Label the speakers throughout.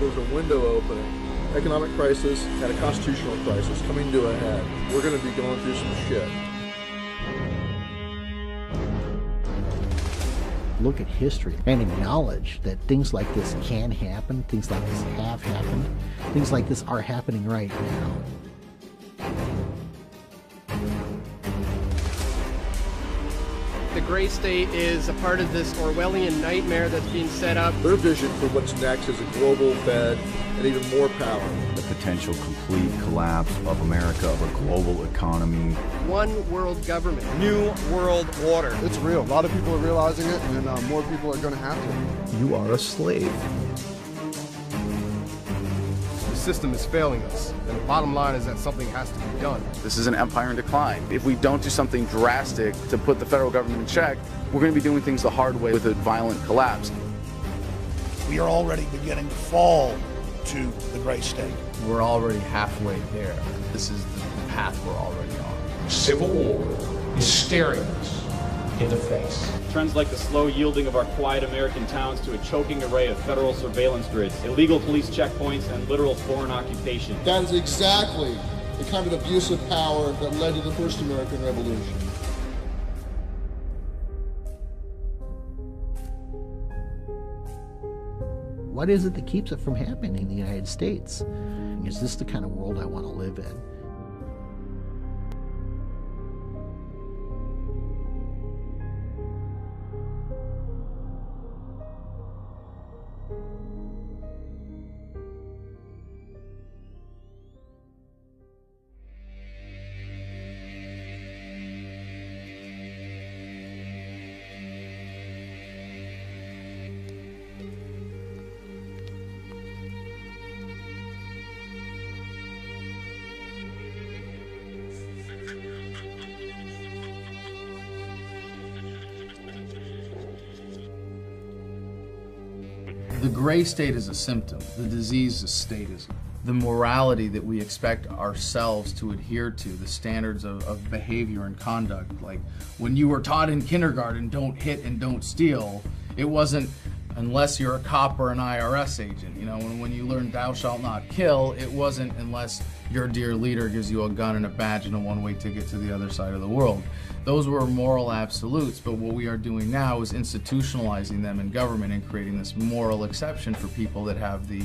Speaker 1: There's a window opening. Economic crisis and a constitutional crisis coming to a head. We're going to be going through some shit.
Speaker 2: Look at history and acknowledge that things like this can happen, things like this have happened, things like this are happening right now.
Speaker 3: The gray state is a part of this Orwellian nightmare that's being set up.
Speaker 1: Their vision for what's next is a global Fed and even more power.
Speaker 4: The potential complete collapse of America, of a global economy.
Speaker 3: One world government.
Speaker 5: New world order.
Speaker 6: It's real. A lot of people are realizing it, and more people are going to have to.
Speaker 7: You are a slave.
Speaker 5: The system is failing us, and the bottom line is that something has to be done.
Speaker 8: This is an empire in decline. If we don't do something drastic to put the federal government in check, we're going to be doing things the hard way with a violent collapse.
Speaker 9: We are already beginning to fall to the gray state.
Speaker 10: We're already halfway there. This is the path we're already on.
Speaker 11: Civil war is staring us in the face.
Speaker 12: Trends like the slow yielding of our quiet American towns to a choking array of federal surveillance grids, illegal police checkpoints, and literal foreign occupation.
Speaker 13: That is exactly the kind of abuse of power that led to the first American Revolution.
Speaker 2: What is it that keeps it from happening in the United States? Is this the kind of world I want to live in?
Speaker 10: The gray state is a symptom. The disease is statism. The morality that we expect ourselves to adhere to, the standards of behavior and conduct, like when you were taught in kindergarten, don't hit and don't steal, it wasn't unless you're a cop or an IRS agent. You know, when you learn thou shalt not kill, it wasn't unless your dear leader gives you a gun and a badge and a one-way ticket to the other side of the world. Those were moral absolutes, but what we are doing now is institutionalizing them in government and creating this moral exception for people that have the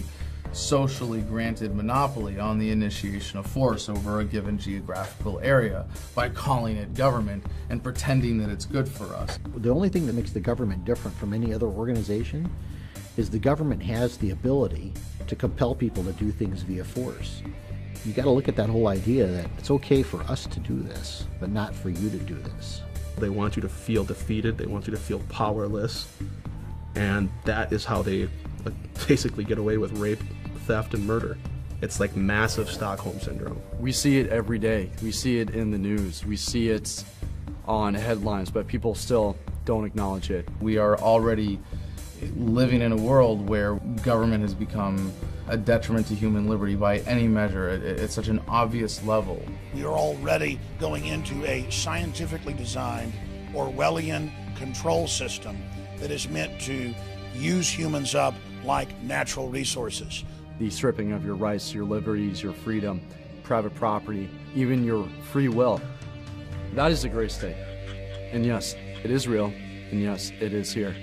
Speaker 10: socially granted monopoly on the initiation of force over a given geographical area by calling it government and pretending that it's good for us.
Speaker 2: The only thing that makes the government different from any other organization is the government has the ability to compel people to do things via force. You got to look at that whole idea that it's okay for us to do this, but not for you to do this.
Speaker 7: They want you to feel defeated, they want you to feel powerless, and that is how they basically get away with rape, theft, and murder. It's like massive Stockholm Syndrome.
Speaker 14: We see it every day. We see it in the news. We see it on headlines, but people still don't acknowledge it.
Speaker 10: We are already living in a world where government has become a detriment to human liberty by any measure. It's such an obvious level.
Speaker 9: We are already going into a scientifically designed Orwellian control system that is meant to use humans up like natural resources.
Speaker 14: The stripping of your rights, your liberties, your freedom, private property, even your free will. That is the gray state. And yes, it is real, and yes, it is here.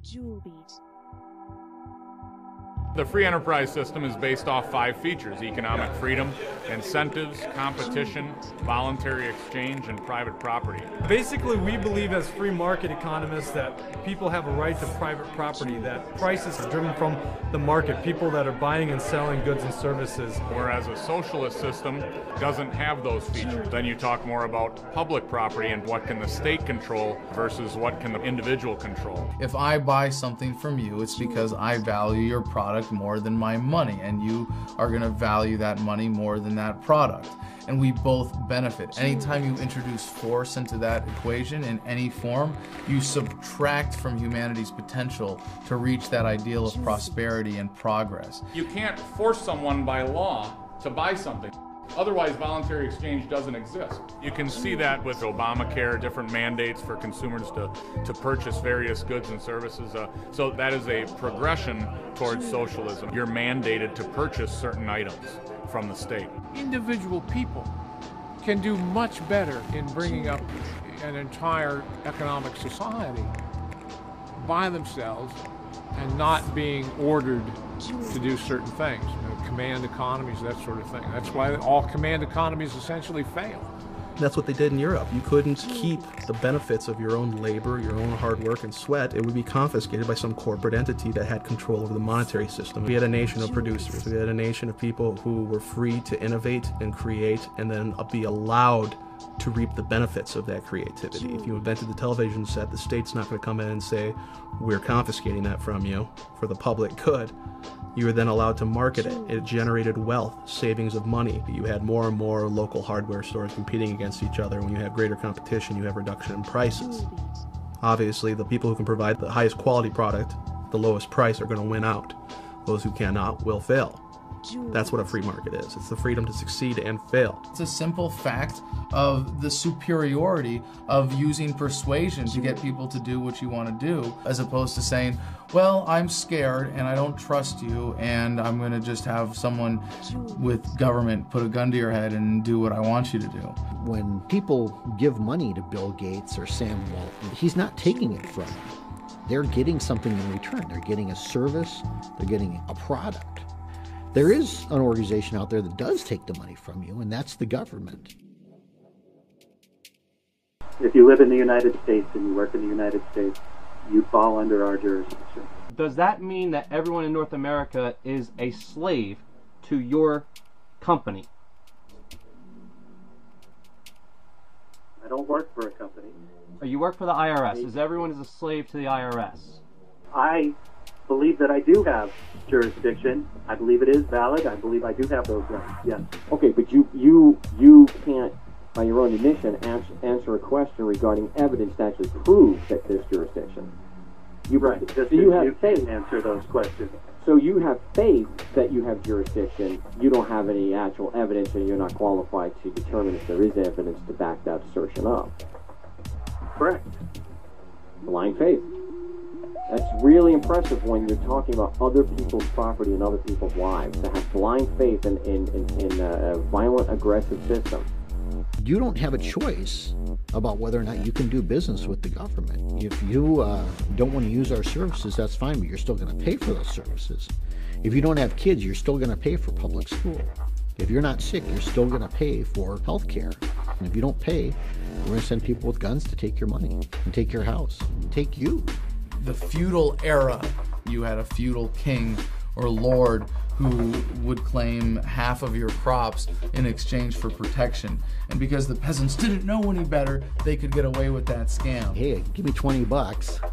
Speaker 15: Jewel Beat.
Speaker 16: The free enterprise system is based off 5 features: economic freedom, incentives, competition, voluntary exchange, and private property.
Speaker 17: Basically, we believe as free market economists that people have a right to private property, that prices are driven from the market, people that are buying and selling goods and services.
Speaker 16: Whereas a socialist system doesn't have those features. Then you talk more about public property and what can the state control versus what can the individual control.
Speaker 10: If I buy something from you, it's because I value your product product more than my money, and you are going to value that money more than that product. And we both benefit. Anytime you introduce force into that equation in any form, you subtract from humanity's potential to reach that ideal of prosperity and progress.
Speaker 16: You can't force someone by law to buy something. Otherwise, voluntary exchange doesn't exist. You can see that with Obamacare, different mandates for consumers to purchase various goods and services. So that is a progression towards socialism. You're mandated to purchase certain items from the state.
Speaker 11: Individual people can do much better in bringing up an entire economic society by themselves and not being ordered to do certain things. Command economies, that sort of thing. That's why all command economies essentially fail.
Speaker 7: That's what they did in Europe. You couldn't keep the benefits of your own labor, your own hard work and sweat. It would be confiscated by some corporate entity that had control over the monetary system. We had a nation of producers. We had a nation of people who were free to innovate and create and then be allowed to reap the benefits of that creativity. If you invented the television set, the state's not going to come in and say, we're confiscating that from you for the public good. You were then allowed to market it. It generated wealth, savings of money. You had more and more local hardware stores competing against each other. When you have greater competition, you have reduction in prices. Obviously, the people who can provide the highest quality product, the lowest price, are going to win out. Those who cannot will fail. That's what a free market is. It's the freedom to succeed and fail.
Speaker 10: It's a simple fact of the superiority of using persuasion to get people to do what you want to do, as opposed to saying, well, I'm scared and I don't trust you and I'm going to just have someone with government put a gun to your head and do what I want you to do.
Speaker 2: When people give money to Bill Gates or Sam Walton, he's not taking it from them. They're getting something in return. They're getting a service. They're getting a product. There is an organization out there that does take the money from you, and that's the government.
Speaker 15: If you live in the United States and you work in the United States, you fall under our jurisdiction.
Speaker 18: Does that mean that everyone in North America is a slave to your company?
Speaker 15: I don't work for a company.
Speaker 18: You work for the IRS. Is everyone is a slave to the IRS?
Speaker 15: I believe that I do have jurisdiction. I believe it is valid. I believe I do have those rights. Yes.
Speaker 19: Okay, but you can't, by your own admission, answer a question regarding evidence to actually prove that there's jurisdiction.
Speaker 15: Right. Just so you have faith. Answer those questions.
Speaker 19: So you have faith that you have jurisdiction. You don't have any actual evidence, and you're not qualified to determine if there is evidence to back that assertion up.
Speaker 15: Correct.
Speaker 19: Blind faith. That's really impressive when you're talking about other people's property and other people's lives, to have blind faith in a violent, aggressive system.
Speaker 2: You don't have a choice about whether or not you can do business with the government. If you don't want to use our services, that's fine, but you're still going to pay for those services. If you don't have kids, you're still going to pay for public school. If you're not sick, you're still going to pay for health care. And if you don't pay, we're going to send people with guns to take your money and take your house and take you.
Speaker 10: The feudal era, you had a feudal king or lord who would claim half of your crops in exchange for protection. And because the peasants didn't know any better, they could get away with that scam.
Speaker 2: Hey, give me $20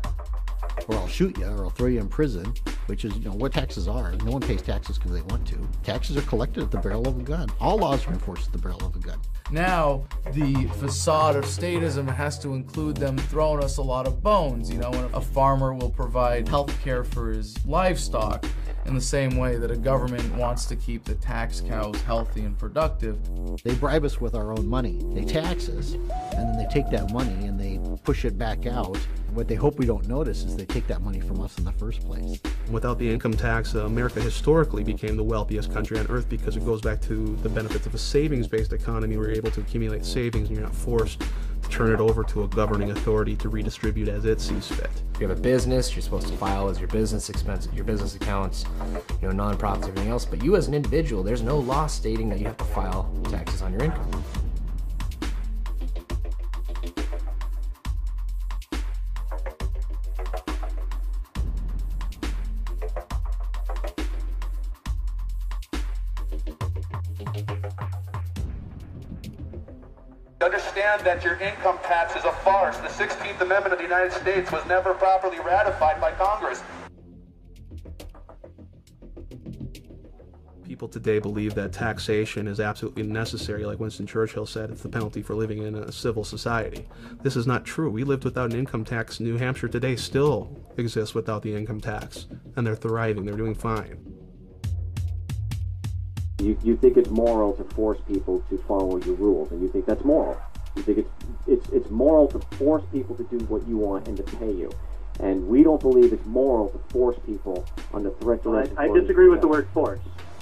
Speaker 2: or I'll shoot you or I'll throw you in prison, which is, what taxes are. No one pays taxes because they want to. Taxes are collected at the barrel of a gun. All laws are enforced at the barrel of a gun.
Speaker 10: Now, the facade of statism has to include them throwing us a lot of bones. When a farmer will provide health care for his livestock in the same way that a government wants to keep the tax cows healthy and productive.
Speaker 2: They bribe us with our own money. They tax us, and then they take that money and they push it back out. What they hope we don't notice is they take that money from us in the first place.
Speaker 7: Without the income tax, America historically became the wealthiest country on earth because it goes back to the benefits of a savings-based economy where you're able to accumulate savings and you're not forced to turn it over to a governing authority to redistribute as it sees fit.
Speaker 20: If you have a business, you're supposed to file as your business expenses, your business accounts, nonprofits, everything else. But you as an individual, there's no law stating that you have to file taxes on your income.
Speaker 8: Understand that your income tax is a farce. The 16th Amendment of the United States was never properly ratified by Congress.
Speaker 7: people today believe that taxation is absolutely necessary. Like Winston Churchill said, it's the penalty for living in a civil society. This is not true. We lived without an income tax. New Hampshire today still exists without the income tax, and they're thriving. They're doing fine.
Speaker 19: You think it's moral to force people to follow your rules, and you think that's moral. You think it's moral to force people to do what you want and to pay you. And we don't believe it's moral to force people under threat to
Speaker 15: I disagree with the word force.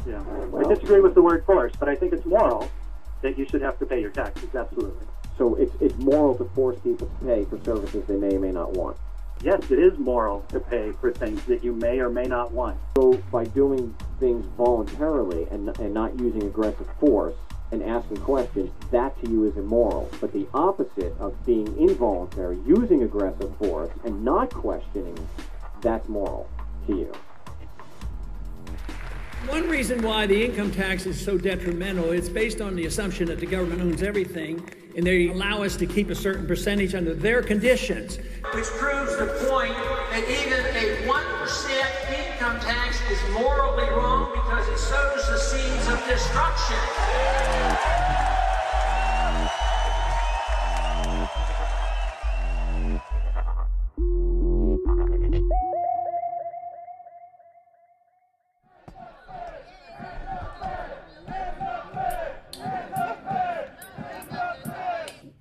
Speaker 15: Yeah, I disagree with the word force, but I think it's moral that you should have to pay your taxes, absolutely.
Speaker 19: So it's moral to force people to pay for services they may or may not want.
Speaker 15: Yes, it is moral to pay for things that you may or may not want.
Speaker 19: So by doing things voluntarily and not using aggressive force and asking questions, that to you is immoral. But the opposite of being involuntary, using aggressive force and not questioning, that's moral to you.
Speaker 21: One reason why the income tax is so detrimental is based on the assumption that the government owns everything, and they allow us to keep a certain percentage under their conditions.
Speaker 22: Which proves the point that even a 1% income tax is morally wrong because it sows the seeds of destruction.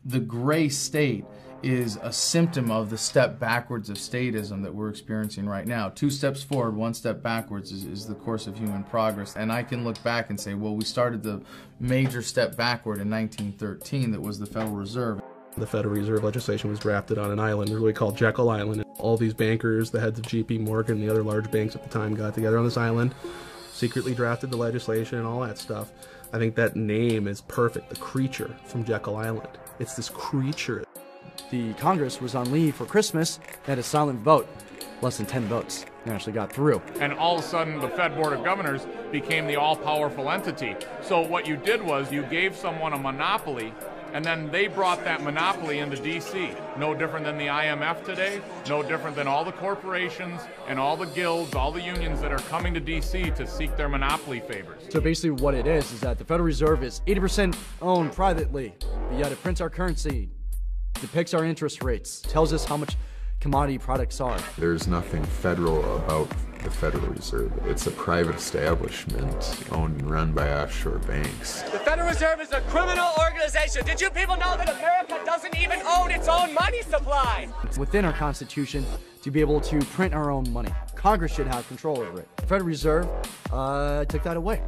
Speaker 10: The gray state is a symptom of the step backwards of statism that we're experiencing right now. 2 steps forward, 1 step backwards is the course of human progress. And I can look back and say, well, we started the major step backward in 1913 that was the Federal Reserve.
Speaker 7: The Federal Reserve legislation was drafted on an island really called Jekyll Island. All these bankers, the heads of J.P. Morgan and the other large banks at the time got together on this island, secretly drafted the legislation and all that stuff. I think that name is perfect, the creature from Jekyll Island. It's this creature.
Speaker 14: The Congress was on leave for Christmas and had a silent vote. Less than 10 votes. They actually got through.
Speaker 16: And all of a sudden, the Fed Board of Governors became the all-powerful entity. So what you did was you gave someone a monopoly, and then they brought that monopoly into D.C. No different than the IMF today, no different than all the corporations and all the guilds, all the unions that are coming to D.C. to seek their monopoly favors.
Speaker 14: So basically what it is that the Federal Reserve is 80% owned privately, but yet it prints our currency, depicts our interest rates, tells us how much commodity products are.
Speaker 23: There's nothing federal about the Federal Reserve. It's a private establishment owned and run by offshore banks.
Speaker 24: The Federal Reserve is a criminal organization. Did you people know that America doesn't even own its own money supply?
Speaker 14: It's within our Constitution to be able to print our own money. Congress should have control over it. The Federal Reserve took that away.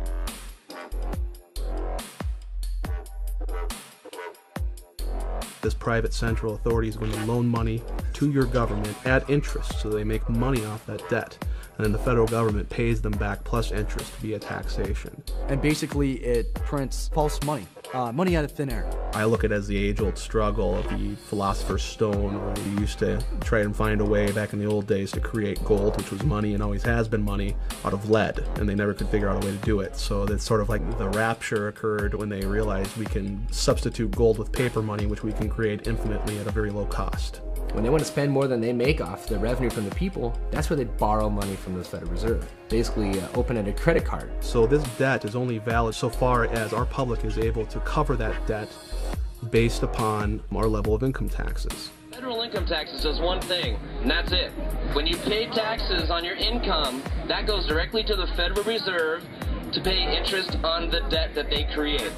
Speaker 7: This private central authority is going to loan money to your government at interest, so they make money off that debt. And then the federal government pays them back plus interest via taxation.
Speaker 14: And basically it prints false money, money out of thin air.
Speaker 7: I look at it as the age-old struggle of the philosopher's stone, where they used to try and find a way back in the old days to create gold, which was money and always has been money, out of lead, and they never could figure out a way to do it. So that's sort of like the rapture occurred when they realized we can substitute gold with paper money, which we can create infinitely at a very low cost.
Speaker 20: When they want to spend more than they make off the revenue from the people, that's where they borrow money from the Federal Reserve. Basically open a credit card.
Speaker 7: So this debt is only valid so far as our public is able to cover that debt based upon our level of income taxes.
Speaker 25: Federal income taxes does one thing, and that's it. When you pay taxes on your income, that goes directly to the Federal Reserve to pay interest on the debt that they create.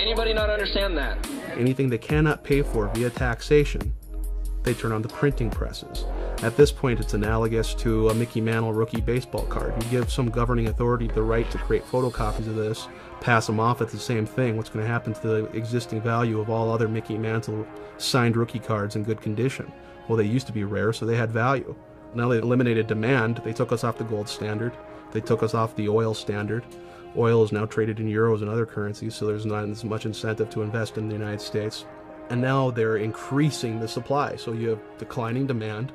Speaker 25: Anybody not understand that?
Speaker 7: Anything they cannot pay for via taxation, they turn on the printing presses. At this point, it's analogous to a Mickey Mantle rookie baseball card. You give some governing authority the right to create photocopies of this, pass them off at the same thing. What's going to happen to the existing value of all other Mickey Mantle signed rookie cards in good condition? Well, they used to be rare, so they had value. Now they eliminated demand. They took us off the gold standard. They took us off the oil standard. Oil is now traded in euros and other currencies, so there's not as much incentive to invest in the United States. And now they're increasing the supply. So you have declining demand,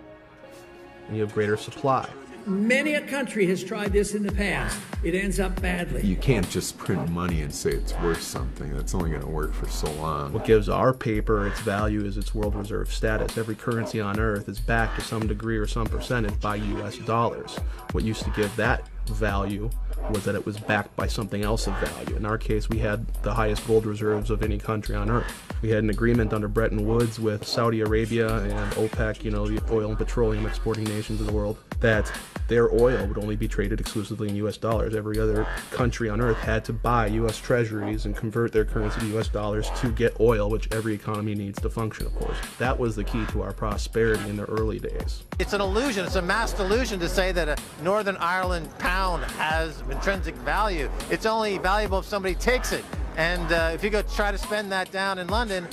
Speaker 7: and you have greater supply.
Speaker 21: Many a country has tried this in the past. It ends up badly.
Speaker 23: You can't just print money and say it's worth something. That's only going to work for so long.
Speaker 7: What gives our paper its value is its world reserve status. Every currency on earth is backed to some degree or some percentage by US dollars. What used to give that value was that it was backed by something else of value. In our case, we had the highest gold reserves of any country on earth. We had an agreement under Bretton Woods with Saudi Arabia and OPEC, you know, the oil and petroleum exporting nations of the world, that their oil would only be traded exclusively in US dollars. Every other country on earth had to buy US treasuries and convert their currency to US dollars to get oil, which every economy needs to function, of course. That was the key to our prosperity in the early days.
Speaker 1: It's an illusion, it's a mass delusion to say that a Northern Ireland pound has intrinsic value. It's only valuable if somebody takes it. And if you go try to spend that down in London,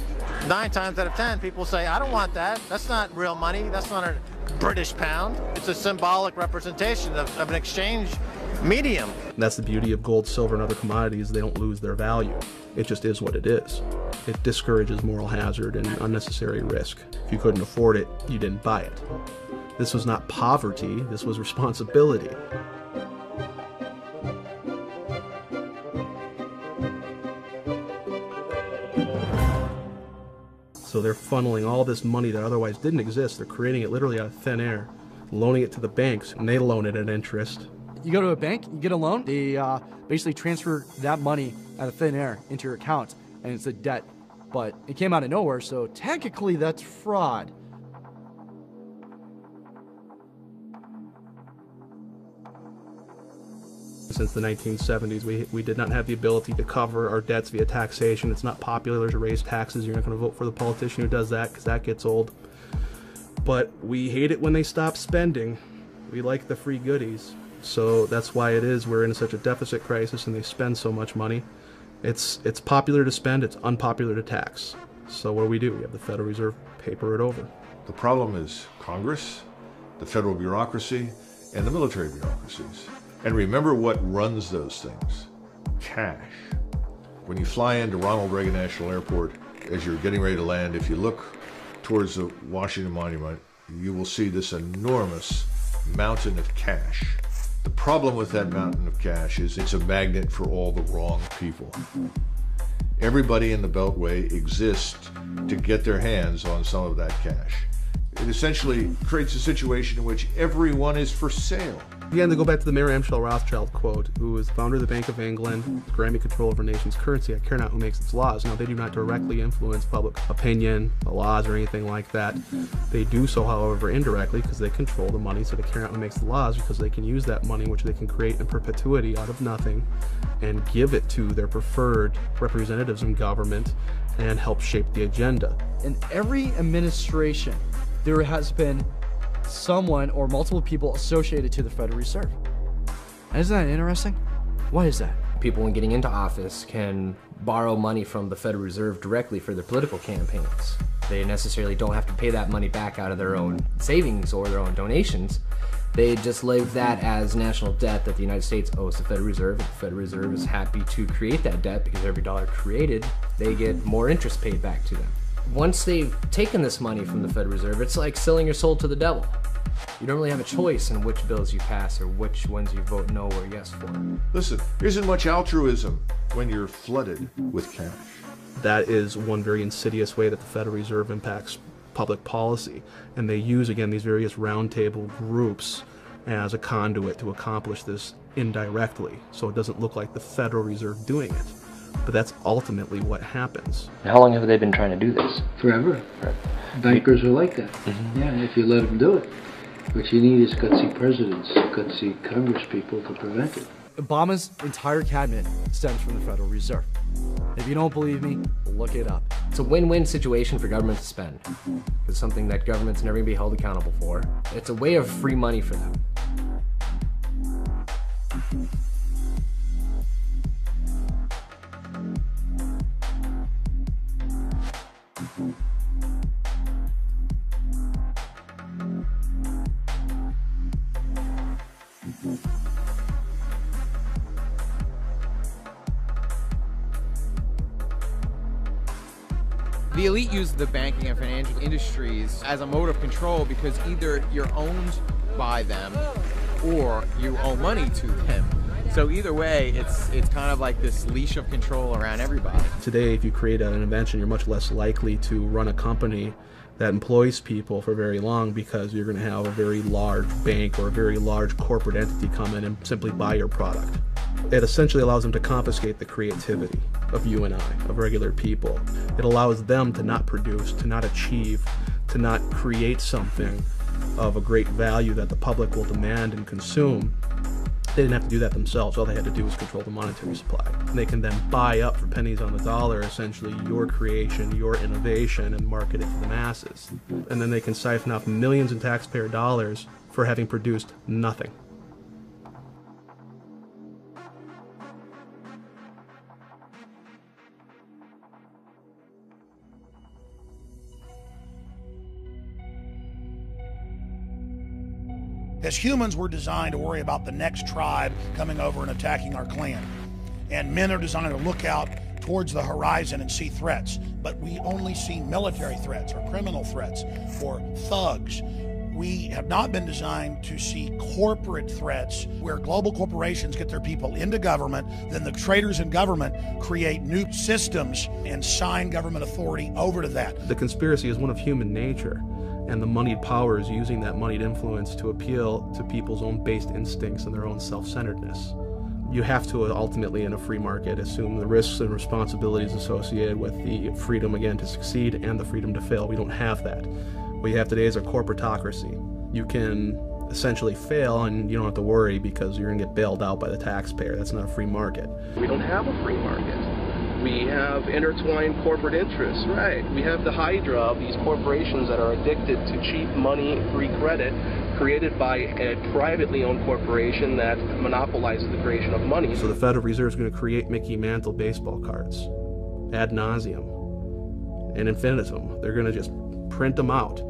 Speaker 1: 9 times out of 10, people say, I don't want that. That's not real money. That's not a British pound. It's a symbolic representation of an exchange medium.
Speaker 7: And that's the beauty of gold, silver, and other commodities. They don't lose their value. It just is what it is. It discourages moral hazard and unnecessary risk. If you couldn't afford it, you didn't buy it. This was not poverty. This was responsibility. So they're funneling all this money that otherwise didn't exist. They're creating it literally out of thin air, loaning it to the banks, and they loan it at interest.
Speaker 14: You go to a bank, you get a loan, they basically transfer that money out of thin air into your account, and it's a debt. But it came out of nowhere, so technically that's fraud.
Speaker 7: Since the 1970s, we did not have the ability to cover our debts via taxation. It's not popular to raise taxes. You're not going to vote for the politician who does that because that gets old. But we hate it when they stop spending. We like the free goodies. So that's why it is we're in such a deficit crisis and they spend so much money. It's popular to spend, it's unpopular to tax. So what do? We have the Federal Reserve paper it over.
Speaker 3: The problem is Congress, the federal bureaucracy, and the military bureaucracies. And remember what runs those things: cash. When you fly into Ronald Reagan National Airport, as you're getting ready to land, if you look towards the Washington Monument, you will see this enormous mountain of cash. The problem with that mountain of cash is it's a magnet for all the wrong people. Everybody in the Beltway exists to get their hands on some of that cash. It essentially creates a situation in which everyone is for sale.
Speaker 7: Again, to go back to the Mayor Amschel Rothschild quote, who was founder of the Bank of England, granting control over a nation's currency. I care not who makes its laws. Now, they do not directly influence public opinion, the laws, or anything like that. They do so, however, indirectly, because they control the money, so they care not who makes the laws, because they can use that money, which they can create in perpetuity out of nothing, and give it to their preferred representatives in government and help shape the agenda.
Speaker 14: In every administration, there has been someone or multiple people associated to the Federal Reserve. Isn't that interesting? Why is that?
Speaker 20: People, when getting into office, can borrow money from the Federal Reserve directly for their political campaigns. They necessarily don't have to pay that money back out of their own savings or their own donations. They just leave that as national debt that the United States owes the Federal Reserve. The Federal Reserve is happy to create that debt because every dollar created, they get more interest paid back to them. Once they've taken this money from the Federal Reserve, it's like selling your soul to the devil. You don't really have a choice in which bills you pass or which ones you vote no or yes for.
Speaker 3: Listen, there isn't much altruism when you're flooded with cash.
Speaker 7: That is one very insidious way that the Federal Reserve impacts public policy. And they use, again, these various roundtable groups as a conduit to accomplish this indirectly. So it doesn't look like the Federal Reserve doing it. But that's ultimately what happens.
Speaker 20: How long have they been trying to do this?
Speaker 4: Forever. Bankers are like that. Yeah, if you let them do it. What you need is gutsy presidents, gutsy Congress people to prevent it.
Speaker 14: Obama's entire cabinet stems from the Federal Reserve. If you don't believe me, look it up.
Speaker 20: It's a win-win situation for government to spend. It's something that government's never going to be held accountable for. It's a way of free money for them.
Speaker 5: The elite use the banking and financial industries as a mode of control because either you're owned by them or you owe money to them. So either way, it's kind of like this leash of control around everybody.
Speaker 7: Today, if you create an invention, you're much less likely to run a company that employs people for very long, because you're going to have a very large bank or a very large corporate entity come in and simply buy your product. It essentially allows them to confiscate the creativity of you and I, of regular people. It allows them to not produce, to not achieve, to not create something of a great value that the public will demand and consume. They didn't have to do that themselves. All they had to do was control the monetary supply. And they can then buy up for pennies on the dollar, essentially, your creation, your innovation, and market it to the masses. And then they can siphon off millions in taxpayer dollars for having produced nothing.
Speaker 6: As humans, we're designed to worry about the next tribe coming over and attacking our clan. And men are designed to look out towards the horizon and see threats. But we only see military threats or criminal threats or thugs. We have not been designed to see corporate threats where global corporations get their people into government, then the traders in government create new systems and sign government authority over to that.
Speaker 7: The conspiracy is one of human nature. And the moneyed power is using that moneyed influence to appeal to people's own based instincts and their own self-centeredness. You have to ultimately, in a free market, assume the risks and responsibilities associated with the freedom, again, to succeed and the freedom to fail. We don't have that. What you have today is a corporatocracy. You can essentially fail and you don't have to worry because you're going to get bailed out by the taxpayer. That's not a free market.
Speaker 9: We don't have a free market. We have intertwined corporate interests, right? We have the hydra of these corporations that are addicted to cheap money, free credit, created by a privately owned corporation that monopolizes the creation of money.
Speaker 7: So the Federal Reserve is going to create Mickey Mantle baseball cards ad nauseum and infinitum. They're going to just print them out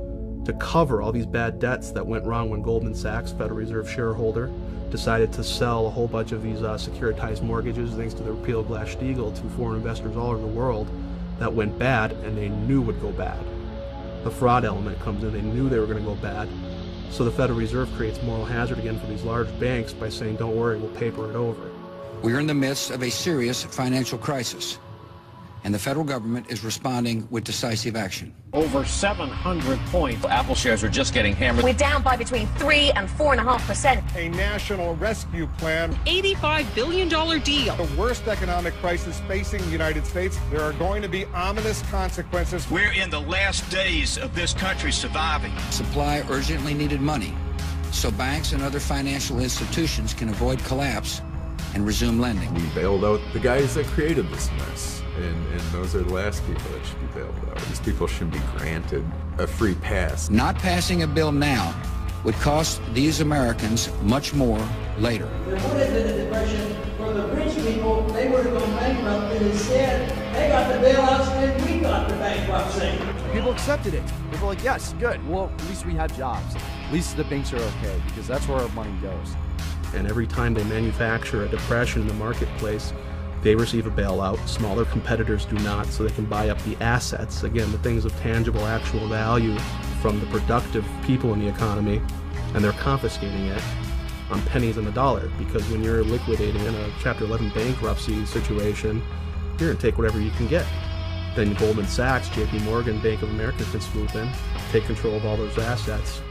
Speaker 7: to cover all these bad debts that went wrong when Goldman Sachs, Federal Reserve shareholder, decided to sell a whole bunch of these securitized mortgages thanks to the repeal of Glass-Steagall to foreign investors all over the world. That went bad and they knew would go bad. The fraud element comes in, they knew they were going to go bad. So the Federal Reserve creates moral hazard again for these large banks by saying, don't worry, we'll paper it over.
Speaker 12: We are in the midst of a serious financial crisis, and the federal government is responding with decisive action.
Speaker 22: Over 700 points.
Speaker 24: Apple shares are just getting hammered.
Speaker 13: We're down by between 3 and 4.5%.
Speaker 17: A national rescue plan.
Speaker 26: $85 billion deal.
Speaker 17: The worst economic crisis facing the United States. There are going to be ominous consequences.
Speaker 27: We're in the last days of this country surviving.
Speaker 12: Supply urgently needed money so banks and other financial institutions can avoid collapse and resume lending.
Speaker 23: We bailed out the guys that created this mess. And those are the last people that should be bailed out. These people should be granted a free pass.
Speaker 12: Not passing a bill now would cost these Americans much more later.
Speaker 21: There would have been a depression for the rich people. They would have gone bankrupt, and instead, they got the bailouts and we got the bankruptcy.
Speaker 14: People accepted it. People were like, yes, good. Well, at least we have jobs. At least the banks are okay, because that's where our money goes.
Speaker 7: And every time they manufacture a depression in the marketplace, they receive a bailout. Smaller competitors do not, so they can buy up the assets, again, the things of tangible, actual value from the productive people in the economy, and they're confiscating it on pennies on the dollar, because when you're liquidating in a Chapter 11 bankruptcy situation, you're going to take whatever you can get. Then Goldman Sachs, JP Morgan, Bank of America can swoop in, take control of all those assets.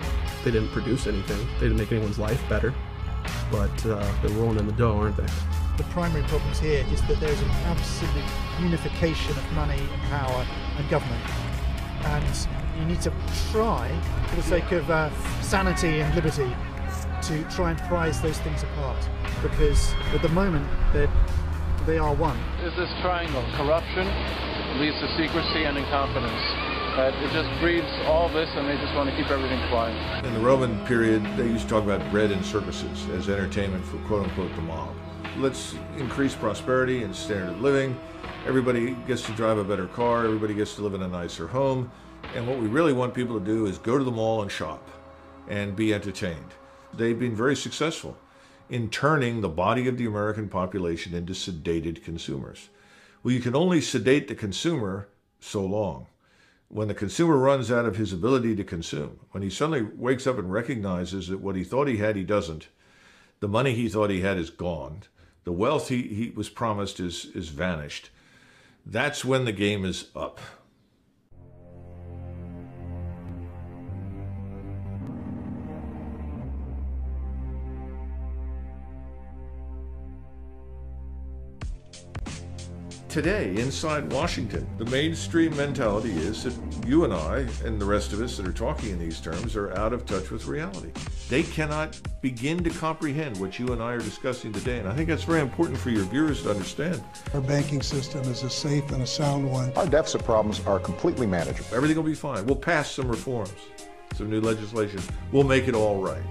Speaker 7: They didn't produce anything. They didn't make anyone's life better, but they're rolling in the dough, aren't they?
Speaker 28: The primary problems here is that there's an absolute unification of money and power and government, and you need to try, for the sake of sanity and liberty, to try and prize those things apart, because at the moment they are one.
Speaker 29: Is this triangle: corruption leads to secrecy and incompetence. It just breeds all this, and they just want to keep everything quiet.
Speaker 3: In the Roman period, they used to talk about bread and circuses as entertainment for quote-unquote the mob. Let's increase prosperity and standard of living. Everybody gets to drive a better car. Everybody gets to live in a nicer home. And what we really want people to do is go to the mall and shop and be entertained. They've been very successful in turning the body of the American population into sedated consumers. Well, you can only sedate the consumer so long. When the consumer runs out of his ability to consume, when he suddenly wakes up and recognizes that what he thought he had, he doesn't, the money he thought he had is gone, the wealth he was promised is vanished, that's when the game is up. today inside Washington. The mainstream mentality is that you and I and the rest of us that are talking in these terms are out of touch with reality. They cannot begin to comprehend what you and I are discussing today, and I think that's very important for your viewers to understand.
Speaker 2: Our banking system is a safe and a sound one.
Speaker 8: Our deficit problems are completely manageable.
Speaker 3: Everything will be fine. We'll pass some reforms, some new legislation. We'll make it all right.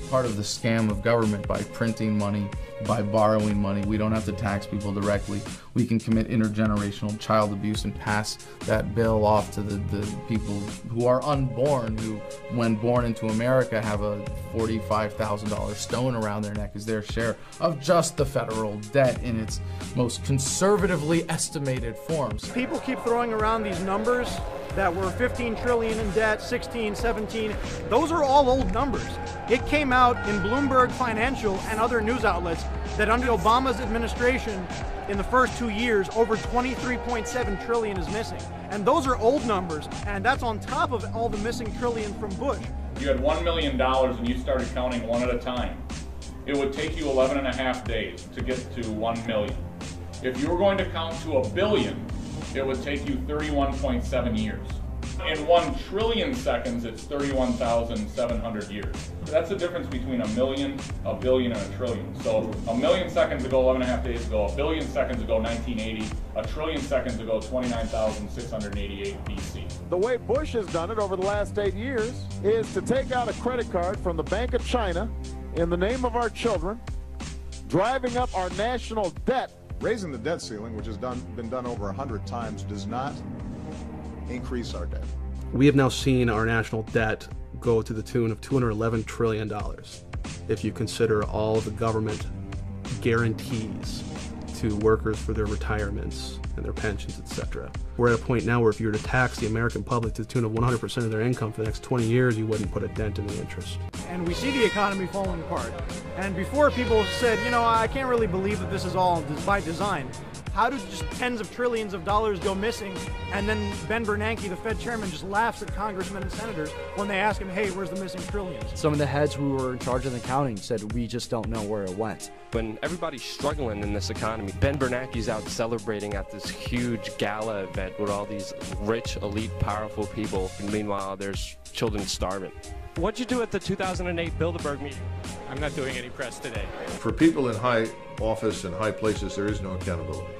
Speaker 10: Part of the scam of government by printing money, by borrowing money. We don't have to tax people directly. We can commit intergenerational child abuse and pass that bill off to the people who are unborn, who, when born into America, have a $45,000 stone around their neck as their share of just the federal debt in its most conservatively estimated forms.
Speaker 11: People keep throwing around these numbers that were 15 trillion in debt, 16, 17. Those are all old numbers. It came out in Bloomberg Financial and other news outlets that under Obama's administration, in the first 2 years, over 23.7 trillion is missing. And those are old numbers, and that's on top of all the missing trillion from Bush.
Speaker 15: You had $1 million and you started counting one at a time. It would take you 11.5 days to get to 1 million. If you were going to count to $1 billion, it would take you 31.7 years. In 1 trillion seconds, it's 31,700 years. That's the difference between a million, a billion, and a trillion. So a million seconds ago, 11.5 days ago, a billion seconds ago, 1980, a trillion seconds ago, 29,688 BC.
Speaker 16: The way Bush has done it over the last 8 years is to take out a credit card from the Bank of China in the name of our children, driving up our national debt.
Speaker 8: Raising the debt ceiling, which has been done over 100 times, does not increase our debt.
Speaker 7: We have now seen our national debt go to the tune of $211 trillion if you consider all the government guarantees to workers for their retirements and their pensions, etc. We're at a point now where if you were to tax the American public to the tune of 100% of their income for the next 20 years, you wouldn't put a dent in the interest.
Speaker 11: And we see the economy falling apart. And before, people said, you know, I can't really believe that this is all by design. How do just tens of trillions of dollars go missing? And then Ben Bernanke, the Fed chairman, just laughs at congressmen and senators when they ask him, hey, where's the missing trillions?
Speaker 14: Some of the heads who were in charge of the accounting said, we just don't know where it went.
Speaker 18: When everybody's struggling in this economy, Ben Bernanke's out celebrating at this huge gala event with all these rich, elite, powerful people. And meanwhile, there's children starving. What'd you do at the 2008 Bilderberg meeting?
Speaker 15: I'm not doing any press today.
Speaker 3: For people in high office and high places, there is no accountability.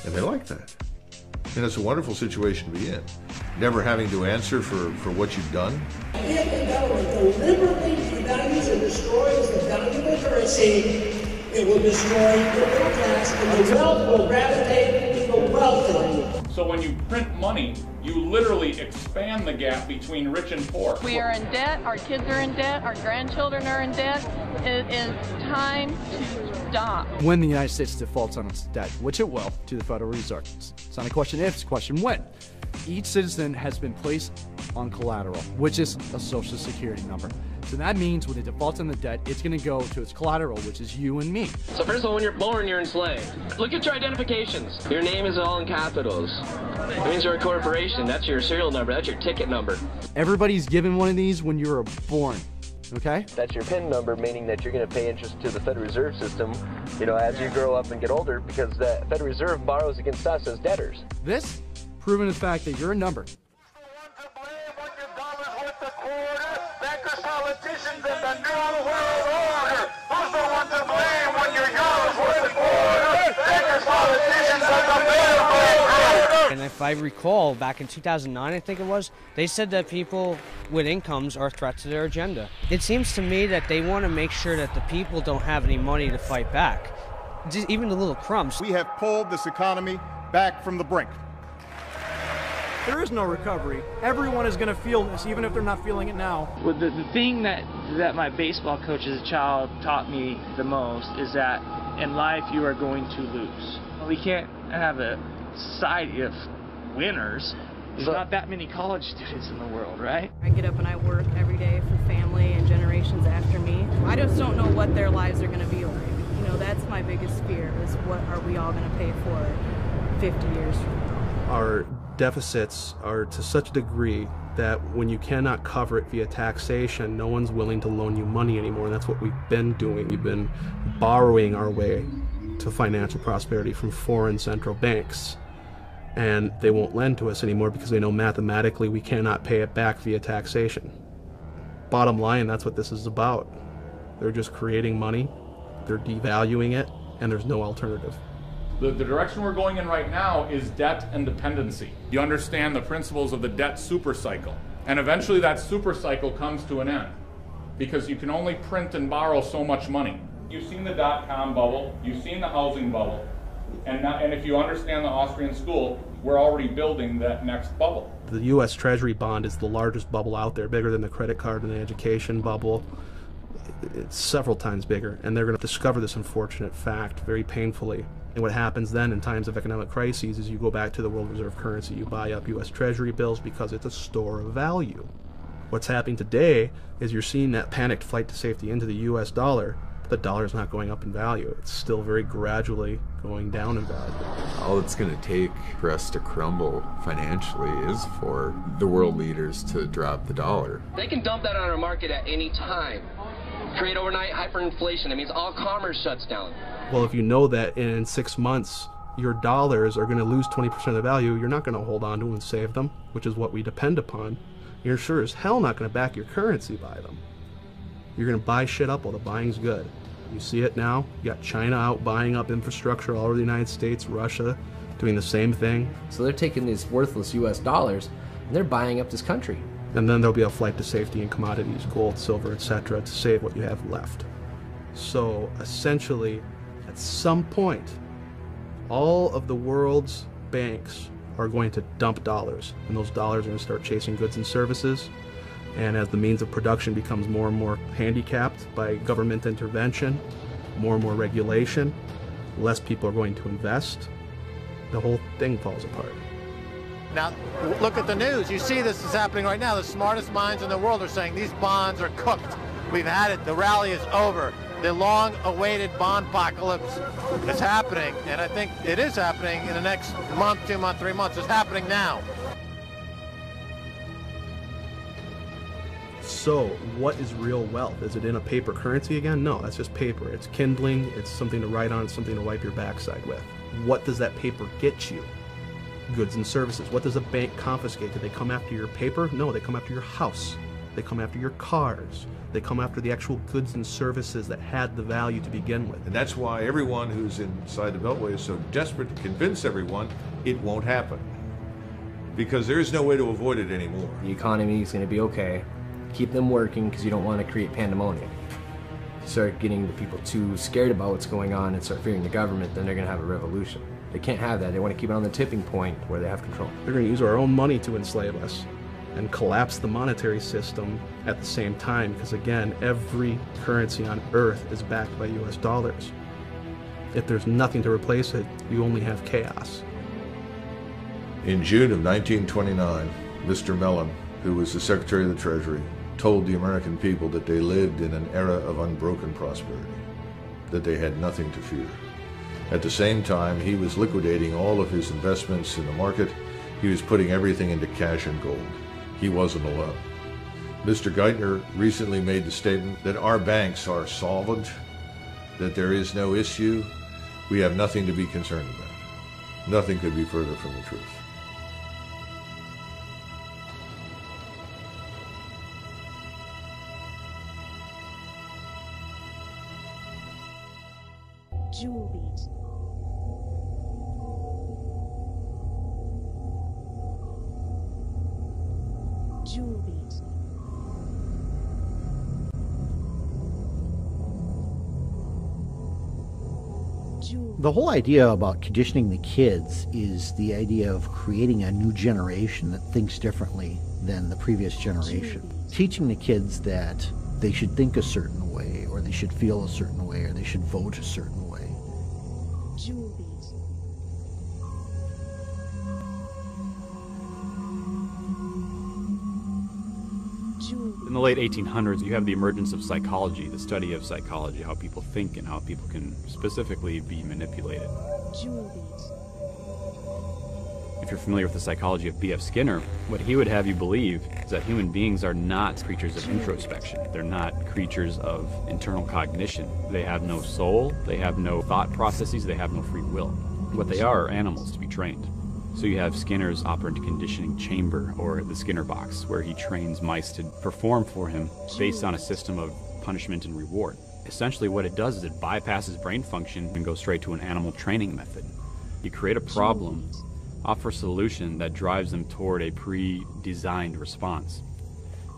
Speaker 3: And they like that. And it's a wonderful situation to be in. Never having to answer for what you've done.
Speaker 22: If the government deliberately devalues and destroys the valuable currency, it will destroy the middle class and the wealth will gravitate to the wealthy.
Speaker 15: So when you print money, you literally expand the gap between rich and poor.
Speaker 19: We are in debt, our kids are in debt, our grandchildren are in debt. It is time to stop.
Speaker 14: When the United States defaults on its debt, which it will, to the Federal Reserve, it's not a question if, it's a question when. Each citizen has been placed on collateral, which is a Social Security number. So that means when it defaults on the debt, it's going to go to its collateral, which is you and me.
Speaker 9: So first of all, when you're born, you're enslaved. Look at your identifications. Your name is all in capitals. It means you're a corporation. That's your serial number. That's your ticket number.
Speaker 14: Everybody's given one of these when you were born. Okay?
Speaker 9: That's your PIN number, meaning that you're going to pay interest to the Federal Reserve System, you know, as you grow up and get older, because the Federal Reserve borrows against us as debtors.
Speaker 14: This, proven the fact that you're a number.
Speaker 22: Politicians in the New World Order. Who's the one to blame when your yours worth a quarter? Bankers, politicians, and the New World Order.
Speaker 25: And if I recall, back in 2009, I think it was, they said that people with incomes are a threat to their agenda. It seems to me that they want to make sure that the people don't have any money to fight back, just even the little crumbs.
Speaker 16: We have pulled this economy back from the brink.
Speaker 11: There is no recovery. Everyone is going to feel this, even if they're not feeling it now.
Speaker 30: Well, the thing that my baseball coach as a child taught me the most is that in life you are going to lose. We can't have a society of winners. There's not that many college students in the world, right?
Speaker 19: I get up and I work every day for family and generations after me. I just don't know what their lives are going to be like. You know, that's my biggest fear, is what are we all going to pay for 50 years from now?
Speaker 7: Our deficits are to such a degree that when you cannot cover it via taxation, no one's willing to loan you money anymore. And that's what we've been doing. We've been borrowing our way to financial prosperity from foreign central banks. And they won't lend to us anymore because they know mathematically we cannot pay it back via taxation. Bottom line, that's what this is about. They're just creating money, they're devaluing it, and there's no alternative.
Speaker 15: The direction we're going in right now is debt and dependency. You understand the principles of the debt super cycle. And eventually that super cycle comes to an end because you can only print and borrow so much money. You've seen the dot-com bubble, you've seen the housing bubble, and if you understand the Austrian school, we're already building that next bubble.
Speaker 7: The U.S. Treasury bond is the largest bubble out there, bigger than the credit card and the education bubble. It's several times bigger, and they're going to discover this unfortunate fact very painfully. And what happens then in times of economic crises is you go back to the world reserve currency. You buy up U.S. Treasury bills because it's a store of value. What's happening today is you're seeing that panicked flight to safety into the U.S. dollar. The dollar's not going up in value. It's still very gradually going down in value.
Speaker 23: All it's going to take for us to crumble financially is for the world leaders to drop the dollar.
Speaker 1: They can dump that on our market at any time. Create overnight hyperinflation. That means all commerce shuts down.
Speaker 7: Well, if you know that in 6 months your dollars are going to lose 20% of the value, you're not going to hold on to them and save them, which is what we depend upon. You're sure as hell not going to back your currency by them. You're going to buy shit up while the buying's good. You see it now. You got China out buying up infrastructure all over the United States, Russia doing the same thing.
Speaker 4: So they're taking these worthless US dollars and they're buying up this country.
Speaker 7: And then there'll be a flight to safety in commodities, gold, silver, etc., to save what you have left. So essentially, at some point, all of the world's banks are going to dump dollars, and those dollars are going to start chasing goods and services. And as the means of production becomes more and more handicapped by government intervention, more and more regulation, less people are going to invest, the whole thing falls apart.
Speaker 5: Now, look at the news. You see this is happening right now. The smartest minds in the world are saying these bonds are cooked. We've had it. The rally is over. The long-awaited bond apocalypse is happening, and I think it is happening in the next month, 2 months, 3 months. It's happening now.
Speaker 7: So, what is real wealth? Is it in a paper currency again? No, that's just paper. It's kindling, it's something to write on, it's something to wipe your backside with. What does that paper get you? Goods and services. What does a bank confiscate? Do they come after your paper? No, they come after your house. They come after your cars. They come after the actual goods and services that had the value to begin with.
Speaker 3: And that's why everyone who's inside the Beltway is so desperate to convince everyone it won't happen. Because there is no way to avoid it anymore.
Speaker 4: The economy is going to be okay. Keep them working because you don't want to create pandemonium. If you start getting the people too scared about what's going on and start fearing the government, then they're going to have a revolution. They can't have that. They want to keep it on the tipping point where they have control.
Speaker 7: They're going to use our own money to enslave us and collapse the monetary system at the same time because, again, every currency on earth is backed by US dollars. If there's nothing to replace it, you only have chaos.
Speaker 3: In June of 1929, Mr. Mellon, who was the Secretary of the Treasury, told the American people that they lived in an era of unbroken prosperity, that they had nothing to fear. At the same time, he was liquidating all of his investments in the market. He was putting everything into cash and gold. He wasn't alone. Mr. Geithner recently made the statement that our banks are solvent, that there is no issue. We have nothing to be concerned about. Nothing could be further from the truth.
Speaker 6: Jewel beat. Jewel beat.
Speaker 13: The whole idea about conditioning the kids is the idea of creating a new generation that thinks differently than the previous generation. Teaching the kids that they should think a certain way, or they should feel a certain way, or they should vote a certain way.
Speaker 6: Jewel beat.
Speaker 17: In the late 1800s, you have the emergence of psychology, the study of psychology, how people think and how people can specifically be manipulated.
Speaker 6: Jewel beat.
Speaker 17: If you're familiar with the psychology of B.F. Skinner, what he would have you believe is that human beings are not creatures of introspection. They're not creatures of internal cognition. They have no soul, they have no thought processes, they have no free will. What they are animals to be trained. So you have Skinner's operant conditioning chamber, or the Skinner box, where he trains mice to perform for him based on a system of punishment and reward. Essentially what it does is it bypasses brain function and goes straight to an animal training method. You create a problem, offer a solution that drives them toward a pre-designed response.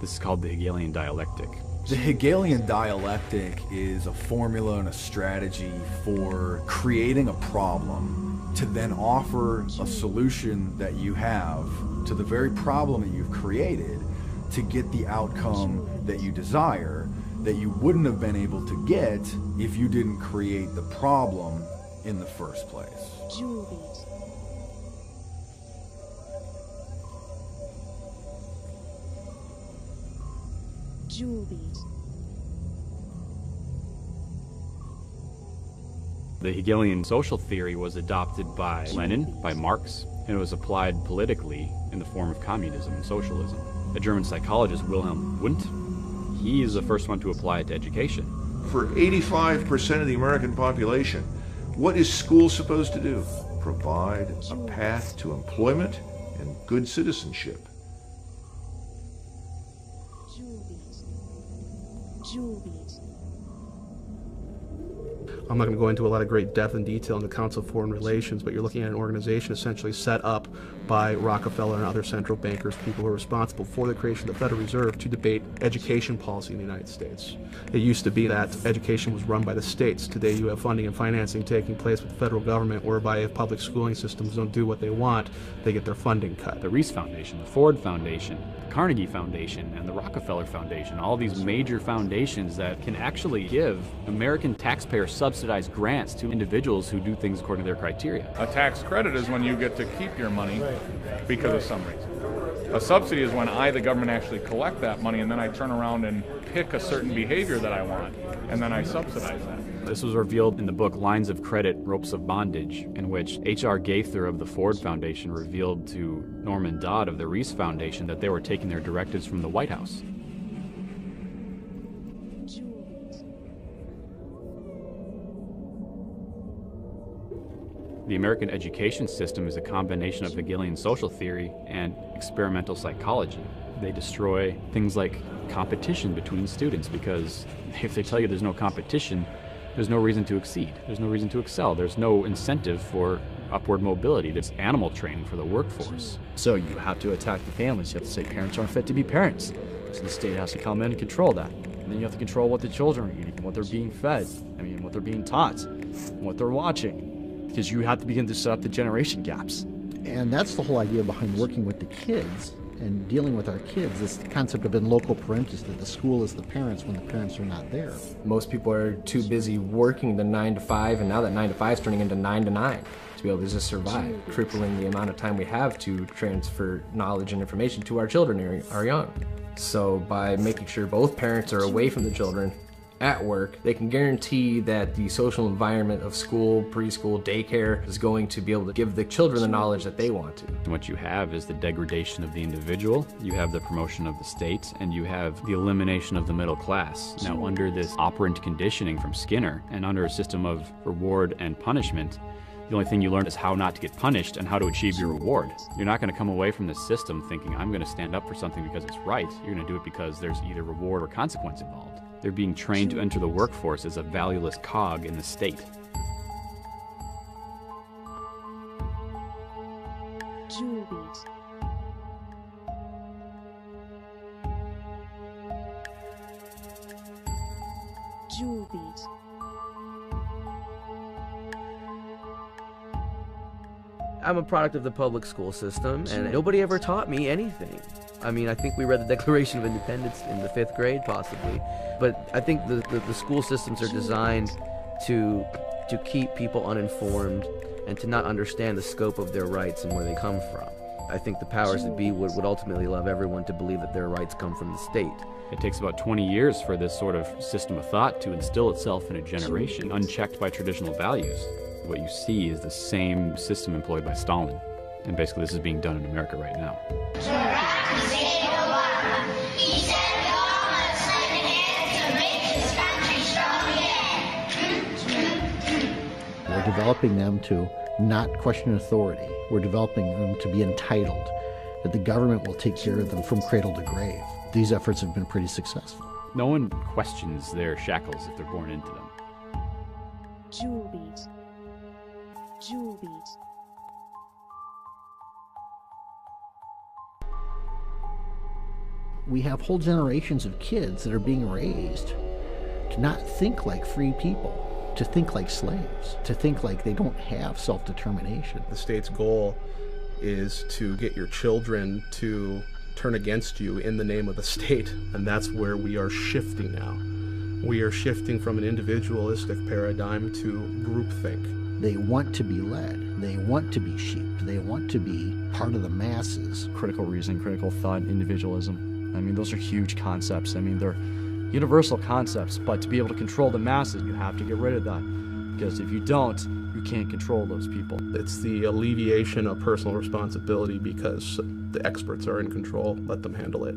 Speaker 17: This is called the Hegelian dialectic.
Speaker 2: The Hegelian dialectic is a formula and a strategy for creating a problem to then offer a solution that you have to the very problem that you've created to get the outcome that you desire, that you wouldn't have been able to get if you didn't create the problem in the first place.
Speaker 17: The Hegelian social theory was adopted by Lenin, by Marx, and it was applied politically in the form of communism and socialism. The German psychologist Wilhelm Wundt, he is the first one to apply it to education.
Speaker 3: For 85% of the American population, what is school supposed to do? Provide a path to employment and good citizenship.
Speaker 7: I'm not going to go into a lot of great depth and detail in the Council of Foreign Relations, but you're looking at an organization essentially set up by Rockefeller and other central bankers, people who are responsible for the creation of the Federal Reserve, to debate education policy in the United States. It used to be that education was run by the states. Today you have funding and financing taking place with the federal government, whereby if public schooling systems don't do what they want, they get their funding cut.
Speaker 17: The Reese Foundation, the Ford Foundation, the Carnegie Foundation, and the Rockefeller Foundation, all these major foundations that can actually give American taxpayers subsidized grants to individuals who do things according to their criteria.
Speaker 15: A tax credit is when you get to keep your money because of some reason. A subsidy is when I, the government, actually collect that money and then I turn around and pick a certain behavior that I want and then I subsidize that.
Speaker 17: This was revealed in the book Lines of Credit, Ropes of Bondage, in which H.R. Gaither of the Ford Foundation revealed to Norman Dodd of the Reese Foundation that they were taking their directives from the White House. The American education system is a combination of Hegelian social theory and experimental psychology. They destroy things like competition between students, because if they tell you there's no competition, there's no reason to exceed. There's no reason to excel. There's no incentive for upward mobility. There's animal training for the workforce.
Speaker 14: So you have to attack the families. You have to say parents aren't fit to be parents. So the state has to come in and control that. And then you have to control what the children are eating, what they're being fed, what they're being taught, what they're watching. Because you have to begin to set up the generation gaps.
Speaker 13: And that's the whole idea behind working with the kids and dealing with our kids, this concept of in loco parentis, that the school is the parents when the parents are not there.
Speaker 4: Most people are too busy working the 9 to 5, and now that 9 to 5 is turning into 9 to 9 to be able to just survive, crippling the amount of time we have to transfer knowledge and information to our children, our young. So by making sure both parents are away from the children at work, they can guarantee that the social environment of school, preschool, daycare is going to be able to give the children the knowledge that they want to.
Speaker 17: And what you have is the degradation of the individual, you have the promotion of the state, and you have the elimination of the middle class. Now, under this operant conditioning from Skinner, and under a system of reward and punishment, the only thing you learn is how not to get punished and how to achieve your reward. You're not going to come away from this system thinking, I'm going to stand up for something because it's right. You're going to do it because there's either reward or consequence involved. They're being trained to enter the workforce as a valueless cog in the state.
Speaker 10: I'm a product of the public school system, and nobody ever taught me anything. I mean, I think we read the Declaration of Independence in the 5th grade, possibly. But I think the school systems are designed to keep people uninformed and to not understand the scope of their rights and where they come from. I think the powers that be would ultimately love everyone to believe that their rights come from the state.
Speaker 17: It takes about 20 years for this sort of system of thought to instill itself in a generation, unchecked by traditional values. What you see is the same system employed by Stalin. And basically this is being done in America right now.
Speaker 13: We're developing them to not question authority. We're developing them to be entitled, that the government will take care of them from cradle to grave. These efforts have been pretty successful.
Speaker 17: No one questions their shackles if they're born into them.
Speaker 6: Jewel beat. Jewel beat.
Speaker 13: We have whole generations of kids that are being raised to not think like free people, to think like slaves, to think like they don't have self-determination.
Speaker 7: The state's goal is to get your children to turn against you in the name of the state, and that's where we are shifting now. We are shifting from an individualistic paradigm to groupthink.
Speaker 13: They want to be led. They want to be sheep. They want to be part of the masses.
Speaker 14: Critical reasoning, critical thought, individualism. I mean, those are huge concepts. I mean, they're universal concepts, but to be able to control the masses, you have to get rid of that. Because if you don't, you can't control those people.
Speaker 7: It's the alleviation of personal responsibility because the experts are in control. Let them handle it.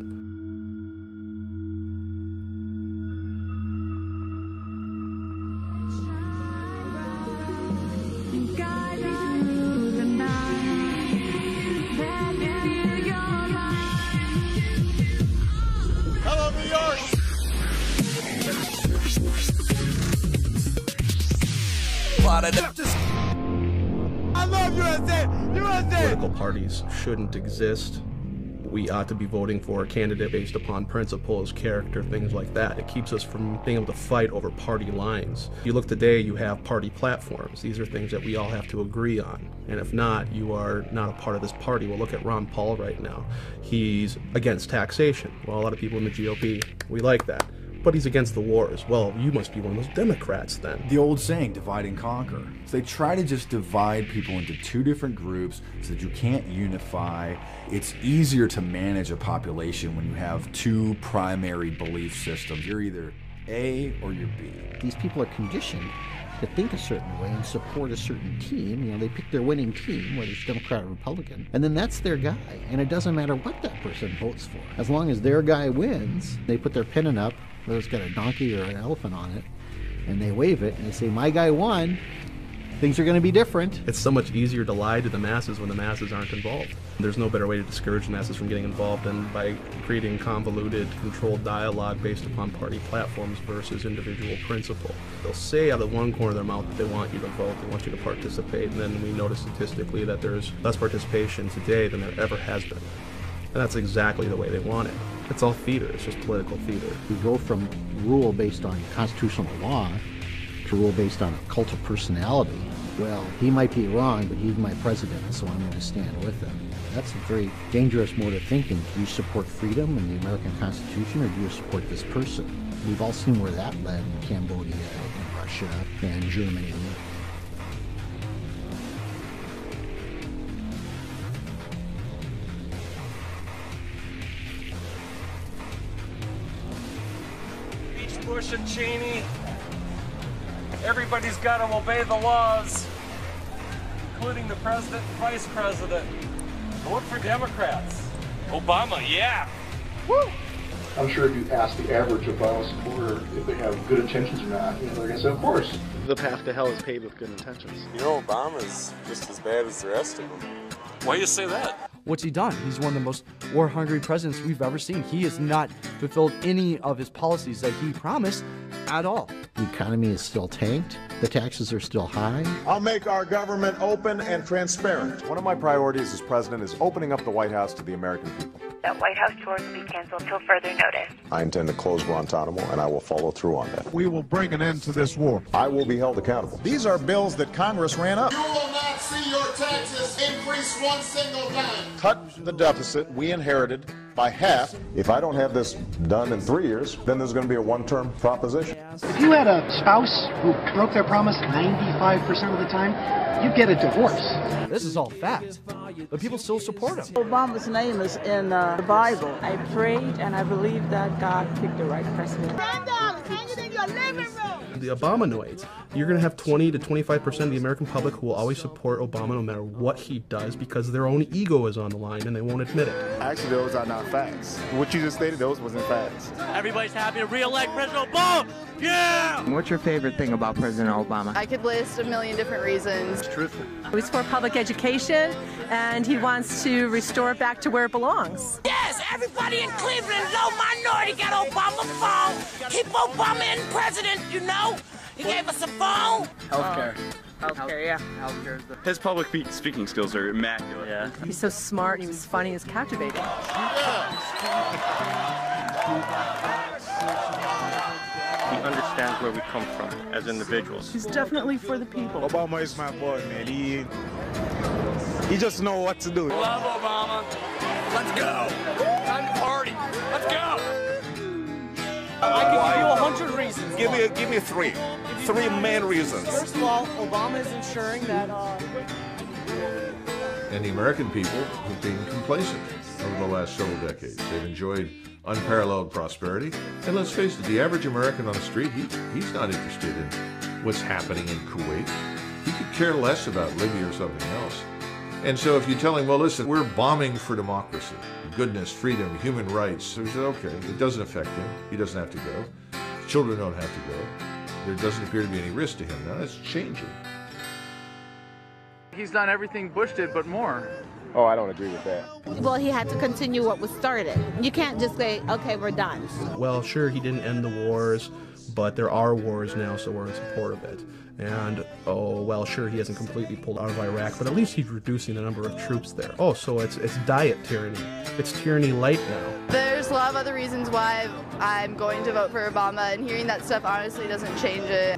Speaker 16: Hello, New York! I love USA! USA!
Speaker 7: Political parties shouldn't exist. We ought to be voting for a candidate based upon principles, character, things like that. It keeps us from being able to fight over party lines. You look today, you have party platforms. These are things that we all have to agree on. And if not, you are not a part of this party. Well, look at Ron Paul right now. He's against taxation. Well, a lot of people in the GOP, we like that. But he's against the wars. Well, you must be one of those Democrats then.
Speaker 2: The old saying, divide and conquer. So they try to just divide people into two different groups so that you can't unify. It's easier to manage a population when you have two primary belief systems. You're either A or you're B.
Speaker 13: These people are conditioned to think a certain way and support a certain team. You know, they pick their winning team, whether it's Democrat or Republican, and then that's their guy. And it doesn't matter what that person votes for. As long as their guy wins, they put their pennant up, whether it's got a donkey or an elephant on it, and they wave it and they say, my guy won, things are going to be different.
Speaker 7: It's so much easier to lie to the masses when the masses aren't involved. There's no better way to discourage the masses from getting involved than by creating convoluted, controlled dialogue based upon party platforms versus individual principle. They'll say out of one corner of their mouth that they want you to vote, they want you to participate, and then we notice statistically that there's less participation today than there ever has been. And that's exactly the way they want it. It's all theater, it's just political theater.
Speaker 13: We go from rule based on constitutional law to rule based on a cult of personality. Well, he might be wrong, but he's my president, so I'm going to stand with him. That's a very dangerous mode of thinking. Do you support freedom and the American Constitution, or do you support this person? We've all seen where that led in Cambodia and Russia and Germany.
Speaker 8: Bush and Cheney, everybody's got to obey the laws, including the president and vice president. Vote for Democrats. Obama, yeah.
Speaker 12: Woo! I'm sure if you ask the average Obama supporter if they have good intentions or not, they're going to say, of course.
Speaker 18: The path to hell is paved with good intentions.
Speaker 20: You know, Obama's just as bad as the rest of them.
Speaker 8: Why do you say that?
Speaker 14: What's he done? He's one of the most war-hungry presidents we've ever seen. He has not fulfilled any of his policies that he promised at all.
Speaker 13: The economy is still tanked. The taxes are still high.
Speaker 16: I'll make our government open and transparent.
Speaker 21: One of my priorities as president is opening up the White House to the American people.
Speaker 20: That White House tours will be canceled till further notice.
Speaker 21: I intend to close Guantanamo, and I will follow through on that.
Speaker 16: We will bring an end to this war.
Speaker 21: I will be held accountable.
Speaker 16: These are bills that Congress ran up.
Speaker 22: You will not see your taxes increase one single time.
Speaker 21: Cut the deficit we inherited by half. If I don't have this done in 3 years, then there's going to be a one-term proposition.
Speaker 24: If you had a spouse who broke their promise 95% of the time, you get a divorce.
Speaker 14: This is all fact, but people still support him.
Speaker 26: Obama's name is in the Bible. I prayed and I believe that God picked the right president.
Speaker 22: $10 hanging in your
Speaker 9: the living room.
Speaker 7: The Obamanoids, you're going to have 20 to 25% of the American public who will always support Obama no matter what he does because their own ego is on the line and they won't admit it.
Speaker 11: Actually, those are not facts. What you just stated, those wasn't facts.
Speaker 9: Everybody's happy to re-elect President Obama. Yeah!
Speaker 19: What's your favorite thing about President Obama?
Speaker 23: I could list a million different reasons.
Speaker 11: Truthful.
Speaker 25: He's for public education, and he wants to restore it back to where it belongs.
Speaker 9: Yes, everybody in Cleveland, low minority, got Obama phone. Keep Obama in president, you know? He gave us a phone.
Speaker 19: Healthcare. Healthcare, yeah. Healthcare.
Speaker 26: His public speaking skills are immaculate. Yeah.
Speaker 25: He's so smart, he was funny, he was captivating.
Speaker 27: He understands where we come from as individuals.
Speaker 25: He's definitely for the people.
Speaker 11: Obama is my boy, man. He just knows what to do.
Speaker 9: Love Obama. Let's go. Time to party. Let's go.
Speaker 28: I can give you 100 reasons.
Speaker 29: Give me three. Three main reasons.
Speaker 28: First of all, Obama is ensuring that
Speaker 3: And the American people have been complacent over the last several decades. They've enjoyed unparalleled prosperity. And let's face it, the average American on the street, he's not interested in what's happening in Kuwait. He could care less about Libya or something else. And so if you tell him, well, listen, we're bombing for democracy, goodness, freedom, human rights, so he said, okay, it doesn't affect him. He doesn't have to go. Children don't have to go. There doesn't appear to be any risk to him. Now that's changing.
Speaker 30: He's done everything Bush did, but more.
Speaker 11: Oh, I don't agree with that.
Speaker 31: Well, he had to continue what was started. You can't just say, okay, we're done.
Speaker 7: Well, sure, he didn't end the wars, but there are wars now, so we're in support of it. And, oh, well, sure, he hasn't completely pulled out of Iraq, but at least he's reducing the number of troops there. Oh, so it's diet tyranny. It's tyranny light now.
Speaker 23: There's a lot of other reasons why I'm going to vote for Obama, and hearing that stuff honestly doesn't change it.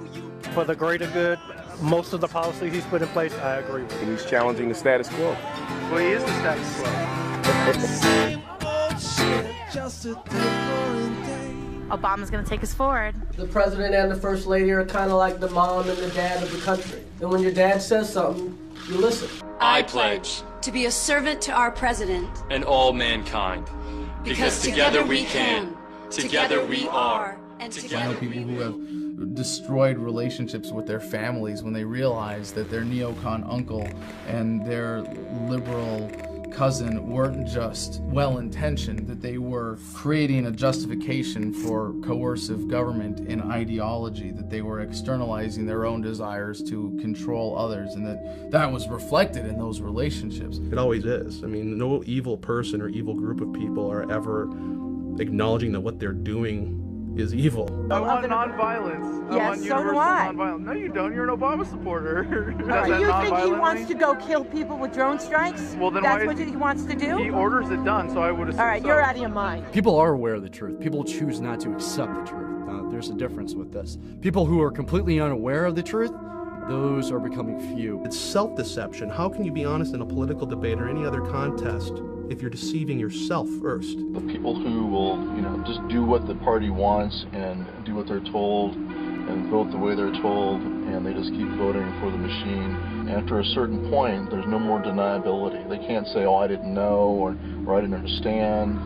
Speaker 28: for the greater good, most of the policies he's put in place, I agree with.
Speaker 21: And he's challenging the status quo.
Speaker 30: Well, he is the status quo.
Speaker 25: Obama's going to take us forward.
Speaker 32: The president and the first lady are kind of like the mom and the dad of the country. And when your dad says something, you listen.
Speaker 33: I pledge
Speaker 34: to be a servant to our president
Speaker 33: and all mankind. Because together we can, together we are, and together
Speaker 35: I know people who have destroyed relationships with their families when they realize that their neocon uncle and their liberal cousin weren't just well-intentioned, that they were creating a justification for coercive government and ideology, that they were externalizing their own desires to control others, and that was reflected in those relationships.
Speaker 7: It always is. I mean, no evil person or evil group of people are ever acknowledging that what they're doing is evil.
Speaker 30: I want nonviolence. I want
Speaker 25: so do I.
Speaker 30: Nonviolence. No, you don't. You're an Obama supporter.
Speaker 25: Do you think he wants to go kill people with drone strikes?
Speaker 30: Well, then
Speaker 25: that's what he wants to do?
Speaker 30: He orders it done, so I would assume.
Speaker 25: All right, you're out of your mind.
Speaker 14: People are aware of the truth. People choose not to accept the truth. There's a difference with this. People who are completely unaware of the truth, those are becoming few.
Speaker 7: It's self-deception. How can you be honest in a political debate or any other contest if you're deceiving yourself first?
Speaker 36: The people who will, just do what the party wants and do what they're told and vote the way they're told, and they just keep voting for the machine. After a certain point, there's no more deniability. They can't say, oh, I didn't know, or I didn't understand.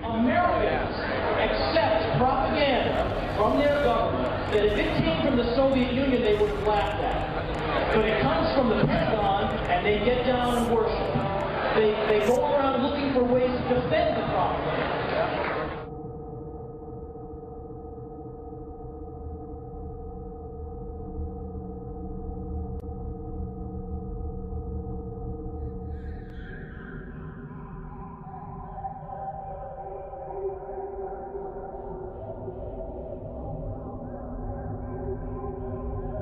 Speaker 22: Americans accept propaganda from their government that if it came from the Soviet Union, they would have laughed at. But it comes from the Pentagon, and they get down and worship. They go around looking for ways to defend the propaganda.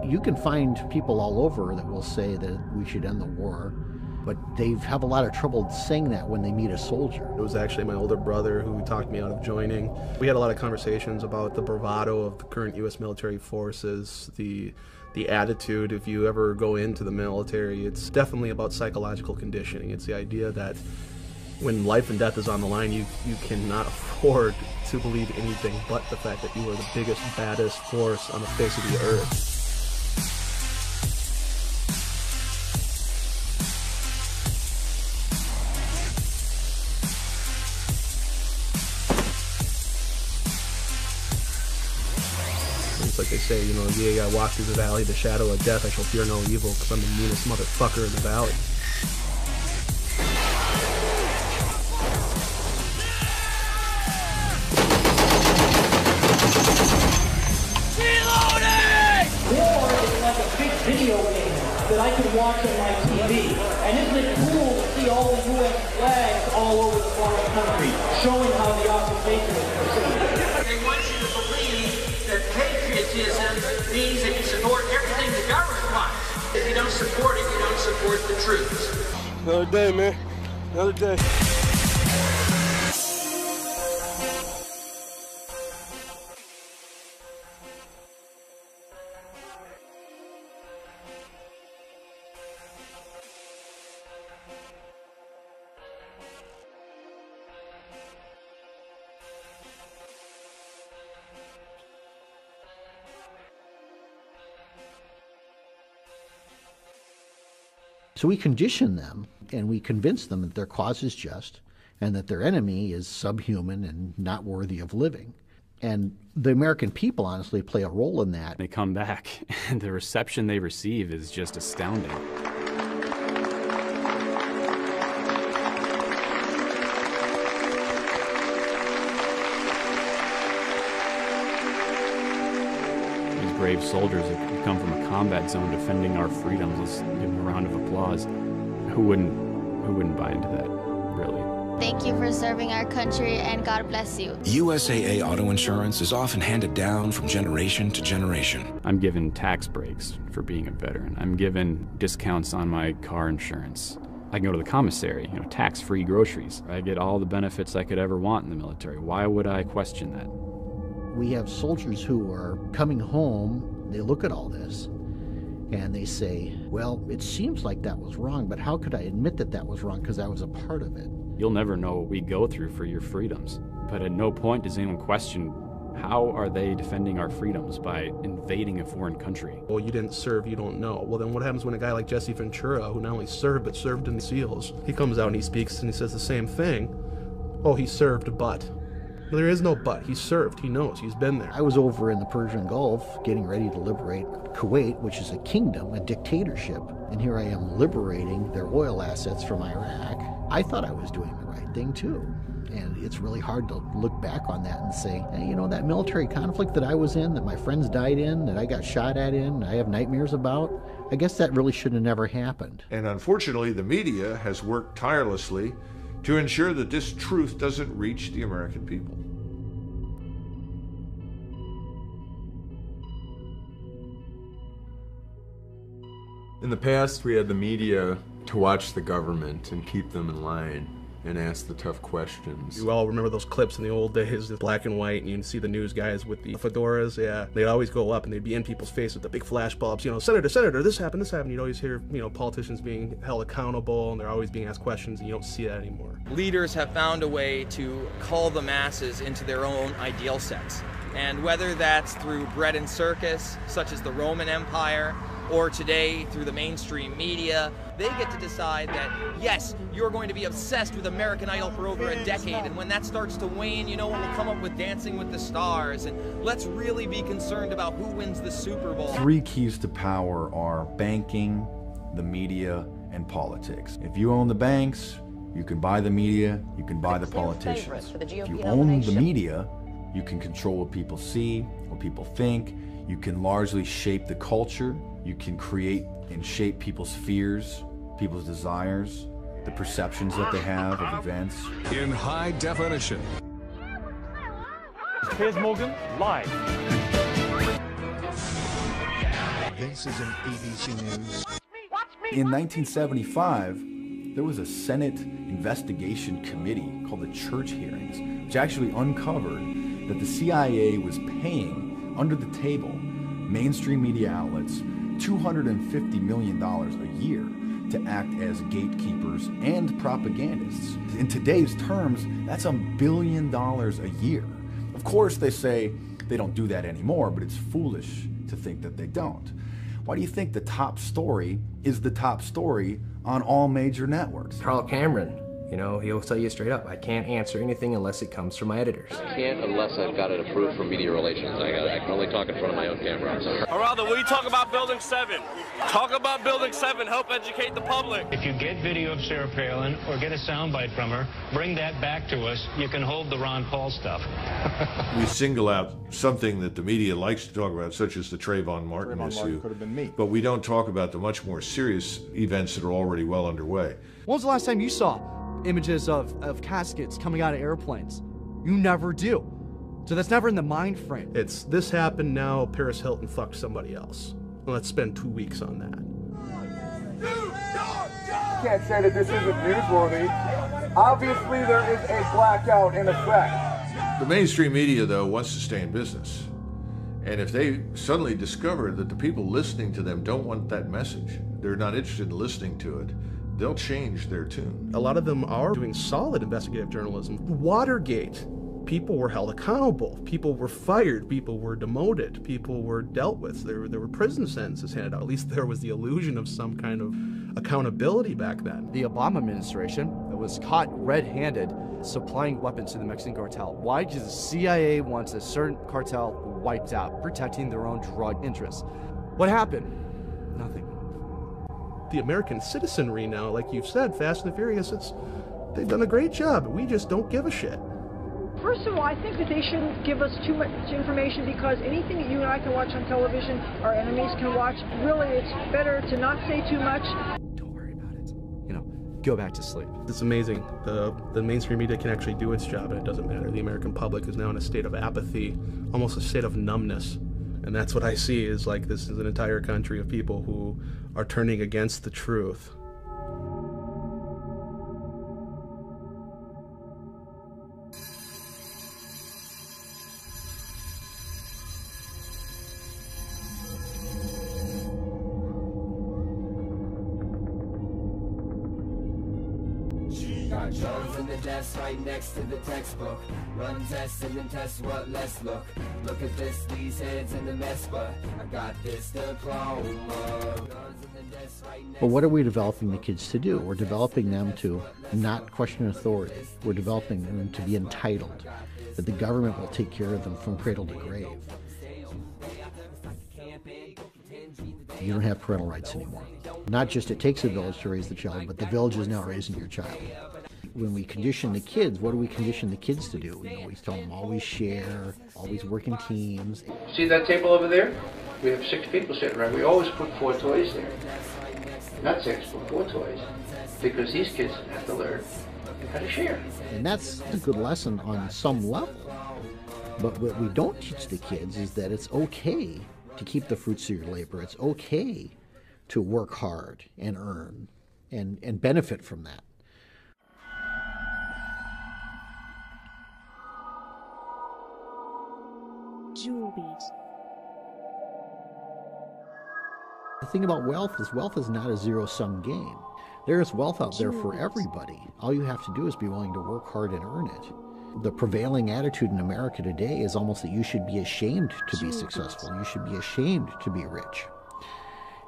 Speaker 13: You can find people all over that will say that we should end the war, but they have a lot of trouble saying that when they meet a soldier.
Speaker 7: It was actually my older brother who talked me out of joining. We had a lot of conversations about the bravado of the current U.S. military forces, the the attitude. If you ever go into the military, it's definitely about psychological conditioning. It's the idea that when life and death is on the line, you cannot afford to believe anything but the fact that you are the biggest, baddest force on the face of the earth. It's like they say, you know, yeah, I walk through the valley of the shadow of death, I shall fear no evil, because I'm the meanest motherfucker in the valley.
Speaker 22: Reloading! War is like a big video game that I can watch on my TV. And isn't it cool to see all the U.S. flags all over the foreign country, showing how the occupation is proceeding?
Speaker 9: They want you to believe that patriotism means that you support everything the government wants. If you don't support it, you don't support the troops.
Speaker 29: Another day, man. Another day.
Speaker 13: So we condition them, and we convince them that their cause is just, and that their enemy is subhuman and not worthy of living. And the American people honestly play a role in that.
Speaker 1: They come back, and the reception they receive is just astounding. Brave soldiers that come from a combat zone defending our freedoms. Let's give them a round of applause. Who wouldn't buy into that, really?
Speaker 23: Thank you for serving our country, and God bless you.
Speaker 2: USAA auto insurance is often handed down from generation to generation.
Speaker 1: I'm given tax breaks for being a veteran. I'm given discounts on my car insurance. I can go to the commissary, you know, tax-free groceries. I get all the benefits I could ever want in the military. Why would I question that?
Speaker 13: We have soldiers who are coming home, they look at all this, and they say, well, it seems like that was wrong, but how could I admit that that was wrong because I was a part of it?
Speaker 1: You'll never know what we go through for your freedoms, but at no point does anyone question how are they defending our freedoms by invading a foreign country.
Speaker 7: Well, you didn't serve, you don't know. Well, then what happens when a guy like Jesse Ventura, who not only served, but served in the SEALs, he comes out and he speaks and he says the same thing. Oh, he served, but. There is no but. He served. He knows. He's been there.
Speaker 13: I was over in the Persian Gulf getting ready to liberate Kuwait, which is a kingdom, a dictatorship. And here I am liberating their oil assets from Iraq. I thought I was doing the right thing, too. And it's really hard to look back on that and say, hey, you know, that military conflict that I was in, that my friends died in, that I got shot at in, I have nightmares about, I guess that really should have never happened.
Speaker 3: And unfortunately, the media has worked tirelessly to ensure that this truth doesn't reach the American people.
Speaker 4: In the past, we had the media to watch the government and keep them in line and ask the tough questions.
Speaker 7: You all remember those clips in the old days, the black and white, and you'd see the news guys with the fedoras, yeah. They'd always go up and they'd be in people's face with the big flash bulbs, you know, Senator, this happened. You'd always hear, you know, politicians being held accountable and they're always being asked questions, and you don't see that anymore.
Speaker 5: Leaders have found a way to cull the masses into their own ideal sets. And whether that's through bread and circus, such as the Roman Empire, or today through the mainstream media, they get to decide that, yes, you're going to be obsessed with American Idol for over a decade, and when that starts to wane, you know what, we'll come up with Dancing with the Stars, and let's really be concerned about who wins the Super Bowl.
Speaker 6: 3 keys to power are banking, the media, and politics. If you own the banks, you can buy the media, you can buy the politicians. If you own the media, you can control what people see, what people think, you can largely shape the culture, you can create and shape people's fears, people's desires, the perceptions that they have of events.
Speaker 8: In high definition.
Speaker 28: Piers Morgan, live.
Speaker 8: This is an ABC News.
Speaker 6: In 1975, there was a Senate investigation committee called the Church Hearings, which actually uncovered that the CIA was paying, under the table, mainstream media outlets $250 million a year to act as gatekeepers and propagandists. In today's terms, that's $1 billion a year. Of course, they say they don't do that anymore, but it's foolish to think that they don't. Why do you think the top story is the top story on all major networks?
Speaker 10: Carl Cameron, you know, he'll tell you straight up, I can't answer anything unless it comes from my editors.
Speaker 11: I can't unless I've got it approved from media relations. I can only talk in front of my own camera. I'm sorry.
Speaker 29: Geraldo, will you talk about Building 7? Talk about Building 7. Help educate the public.
Speaker 12: If you get video of Sarah Palin or get a soundbite from her, bring that back to us. You can hold the Ron Paul stuff.
Speaker 3: We single out something that the media likes to talk about, such as the Trayvon Martin issue.
Speaker 6: Could have been me.
Speaker 3: But we don't talk about the much more serious events that are already well underway.
Speaker 14: When was the last time you saw images of caskets coming out of airplanes? You never do. So that's never in the mind frame.
Speaker 7: It's this happened, now Paris Hilton fucked somebody else. Let's spend 2 weeks on that.
Speaker 29: You can't say that this isn't newsworthy. Obviously, there is a blackout in effect.
Speaker 3: The mainstream media, though, wants to stay in business. And if they suddenly discover that the people listening to them don't want that message, they're not interested in listening to it, they'll change their tune.
Speaker 7: A lot of them are doing solid investigative journalism. Watergate, people were held accountable. People were fired. People were demoted. People were dealt with. There were prison sentences handed out. At least there was the illusion of some kind of accountability back then.
Speaker 14: The Obama administration was caught red-handed supplying weapons to the Mexican cartel. Why? Because the CIA wants a certain cartel wiped out, protecting their own drug interests. What happened? Nothing.
Speaker 7: The American citizenry now, like you've said, Fast and the Furious, they've done a great job. We just don't give a shit.
Speaker 15: First of all, I think that they shouldn't give us too much information, because anything that you and I can watch on television, our enemies can watch. Really, it's better to not say too much.
Speaker 14: Don't worry about it. You know, go back to sleep.
Speaker 7: It's amazing. The mainstream media can actually do its job, and it doesn't matter. The American public is now in a state of apathy, almost a state of numbness. And that's what I see, is like this is an entire country of people who are turning against the truth.
Speaker 16: Got Jones in the desk right next to the textbook. Run tests and then test what less look. Look at this, these heads in the mess, but I got this diploma.
Speaker 13: But what are we developing the kids to do? We're developing them to not question authority. We're developing them to be entitled, that the government will take care of them from cradle to grave. You don't have parental rights anymore. Not just it takes a village to raise the child, but the village is now raising your child. When we condition the kids, what do we condition the kids to do? We always tell them always share, always work in teams.
Speaker 22: See that table over there? We have 6 people sitting around. We always put 4 toys there. Not 6, but 4 toys. Because these kids have to learn how to share.
Speaker 13: And that's a good lesson on some level. But what we don't teach the kids is that it's okay to keep the fruits of your labor. It's okay to work hard and earn and benefit from that.
Speaker 17: Jewel Beat.
Speaker 13: The thing about wealth is not a zero-sum game. There is wealth out there for everybody. All you have to do is be willing to work hard and earn it. The prevailing attitude in America today is almost that you should be ashamed to be successful. You should be ashamed to be rich.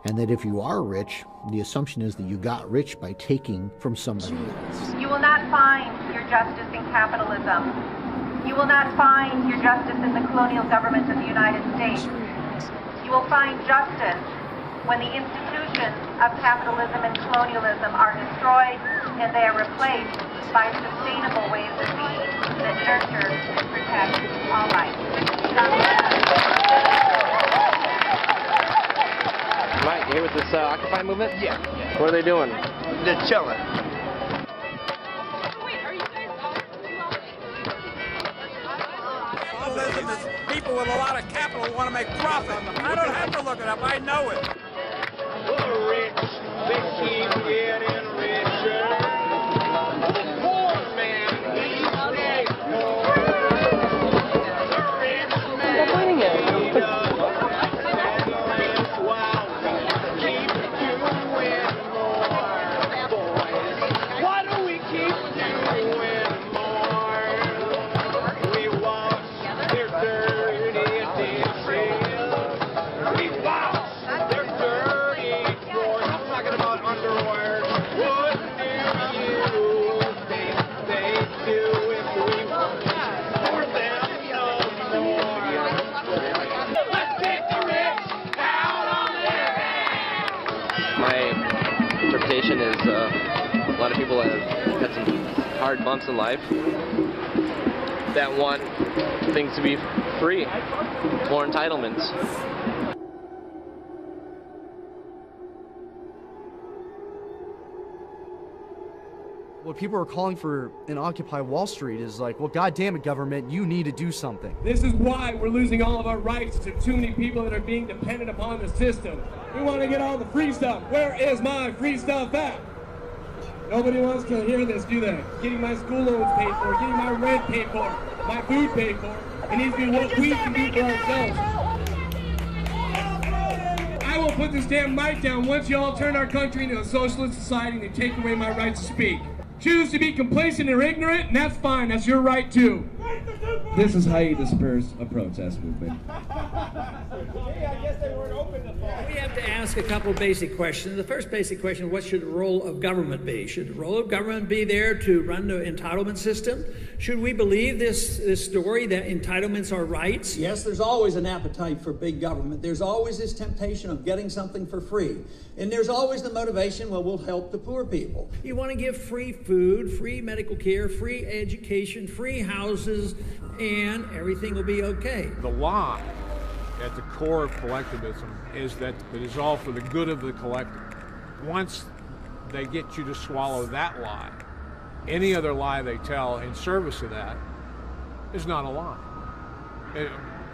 Speaker 13: And that if you are rich, the assumption is that you got rich by taking from somebody else.
Speaker 18: You will not find your justice in capitalism. You will not find your justice in the colonial government of the United States. You will find justice when the institutions of capitalism and colonialism are destroyed and they are replaced by sustainable ways of being that nurture and protect all life.
Speaker 19: Mike, you here with this Occupy movement?
Speaker 17: Yeah.
Speaker 19: What are they doing?
Speaker 17: They're chilling.
Speaker 29: Capitalism is people with a lot of capital who want to make profit. I don't have to look it up. I know it.
Speaker 22: The rich, they keep getting richer. The poor man, he's dead poor. The rich man, he does while
Speaker 19: hard bumps in life that want things to be free, more entitlements.
Speaker 14: What people are calling for in Occupy Wall Street is like, well, God damn it, government, you need to do something.
Speaker 2: This is why we're losing all of our rights to too many people that are being dependent upon the system. We want to get all the free stuff. Where is my free stuff at? Nobody wants to hear this, do they? Getting my school loans paid for, getting my rent paid for, my food paid for. It needs to be what we can do for ourselves. I will put this damn mic down once you all turn our country into a socialist society and take away my right to speak. Choose to be complacent or ignorant, and that's fine. That's your right too. This is how you disperse a protest movement.
Speaker 9: We have to ask a couple of basic questions. The first basic question, what should the role of government be? Should the role of government be there to run the entitlement system? Should we believe this story that entitlements are rights?
Speaker 20: Yes, there's always an appetite for big government. There's always this temptation of getting something for free. And there's always the motivation, well, we'll help the poor people.
Speaker 9: You want to give free food, free medical care, free education, free houses, and everything will be okay.
Speaker 21: The lie at the core of collectivism is that it is all for the good of the collective. Once they get you to swallow that lie, any other lie they tell in service of that is not a lie.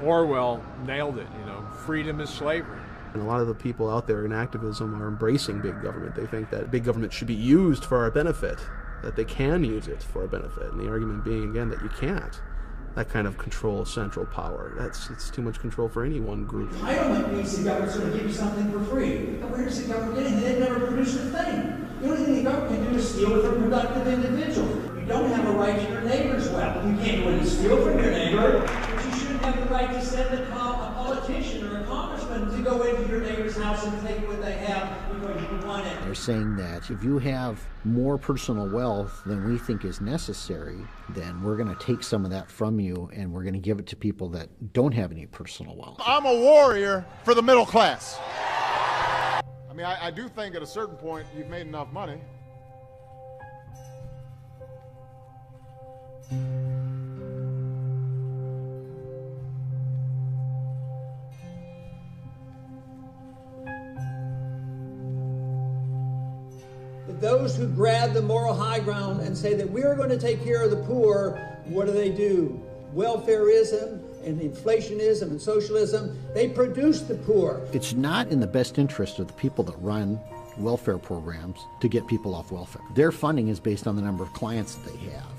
Speaker 21: Orwell nailed it, freedom is slavery.
Speaker 7: And a lot of the people out there in activism are embracing big government. They think that big government should be used for our benefit, that they can use it for our benefit. And the argument being, again, that you can't. That kind of control central power. It's too much control for any one group.
Speaker 20: Entitlement means the government's going to give you something for free. Where does the government get it? They've never produced a thing. The only thing the government can do is steal it from productive individuals. You don't have a right to your neighbor's wealth. You can't go in and steal from your neighbor, but you shouldn't have the right to send a politician or a congressman to go into your neighbor's house and take what they have because you want it.
Speaker 13: They're saying that if you have more personal wealth than we think is necessary, then we're going to take some of that from you and we're going to give it to people that don't have any personal wealth.
Speaker 29: I'm a warrior for the middle class. I mean, I do think at a certain point you've made enough money.
Speaker 20: Those who grab the moral high ground and say that we're going to take care of the poor, what do? Welfareism and inflationism and socialism, they produce the poor.
Speaker 13: It's not in the best interest of the people that run welfare programs to get people off welfare. Their funding is based on the number of clients that they have.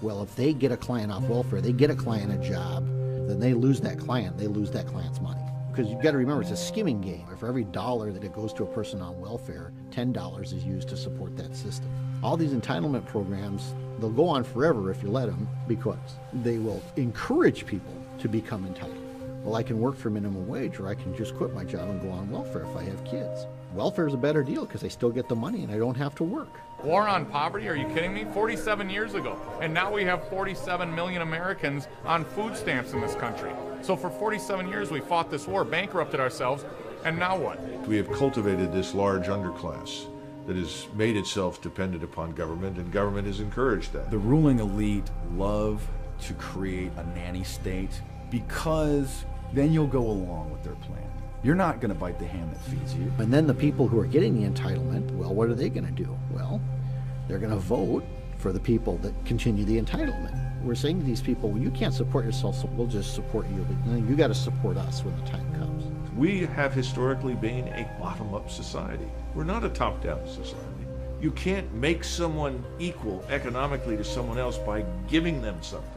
Speaker 13: Well, if they get a client off welfare, they get a client a job, then they lose that client, they lose that client's money. Because you've got to remember, it's a skimming game. For every dollar that it goes to a person on welfare, $10 is used to support that system. All these entitlement programs, they'll go on forever if you let them, because they will encourage people to become entitled. Well, I can work for minimum wage, or I can just quit my job and go on welfare if I have kids. Welfare is a better deal because I still get the money and I don't have to work.
Speaker 23: War on poverty? Are you kidding me? 47 years ago. And now we have 47 million Americans on food stamps in this country. So for 47 years we fought this war, bankrupted ourselves, and now what?
Speaker 3: We have cultivated this large underclass that has made itself dependent upon government, and government has encouraged that.
Speaker 6: The ruling elite love to create a nanny state because then you'll go along with their plan. You're not going to bite the hand that feeds you.
Speaker 13: And then the people who are getting the entitlement, well, what are they going to do? Well, they're going to vote for the people that continue the entitlement. We're saying to these people, well, you can't support yourself, so we'll just support you. But you got to support us when the time comes.
Speaker 3: We have historically been a bottom-up society. We're not a top-down society. You can't make someone equal economically to someone else by giving them something.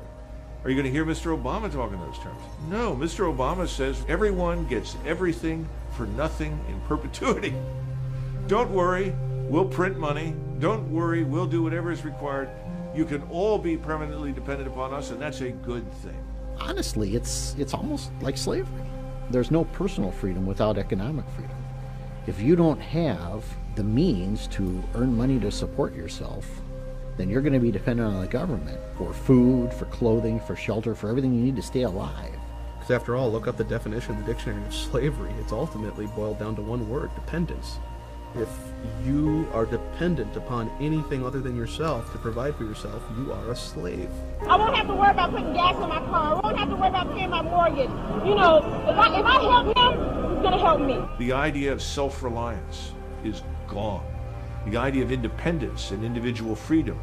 Speaker 3: Are you going to hear Mr. Obama talk in those terms? No, Mr. Obama says everyone gets everything for nothing in perpetuity. Don't worry, we'll print money. Don't worry, we'll do whatever is required. You can all be permanently dependent upon us, and that's a good thing.
Speaker 13: Honestly, it's almost like slavery. There's no personal freedom without economic freedom. If you don't have the means to earn money to support yourself, then you're going to be dependent on the government for food, for clothing, for shelter, for everything you need to stay alive.
Speaker 7: Because after all, look up the definition of the dictionary of slavery. It's ultimately boiled down to one word: dependence. If you are dependent upon anything other than yourself to provide for yourself, you are a slave.
Speaker 1: I won't have to worry about putting gas in my car. I won't have to worry about paying my mortgage. You know, if I help him, he's going to help me.
Speaker 3: The idea of self-reliance is gone. The idea of independence and individual freedom,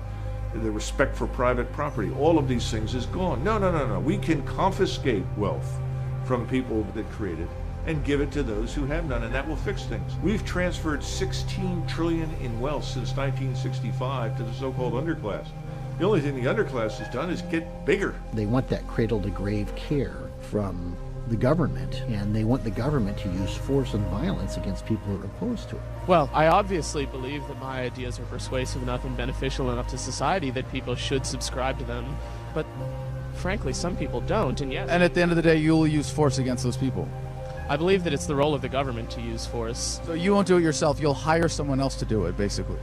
Speaker 3: the respect for private property, all of these things is gone. No. We can confiscate wealth from people that create it and give it to those who have none, and that will fix things. We've transferred $16 trillion in wealth since 1965 to the so-called underclass. The only thing the underclass has done is get bigger.
Speaker 13: They want that cradle-to-grave care from the government, and they want the government to use force and violence against people who are opposed to it.
Speaker 4: Well, I obviously believe that my ideas are persuasive enough and beneficial enough to society that people should subscribe to them, but frankly, some people don't, and yes.
Speaker 5: And at the end of the day, you'll use force against those people.
Speaker 4: I believe that it's the role of the government to use force.
Speaker 5: So you won't do it yourself, you'll hire someone else to do it, basically.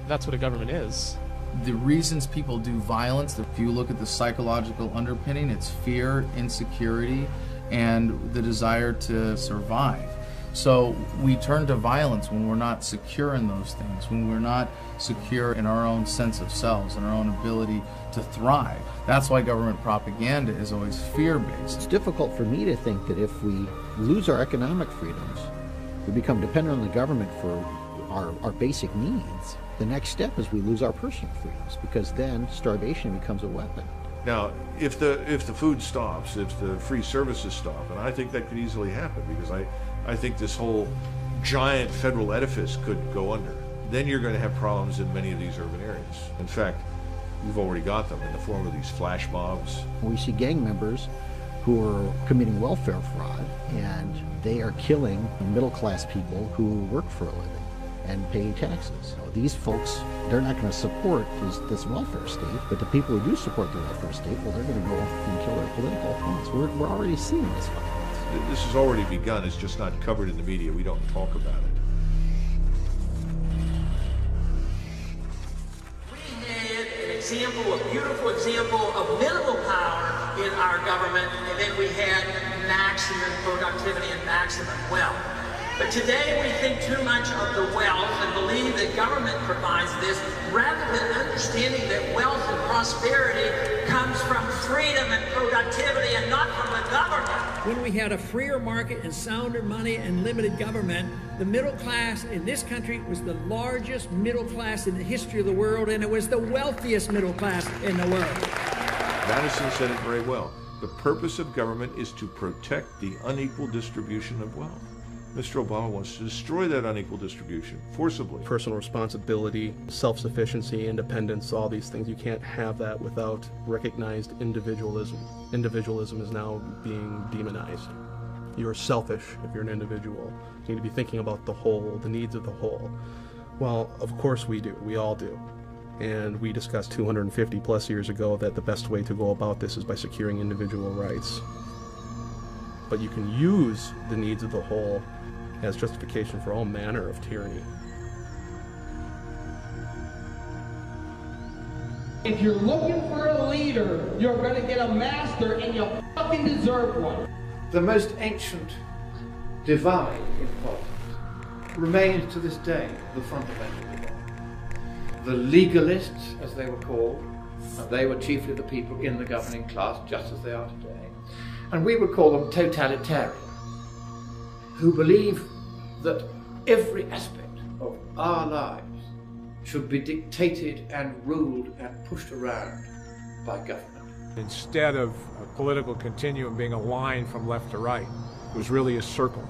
Speaker 4: That's what a government is.
Speaker 5: The reasons people do violence, if you look at the psychological underpinning, it's fear, insecurity, and the desire to survive. So we turn to violence when we're not secure in those things, when we're not secure in our own sense of selves and our own ability to thrive. That's why government propaganda is always fear-based.
Speaker 13: It's difficult for me to think that if we lose our economic freedoms, we become dependent on the government for our basic needs. The next step is we lose our personal freedoms, because then starvation becomes a weapon.
Speaker 3: Now, if the food stops, if the free services stop, and I think that could easily happen, because I think this whole giant federal edifice could go under, then you're going to have problems in many of these urban areas. In fact, you've already got them in the form of these flash mobs. We
Speaker 13: see gang members who are committing welfare fraud, and they are killing middle-class people who work for a living and pay taxes. These folks, they're not going to support this welfare state, but the people who do support the welfare state, well, they're going to go and kill their political opponents. We're already seeing this violence.
Speaker 3: This has already begun. It's just not covered in the media. We don't talk about it.
Speaker 22: We had an example, a beautiful example of minimal power in our government, and then we had maximum productivity and maximum wealth. But today we think too much of the wealth and believe that government provides this, rather than understanding that wealth and prosperity comes from freedom and productivity and not from the government.
Speaker 9: When we had a freer market and sounder money and limited government, the middle class in this country was the largest middle class in the history of the world, and it was the wealthiest middle class in the world.
Speaker 3: Madison said it very well. The purpose of government is to protect the unequal distribution of wealth. Mr. Obama wants to destroy that unequal distribution forcibly.
Speaker 7: Personal responsibility, self-sufficiency, independence, all these things. You can't have that without recognized individualism. Individualism is now being demonized. You're selfish if you're an individual. You need to be thinking about the whole, the needs of the whole. Well, of course we do. We all do. And we discussed 250 plus years ago that the best way to go about this is by securing individual rights. But you can use the needs of the whole as justification for all manner of tyranny.
Speaker 22: If you're looking for a leader, you're going to get a master, and you fucking deserve one.
Speaker 8: The most ancient divide in politics remains to this day the fundamental divide. The legalists, as they were called, and they were chiefly the people in the governing class, just as they are today, and we would call them totalitarian, who believe that every aspect of our lives should be dictated and ruled and pushed around by government.
Speaker 21: Instead of a political continuum being a line from left to right, it was really a circle.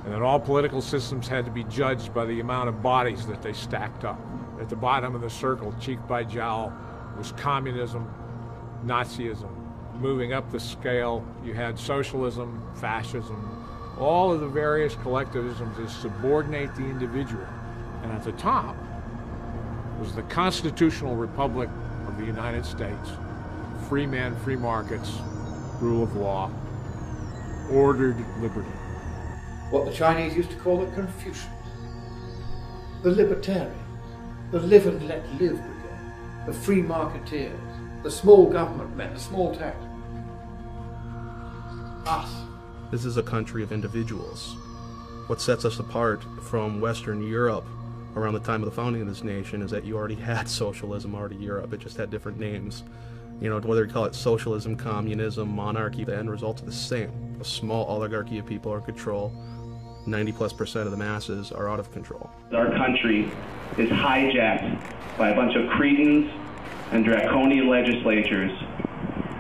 Speaker 21: And that all political systems had to be judged by the amount of bodies that they stacked up. At the bottom of the circle, cheek by jowl, was communism, Nazism. Moving up the scale, you had socialism, fascism, all of the various collectivisms that subordinate the individual. And at the top was the constitutional republic of the United States. Free men, free markets, rule of law, ordered liberty.
Speaker 8: What the Chinese used to call the Confucians, the libertarians, the live and let live brigade, the free marketeers, the small government men, the small tax. Us.
Speaker 7: This is a country of individuals. What sets us apart from Western Europe around the time of the founding of this nation is that you already had socialism already in Europe. It just had different names. You know, whether you call it socialism, communism, monarchy, the end results are the same. A small oligarchy of people are in control. 90+% of the masses are out of control.
Speaker 10: Our country is hijacked by a bunch of cretins and draconian legislatures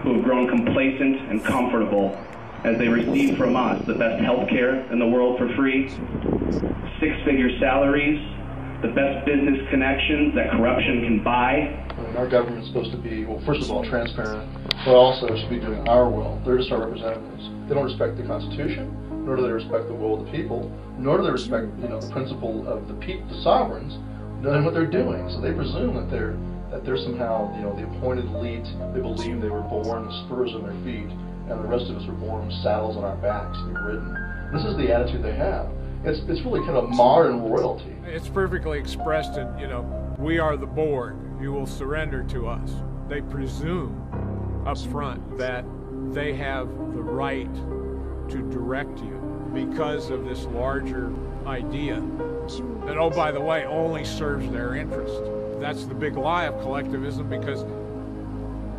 Speaker 10: who have grown complacent and comfortable as they receive from us the best health care in the world for free, six-figure salaries, the best business connections that corruption can buy.
Speaker 11: Our government's supposed to be, well, first of all, transparent, but also should be doing our will. They're just our representatives. They don't respect the Constitution, nor do they respect the will of the people, nor do they respect, you know, the principle of the people, the sovereigns, knowing what they're doing. So they presume that they're somehow, you know, the appointed elite. They believe they were born with spurs on their feet, and the rest of us were born with saddles on our backs to be ridden. This is the attitude they have. It's really kind of modern royalty.
Speaker 21: It's perfectly expressed in, you know, we are the board. You will surrender to us. They presume up front that they have the right to direct you because of this larger idea that, oh, by the way, only serves their interest. That's the big lie of collectivism, because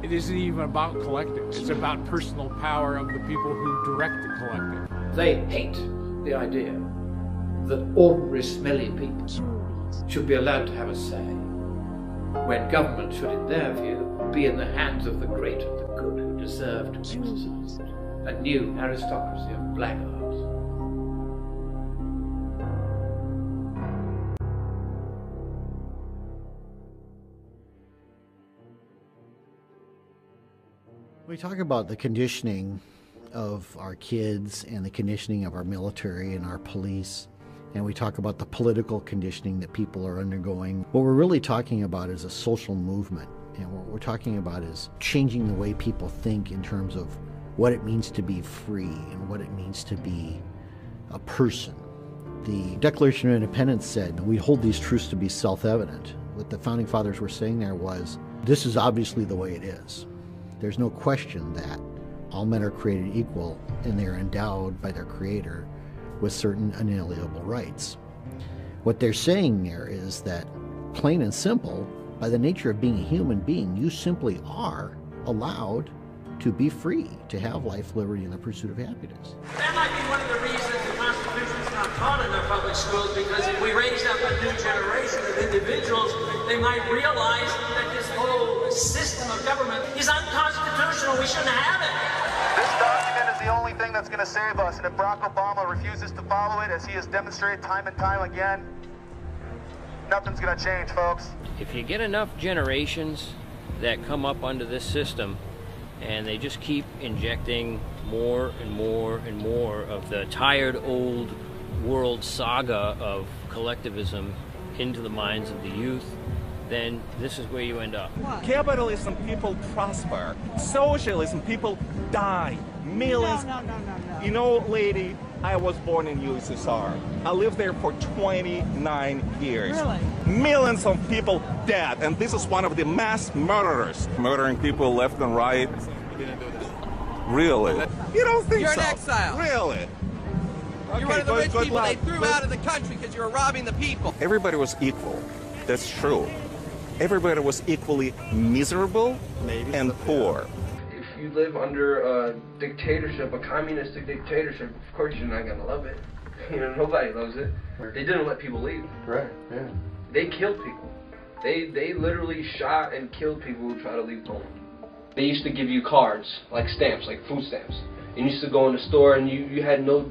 Speaker 21: it isn't even about collective. It's about personal power of the people who direct the collective.
Speaker 8: They hate the idea that ordinary smelly people should be allowed to have a say, when government should, in their view, be in the hands of the great and the good who deserve to exercise it. A new aristocracy of blackguards.
Speaker 13: We talk about the conditioning of our kids and the conditioning of our military and our police, and we talk about the political conditioning that people are undergoing. What we're really talking about is a social movement, and what we're talking about is changing the way people think in terms of what it means to be free and what it means to be a person. The Declaration of Independence said we hold these truths to be self-evident. What the Founding Fathers were saying there was, this is obviously the way it is. There's no question that all men are created equal and they are endowed by their Creator with certain unalienable rights. What they're saying there is that, plain and simple, by the nature of being a human being, you simply are allowed to be free, to have life, liberty, and the pursuit of happiness.
Speaker 22: That might be one of the reasons the Constitution is not taught in our public schools, because if we raise up a new generation of individuals, they might realize that this whole system of government is unconstitutional. We shouldn't have it.
Speaker 29: This document is the only thing that's going to save us, and if Barack Obama refuses to follow it, as he has demonstrated time and time again, nothing's going to change, folks.
Speaker 12: If you get enough generations that come up under this system, and they just keep injecting more and more and more of the tired old world saga of collectivism into the minds of the youth, then this is where you end up.
Speaker 15: Capitalism, people prosper. Socialism, people die. Millions.
Speaker 22: No.
Speaker 15: You know, lady, I was born in USSR. I lived there for 29 years.
Speaker 22: Really?
Speaker 15: Millions of people dead, and this is one of the mass murderers. Murdering people left and right. Really? You don't think
Speaker 24: You're
Speaker 15: so?
Speaker 24: in exile.
Speaker 15: Really?
Speaker 24: You're one of the rich people
Speaker 15: luck.
Speaker 24: they threw out of the country because you were robbing the people.
Speaker 15: Everybody was equal. That's true. Everybody was equally miserable and poor.
Speaker 25: If you live under a dictatorship, a communistic dictatorship, of course you're not going to love it. You know, nobody loves it. They didn't let people leave.
Speaker 15: Right, yeah.
Speaker 25: They killed people. They literally shot and killed people who try to leave home. They used to give you cards, like stamps, like food stamps. And you used to go in the store and you had no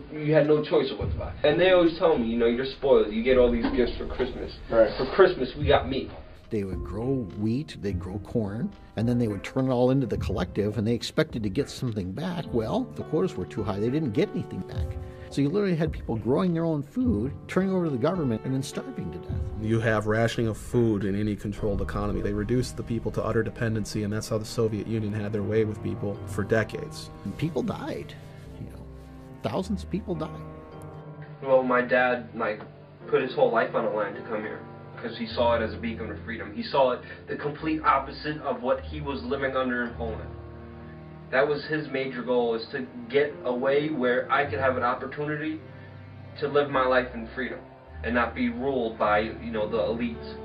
Speaker 25: choice of what to buy. And they always tell me, you know, you're spoiled. You get all these gifts for Christmas.
Speaker 15: Right.
Speaker 25: For Christmas, we got meat.
Speaker 13: They would grow wheat, they'd grow corn, and then they would turn it all into the collective, and they expected to get something back. Well, the quotas were too high. They didn't get anything back. So you literally had people growing their own food, turning over to the government, and then starving to death.
Speaker 7: You have rationing of food in any controlled economy. They reduced the people to utter dependency, and that's how the Soviet Union had their way with people for decades.
Speaker 13: And people died. Thousands of people died.
Speaker 25: Well, my dad, put his whole life on the line to come here because he saw it as a beacon of freedom. He saw it the complete opposite of what he was living under in Poland. That was his major goal, is to get away where I could have an opportunity to live my life in freedom and not be ruled by, you know, the elites.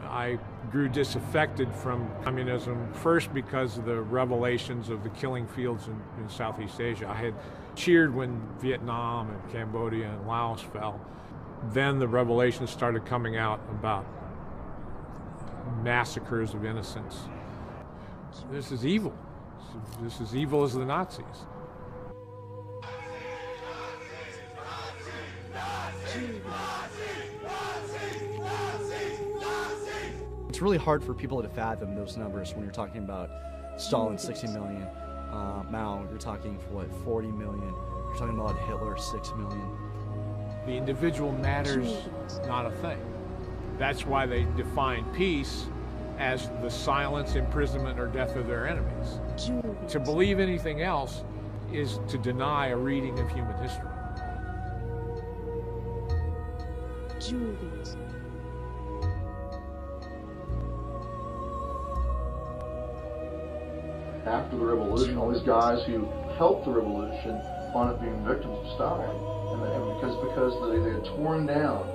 Speaker 21: I grew disaffected from communism, first because of the revelations of the killing fields in Southeast Asia. I had cheered when Vietnam and Cambodia and Laos fell. Then the revelations started coming out about massacres of innocents. This is evil. This is evil as the Nazis.
Speaker 2: It's really hard for people to fathom those numbers when you're talking about Stalin 60 million, Mao, you're talking what, 40 million, you're talking about Hitler 6 million.
Speaker 21: The individual matters not a thing. That's why they define peace as the silence, imprisonment, or death of their enemies. To believe anything else is to deny a reading of human history.
Speaker 11: After the revolution, all these guys who helped the revolution wound up being victims of Stalin, and because they had torn down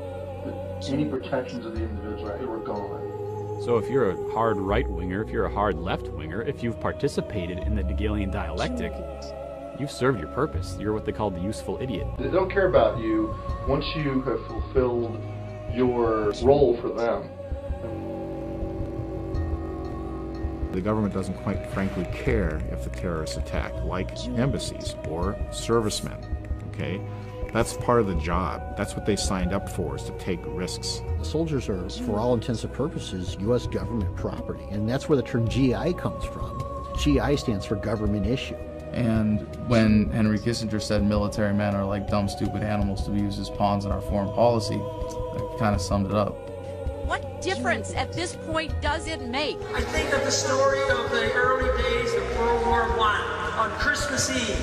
Speaker 11: any protections of the individual, they were gone.
Speaker 14: So if you're a hard right-winger, if you're a hard left-winger, if you've participated in the Hegelian dialectic, you've served your purpose. You're what they call the useful idiot.
Speaker 11: They don't care about you once you have fulfilled your role for them.
Speaker 16: The government doesn't quite frankly care if the terrorists attack, like embassies or servicemen, okay? That's part of the job. That's what they signed up for, is to take risks.
Speaker 13: The soldiers are, for all intents and purposes, U.S. government property, and that's where the term GI comes from. GI stands for government issue.
Speaker 5: And when Henry Kissinger said military men are like dumb, stupid animals to be used as pawns in our foreign policy, that kind of summed it up.
Speaker 17: What difference at this point does it make?
Speaker 22: I think of the story of the early days of World War I on Christmas Eve,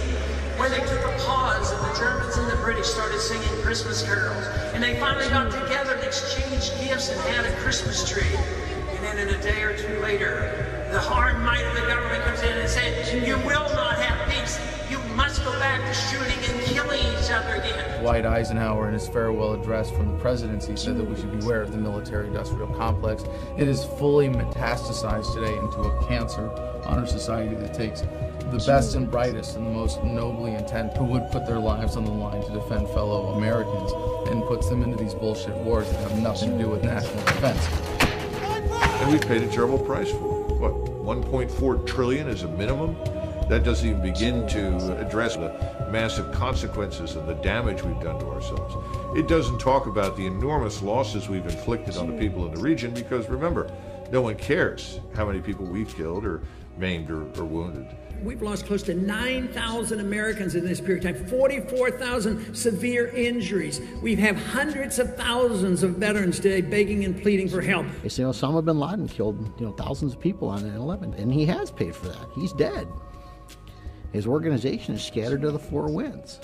Speaker 22: where they took a pause and the Germans and the British started singing Christmas carols, and they finally got together and exchanged gifts and had a Christmas tree. And then in a day or two later, the hard might of the government comes in and says, you will not have peace. You must go back to shooting and killing each other again.
Speaker 5: Dwight Eisenhower, in his farewell address from the presidency, said that we should beware of the military-industrial complex. It is fully metastasized today into a cancer on our society that takes the best and brightest and the most nobly intent who would put their lives on the line to defend fellow Americans and puts them into these bullshit wars that have nothing to do with national defense.
Speaker 3: And we paid a terrible price for it. What, 1.4 trillion is a minimum? That doesn't even begin to address the massive consequences and the damage we've done to ourselves. It doesn't talk about the enormous losses we've inflicted on the people in the region, because remember, no one cares how many people we've killed or maimed or wounded.
Speaker 9: We've lost close to 9,000 Americans in this period of time, 44,000 severe injuries. We have hundreds of thousands of veterans today begging and pleading for help.
Speaker 13: They say Osama bin Laden killed, thousands of people on 9/11, and he has paid for that. He's dead. His organization is scattered to the four winds,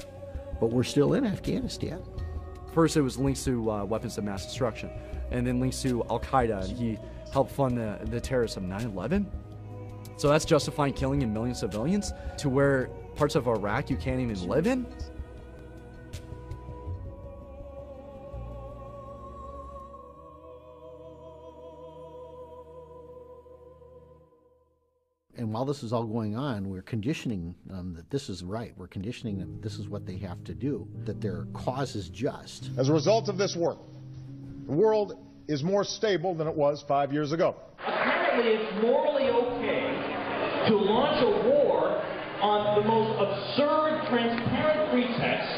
Speaker 13: but we're still in Afghanistan.
Speaker 2: First, it was links to weapons of mass destruction, and then links to Al-Qaeda, and he helped fund the terrorists of 9/11. So that's justifying killing a million civilians to where parts of Iraq you can't even live in?
Speaker 13: And while this is all going on, we're conditioning them that this is right. We're conditioning them this is what they have to do, that their cause is just.
Speaker 18: As a result of this work, the world is more stable than it was 5 years ago.
Speaker 22: Apparently it's morally okay to launch a war on the most absurd, transparent pretext,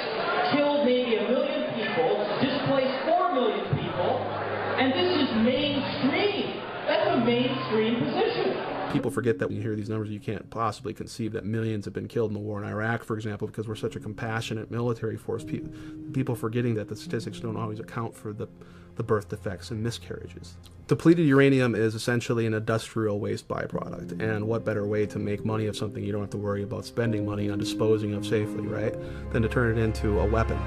Speaker 22: kill maybe 1 million people, displace 4 million people, and this is mainstream. That's a mainstream position.
Speaker 7: People forget that when you hear these numbers, you can't possibly conceive that millions have been killed in the war in Iraq, for example, because we're such a compassionate military force. People forgetting that the statistics don't always account for the birth defects and miscarriages. Depleted uranium is essentially an industrial waste byproduct, and what better way to make money of something you don't have to worry about spending money on disposing of safely, right, than to turn it into a weapon.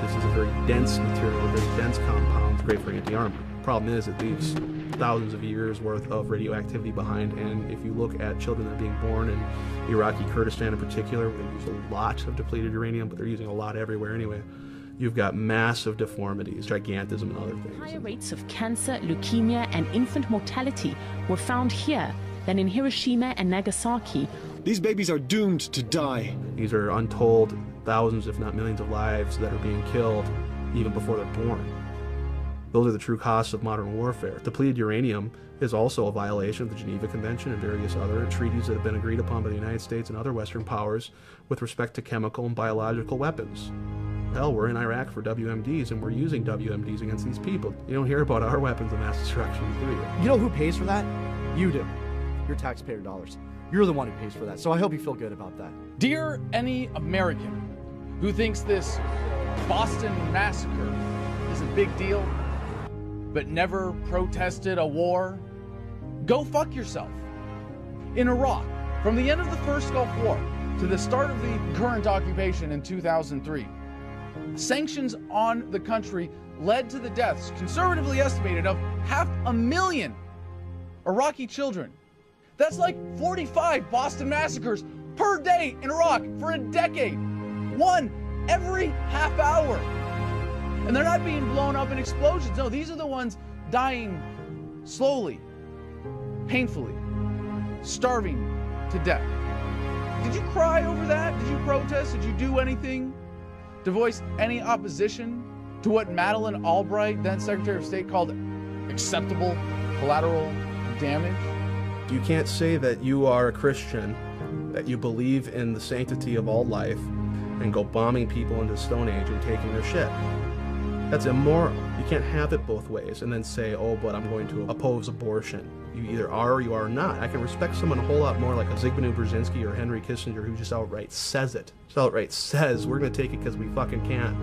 Speaker 7: This is a very dense material, a very dense compound, great for anti-armor. problem is it leaves thousands of years worth of radioactivity behind, and if you look at children that are being born in Iraqi Kurdistan in particular, where they use a lot of depleted uranium, but they're using a lot everywhere anyway, you've got massive deformities, gigantism, and other things.
Speaker 1: Higher rates of cancer, leukemia, and infant mortality were found here than in Hiroshima and Nagasaki.
Speaker 4: These babies are doomed to die.
Speaker 7: These are untold thousands, if not millions, of lives that are being killed even before they're born. Those are the true costs of modern warfare. Depleted uranium is also a violation of the Geneva Convention and various other treaties that have been agreed upon by the United States and other Western powers with respect to chemical and biological weapons. Hell, we're in Iraq for WMDs, and we're using WMDs against these people. You don't hear about our weapons of mass destruction, do you?
Speaker 2: You know who pays for that? You do. Your taxpayer dollars. You're the one who pays for that, so I hope you feel good about that.
Speaker 6: Dear any American who thinks this Boston massacre is a big deal, but never protested a war, go fuck yourself. In Iraq, from the end of the first Gulf War to the start of the current occupation in 2003, sanctions on the country led to the deaths, conservatively estimated, of 500,000 Iraqi children. That's like 45 Boston massacres per day in Iraq for a decade. One every half hour. And they're not being blown up in explosions. No, these are the ones dying slowly, painfully, starving to death. Did you cry over that? Did you protest? Did you do anything to voice any opposition to what Madeleine Albright, then Secretary of State, called acceptable collateral damage?
Speaker 7: You can't say that you are a Christian, that you believe in the sanctity of all life, and go bombing people into the Stone Age and taking their shit. That's immoral. You can't have it both ways and then say, oh, but I'm going to oppose abortion. You either are or you are not. I can respect someone a whole lot more like a Zbigniew Brzezinski or Henry Kissinger who just outright says it. Just outright says, we're going to take it because we fucking can.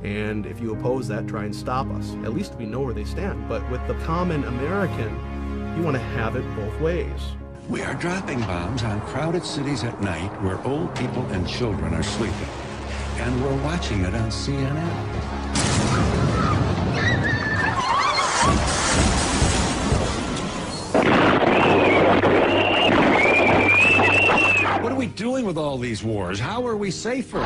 Speaker 7: And if you oppose that, try and stop us. At least we know where they stand. But with the common American, you want to have it both ways.
Speaker 19: We are dropping bombs on crowded cities at night where old people and children are sleeping. And we're watching it on CNN. What are we doing with all these wars? How are we safer?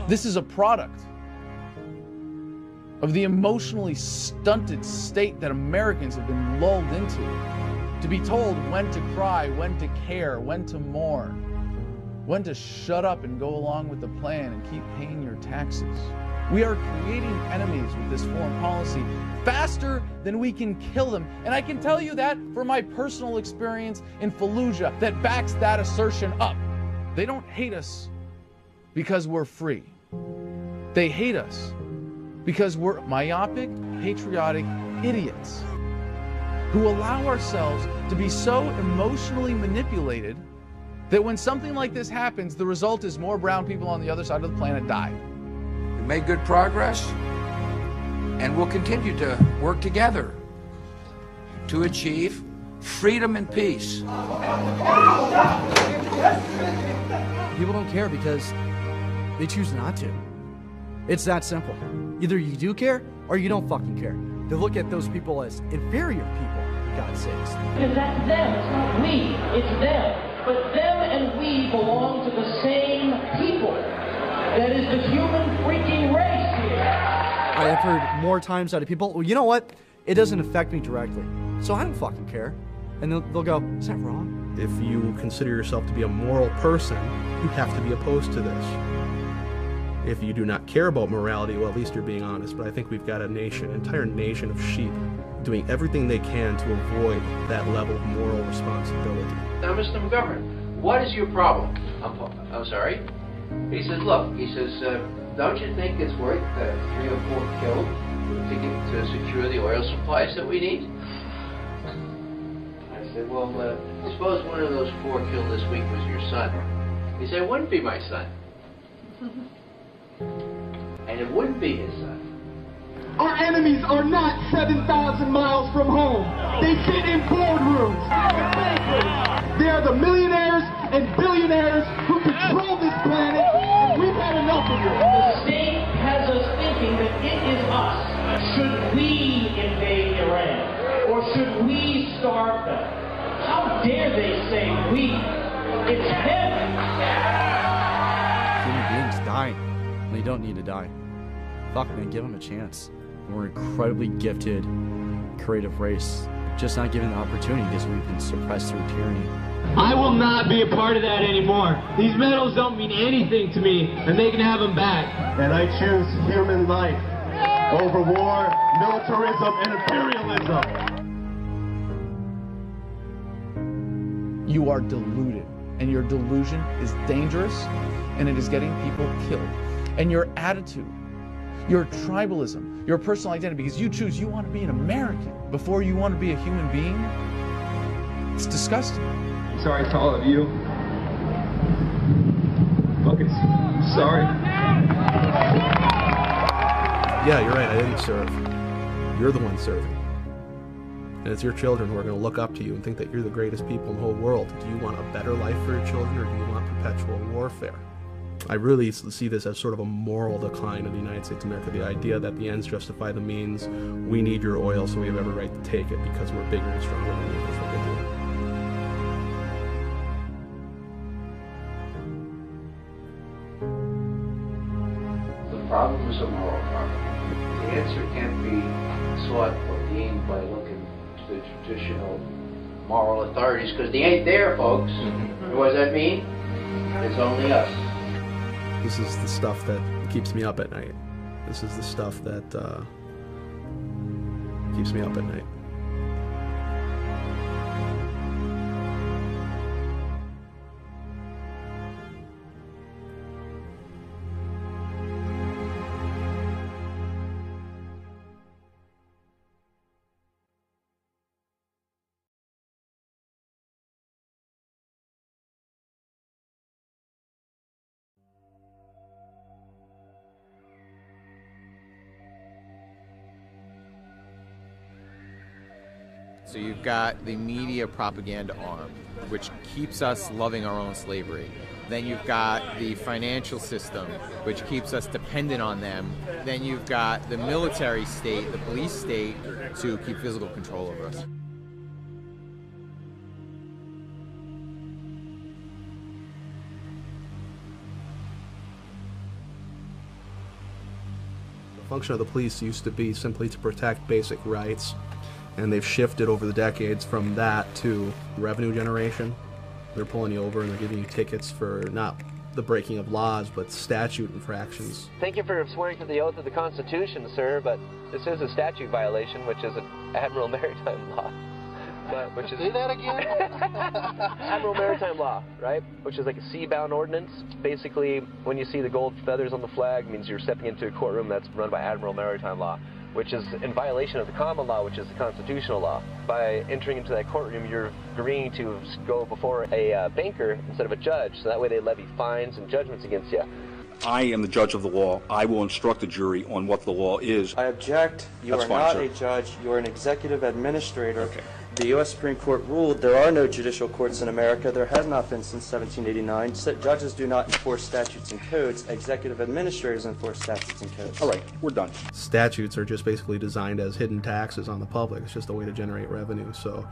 Speaker 6: This is a product of the emotionally stunted state that Americans have been lulled into. To be told when to cry, when to care, when to mourn, when to shut up and go along with the plan and keep paying your taxes. We are creating enemies with this foreign policy faster than we can kill them. And I can tell you that from my personal experience in Fallujah that backs that assertion up. They don't hate us because we're free. They hate us because we're myopic, patriotic idiots who allow ourselves to be so emotionally manipulated that when something like this happens, the result is more brown people on the other side of the planet die.
Speaker 20: We made good progress, and we'll continue to work together to achieve freedom and peace.
Speaker 2: People don't care because they choose not to. It's that simple. Either you do care or you don't fucking care. They look at those people as inferior people, for God's sakes.
Speaker 22: Because that's them, it's not we, it's them. But them and we belong to the same people. That is the human freaking race here.
Speaker 2: I have heard more times out of people, well, you know what? It doesn't affect me directly, so I don't fucking care. And they'll go, is that wrong?
Speaker 7: If you consider yourself to be a moral person, you have to be opposed to this. If you do not care about morality, well, at least you're being honest. But I think we've got a nation, an entire nation of sheep doing everything they can to avoid that level of moral responsibility.
Speaker 23: Now, Mr. McGovern, what is your problem? I'm sorry? He says, look, he says, don't you think it's worth 3 or 4 killed to secure the oil supplies that we need? I said, well, suppose one of those 4 killed this week was your son. He said, it wouldn't be my son. And it wouldn't be his son.
Speaker 8: Our enemies are not 7,000 miles from home. They sit in boardrooms. They are the millionaires and billionaires who control this planet, and we've had enough of it.
Speaker 22: The state has us thinking that it is us. Should we invade Iran? Or should we starve them? How dare they say we? It's them.
Speaker 2: Human beings die. They don't need to die. Fuck, man, give them a chance. We're an incredibly gifted, creative race, just not given the opportunity because we've been suppressed through tyranny.
Speaker 8: I will not be a part of that anymore. These medals don't mean anything to me, and they can have them back. And I choose human life over war, militarism, and imperialism.
Speaker 5: You are deluded, and your delusion is dangerous, and it is getting people killed. And your attitude, your tribalism, your personal identity, because you choose you want to be an American before you want to be a human being, it's disgusting.
Speaker 8: I'm sorry to all of you. Fucking sorry.
Speaker 7: Yeah, you're right, I didn't serve. You're the one serving. And it's your children who are going to look up to you and think that you're the greatest people in the whole world. Do you want a better life for your children, or do you want perpetual warfare? I really see this as sort of a moral decline of the United States of America, the idea that the ends justify the means. We need your oil, so we have every right to take it because we're bigger and stronger than you. That's what they do.
Speaker 23: The problem is a moral problem. The answer can't be sought or gained by looking to the traditional moral authorities, because they ain't there, folks. What does that mean? It's only us.
Speaker 7: This is the stuff that keeps me up at night. This is the stuff that keeps me up at night.
Speaker 10: So you've got the media propaganda arm, which keeps us loving our own slavery. Then you've got the financial system, which keeps us dependent on them. Then you've got the military state, the police state, to keep physical control over us.
Speaker 7: The function of the police used to be simply to protect basic rights, and they've shifted over the decades from that to revenue generation. They're pulling you over and they're giving you tickets for not the breaking of laws, but statute infractions.
Speaker 12: Thank you for swearing to the oath of the Constitution, sir, but this is a statute violation, which is an Admiral Maritime Law. Which is, say that again? Admiral Maritime Law, right? Which is like a sea-bound ordinance. Basically, when you see the gold feathers on the flag, it means you're stepping into a courtroom that's run by Admiral Maritime Law, which is in violation of the common law, which is the constitutional law. By entering into that courtroom, you're agreeing to go before a banker instead of a judge, so that way they levy fines and judgments against you.
Speaker 15: I am the judge of the law. I will instruct the jury on what the law is.
Speaker 24: I object. You
Speaker 15: That's
Speaker 24: are
Speaker 15: fine,
Speaker 24: not
Speaker 15: sir.
Speaker 24: a judge. You are an executive administrator.
Speaker 15: Okay.
Speaker 24: The U.S. Supreme Court ruled there are no judicial courts in America. There has not been since 1789. Judges do not enforce statutes and codes. Executive administrators enforce statutes and codes.
Speaker 15: All right, we're done.
Speaker 7: Statutes are just basically designed as hidden taxes on the public. It's just a way to generate revenue. So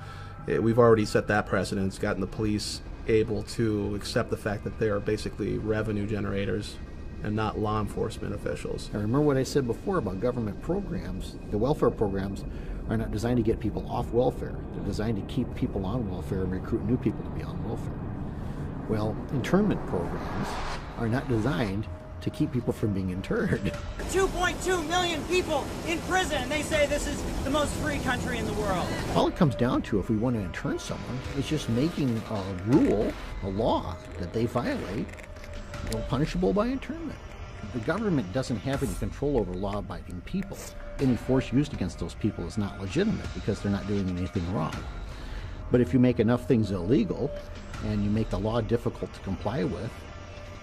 Speaker 7: we've already set that precedent, gotten the police able to accept the fact that they are basically revenue generators and not law enforcement officials.
Speaker 13: And remember what I said before about government programs. The welfare programs are not designed to get people off welfare. They're designed to keep people on welfare and recruit new people to be on welfare. Well, internment programs are not designed to keep people from being interred.
Speaker 26: 2.2 million people in prison, and they say this is the most free country in the world.
Speaker 13: All it comes down to, if we want to intern someone, is just making a rule, a law that they violate, punishable by internment. The government doesn't have any control over law-abiding people. Any force used against those people is not legitimate because they're not doing anything wrong. But if you make enough things illegal and you make the law difficult to comply with,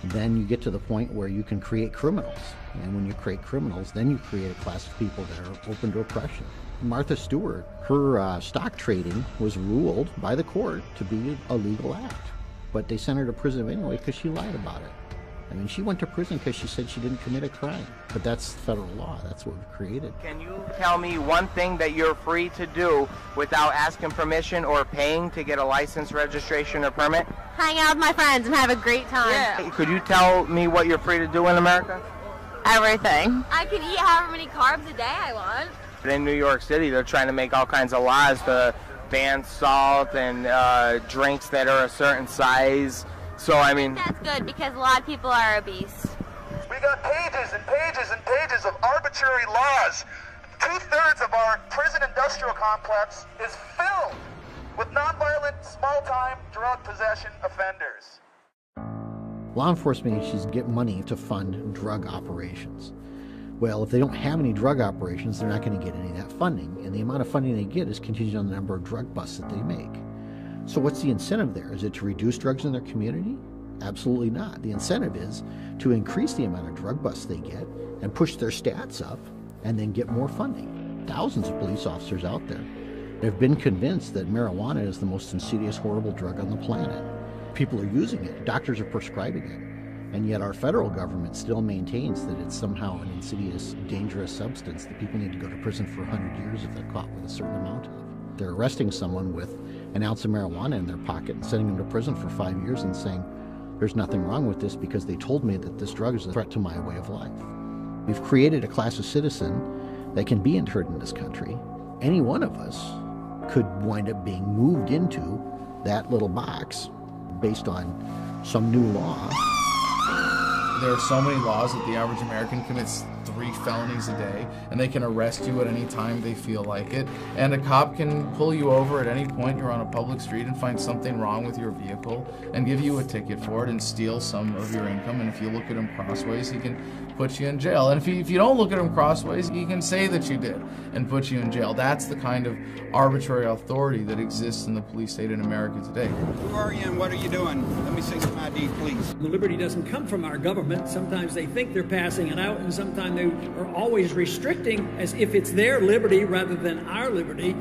Speaker 13: then you get to the point where you can create criminals. And when you create criminals, then you create a class of people that are open to oppression. Martha Stewart, her stock trading was ruled by the court to be a legal act. But they sent her to prison anyway because she lied about it. I mean, she went to prison because she said she didn't commit a crime. But that's federal law. That's what we've created.
Speaker 11: Can you tell me one thing that you're free to do without asking permission or paying to get a license, registration, or permit?
Speaker 14: Hang out with my friends and have a great time.
Speaker 11: Yeah. Could you tell me what you're free to do in America?
Speaker 14: Everything. I can eat however many carbs a day I want.
Speaker 11: In New York City, they're trying to make all kinds of laws to ban salt and drinks that are a certain size. So, I mean,
Speaker 14: that's good because a lot of people are obese.
Speaker 16: We got pages and pages and pages of arbitrary laws. 2/3 of our prison industrial complex is filled with nonviolent, small-time drug possession offenders.
Speaker 13: Law enforcement agencies get money to fund drug operations. Well, if they don't have any drug operations, they're not going to get any of that funding. And the amount of funding they get is contingent on the number of drug busts that they make. So what's the incentive there? Is it to reduce drugs in their community? Absolutely not. The incentive is to increase the amount of drug busts they get and push their stats up and then get more funding. Thousands of police officers out there have been convinced that marijuana is the most insidious, horrible drug on the planet. People are using it. Doctors are prescribing it. And yet our federal government still maintains that it's somehow an insidious, dangerous substance that people need to go to prison for 100 years if they're caught with a certain amount of it. They're arresting someone with an ounce of marijuana in their pocket and sending them to prison for 5 years and saying, there's nothing wrong with this because they told me that this drug is a threat to my way of life. We've created a class of citizen that can be interned in this country. Any one of us could wind up being moved into that little box based on some new law.
Speaker 5: There are so many laws that the average American commits 3 felonies a day, and they can arrest you at any time they feel like it. And a cop can pull you over at any point you're on a public street and find something wrong with your vehicle and give you a ticket for it and steal some of your income. And if you look at him crossways, he can put you in jail. And if you don't look at him crossways, he can say that you did and put you in jail. That's the kind of arbitrary authority that exists in the police state in America today.
Speaker 17: Who are you and what are you doing? Let me see some ID, please.
Speaker 9: The liberty doesn't come from our government. Sometimes they think they're passing it out, and sometimes they are always restricting as if it's their liberty rather than our liberty.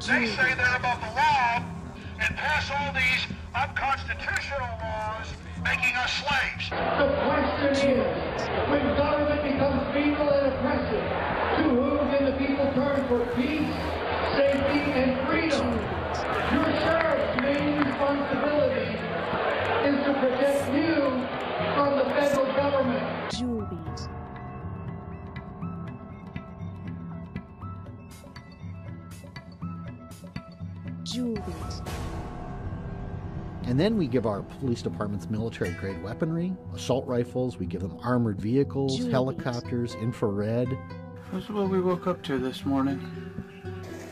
Speaker 16: They say they're above the law and pass all these unconstitutional laws making us slaves.
Speaker 8: The question is, when government becomes venal and oppressive, to whom can the people turn for peace, safety, and freedom? Your sheriff's main responsibility is to protect you from the federal government.
Speaker 13: And then we give our police departments military-grade weaponry, assault rifles, we give them armored vehicles, helicopters, infrared.
Speaker 21: That's what we woke up to this morning.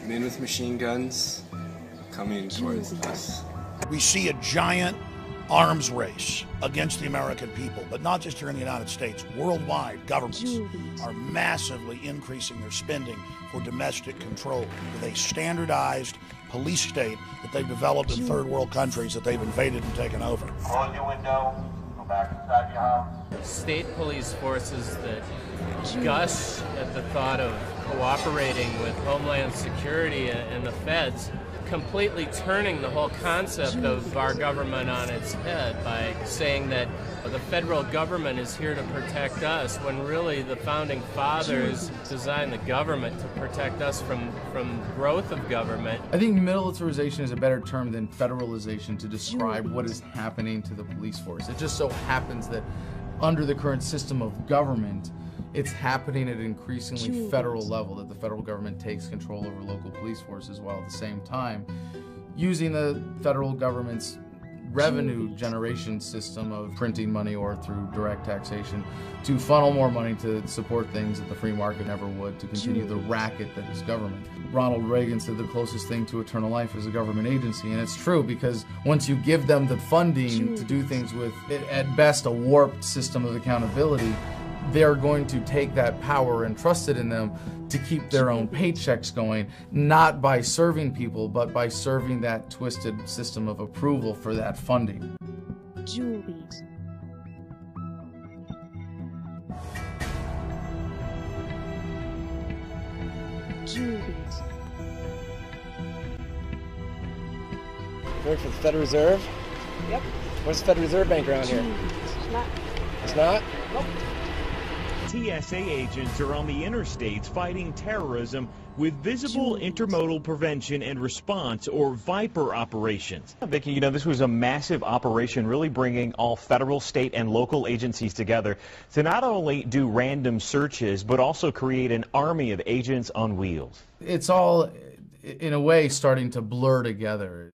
Speaker 25: Men with machine guns coming towards us.
Speaker 27: We see a giant arms race against the American people, but not just here in the United States. Worldwide, governments are massively increasing their spending for domestic control with a standardized police state that they've developed in third world countries that they've invaded and taken over.
Speaker 17: Close your window, go back inside your house.
Speaker 28: State police forces that gush at the thought of cooperating with Homeland Security and the feds, completely turning the whole concept of our government on its head by saying that The federal government is here to protect us, when really the founding fathers designed the government to protect us from growth of government.
Speaker 5: I think militarization is a better term than federalization to describe what is happening to the police force. It just so happens that under the current system of government, it's happening at an increasingly federal level, that the federal government takes control over local police forces while at the same time using the federal government's revenue generation system of printing money or through direct taxation to funnel more money to support things that the free market never would, to continue the racket that is government. Ronald Reagan said the closest thing to eternal life is a government agency, and it's true, because once you give them the funding to do things with, at best, a warped system of accountability, they're going to take that power and trust it in them to keep their own paychecks going, not by serving people, but by serving that twisted system of approval for that funding.
Speaker 1: Jewelry.
Speaker 3: Work for the Federal Reserve?
Speaker 4: Yep.
Speaker 3: Where's the Federal Reserve Bank around here?
Speaker 4: It's not.
Speaker 3: It's not?
Speaker 4: Nope.
Speaker 6: TSA agents are on the interstates fighting terrorism with visible intermodal prevention and response, or VIPER operations.
Speaker 18: Vicki, you know, this was a massive operation, really bringing all federal, state, and local agencies together to not only do random searches, but also create an army of agents on wheels.
Speaker 5: It's all, in a way, starting to blur together.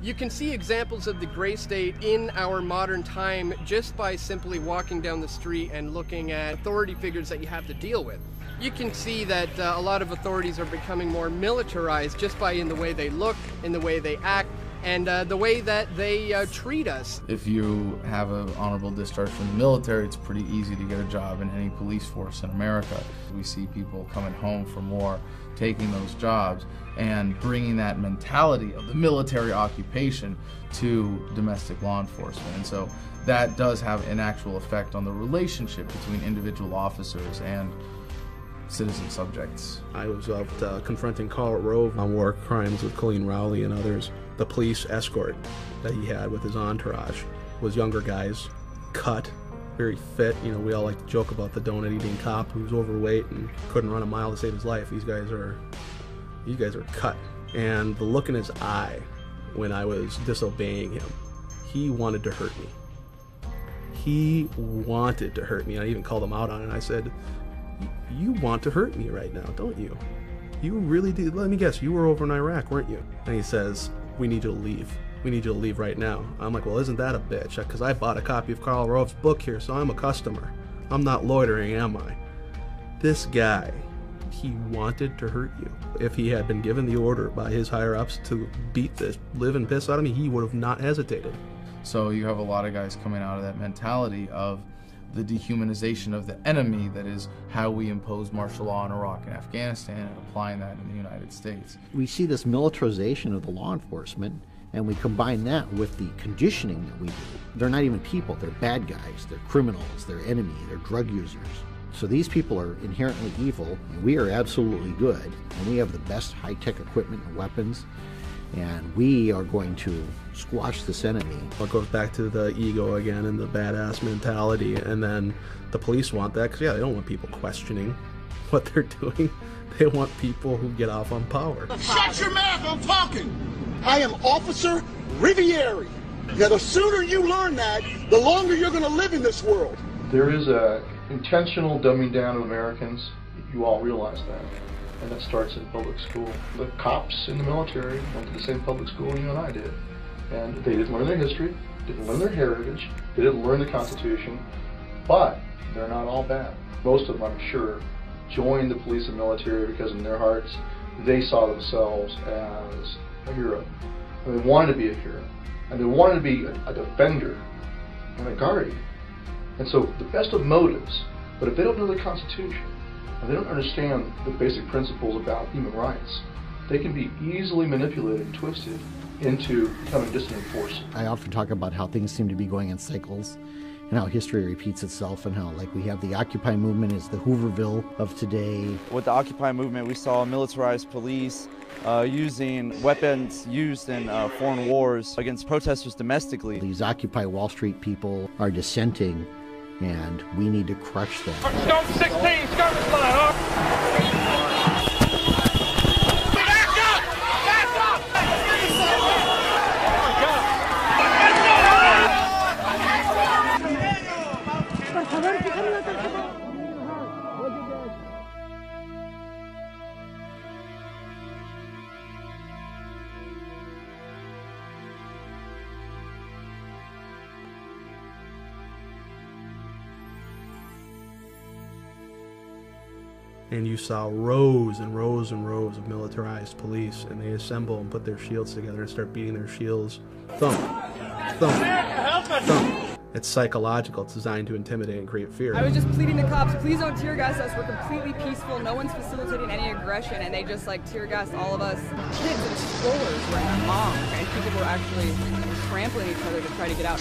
Speaker 19: You can see examples of the gray state in our modern time just by simply walking down the street and looking at authority figures that you have to deal with. You can see that a lot of authorities are becoming more militarized just by in the way they look, in the way they act, and the way that they treat us.
Speaker 5: If you have an honorable discharge from the military, it's pretty easy to get a job in any police force in America. We see people coming home from war, taking those jobs, and bringing that mentality of the military occupation to domestic law enforcement. And so that does have an actual effect on the relationship between individual officers and citizen subjects.
Speaker 7: I was out confronting Karl Rove on war crimes with Colleen Crowley and others. The police escort that he had with his entourage was younger guys, cut, very fit. You know, we all like to joke about the donut-eating cop who's overweight and couldn't run a mile to save his life. These guys are cut. And the look in his eye when I was disobeying him, he wanted to hurt me. He wanted to hurt me. I even called him out on it. I said, "You want to hurt me right now, don't you? You really do. Let me guess, you were over in Iraq, weren't you?" And he says, "We need you to leave. We need you to leave right now." I'm like, "Well, isn't that a bitch? Because I bought a copy of Karl Rove's book here, so I'm a customer. I'm not loitering, am I?" This guy, he wanted to hurt you. If he had been given the order by his higher-ups to beat the living piss out of me, he would have not hesitated.
Speaker 5: So you have a lot of guys coming out of that mentality of the dehumanization of the enemy, that is how we impose martial law in Iraq and Afghanistan, and applying that in the United States.
Speaker 13: We see this militarization of the law enforcement, and we combine that with the conditioning that we do. They're not even people, they're bad guys, they're criminals, they're enemy, they're drug users. So these people are inherently evil, and we are absolutely good, and we have the best high-tech equipment and weapons, and we are going to squash this enemy.
Speaker 7: It goes back to the ego again and the badass mentality, and then the police want that because, yeah, they don't want people questioning what they're doing. They want people who get off on power.
Speaker 20: Shut your mouth, I'm talking! I am Officer Riviere. Now, the sooner you learn that, the longer you're going to live in this world.
Speaker 22: There is a intentional dumbing down of Americans. You all realize that. And that starts in public school. The cops in the military went to the same public school you and I did. And they didn't learn their history, didn't learn their heritage, they didn't learn the Constitution, but they're not all bad. Most of them, I'm sure, joined the police and military because in their hearts, they saw themselves as a hero. And they wanted to be a hero. And they wanted to be a defender and a guardian. And so the best of motives, but if they don't know the Constitution, and they don't understand the basic principles about human rights, they can be easily manipulated and twisted into becoming dissident force.
Speaker 13: I often talk about how things seem to be going in cycles and how history repeats itself, and how, like, we have the Occupy movement is the Hooverville of today.
Speaker 1: With the Occupy movement, we saw militarized police using weapons used in foreign wars against protesters domestically.
Speaker 13: These Occupy Wall Street people are dissenting, and we need to crush them.
Speaker 8: Scope 16, scope slide,
Speaker 7: And you saw rows and rows and rows of militarized police, and they assemble and put their shields together and start beating their shields. Thump, thump, thump. It's psychological. It's designed to intimidate and create fear.
Speaker 2: I was just pleading to cops, please don't tear gas us. We're completely peaceful. No one's facilitating any aggression, and they just like tear gassed all of us. Kids and strollers were in their moms, and people were actually trampling each other to try to get out.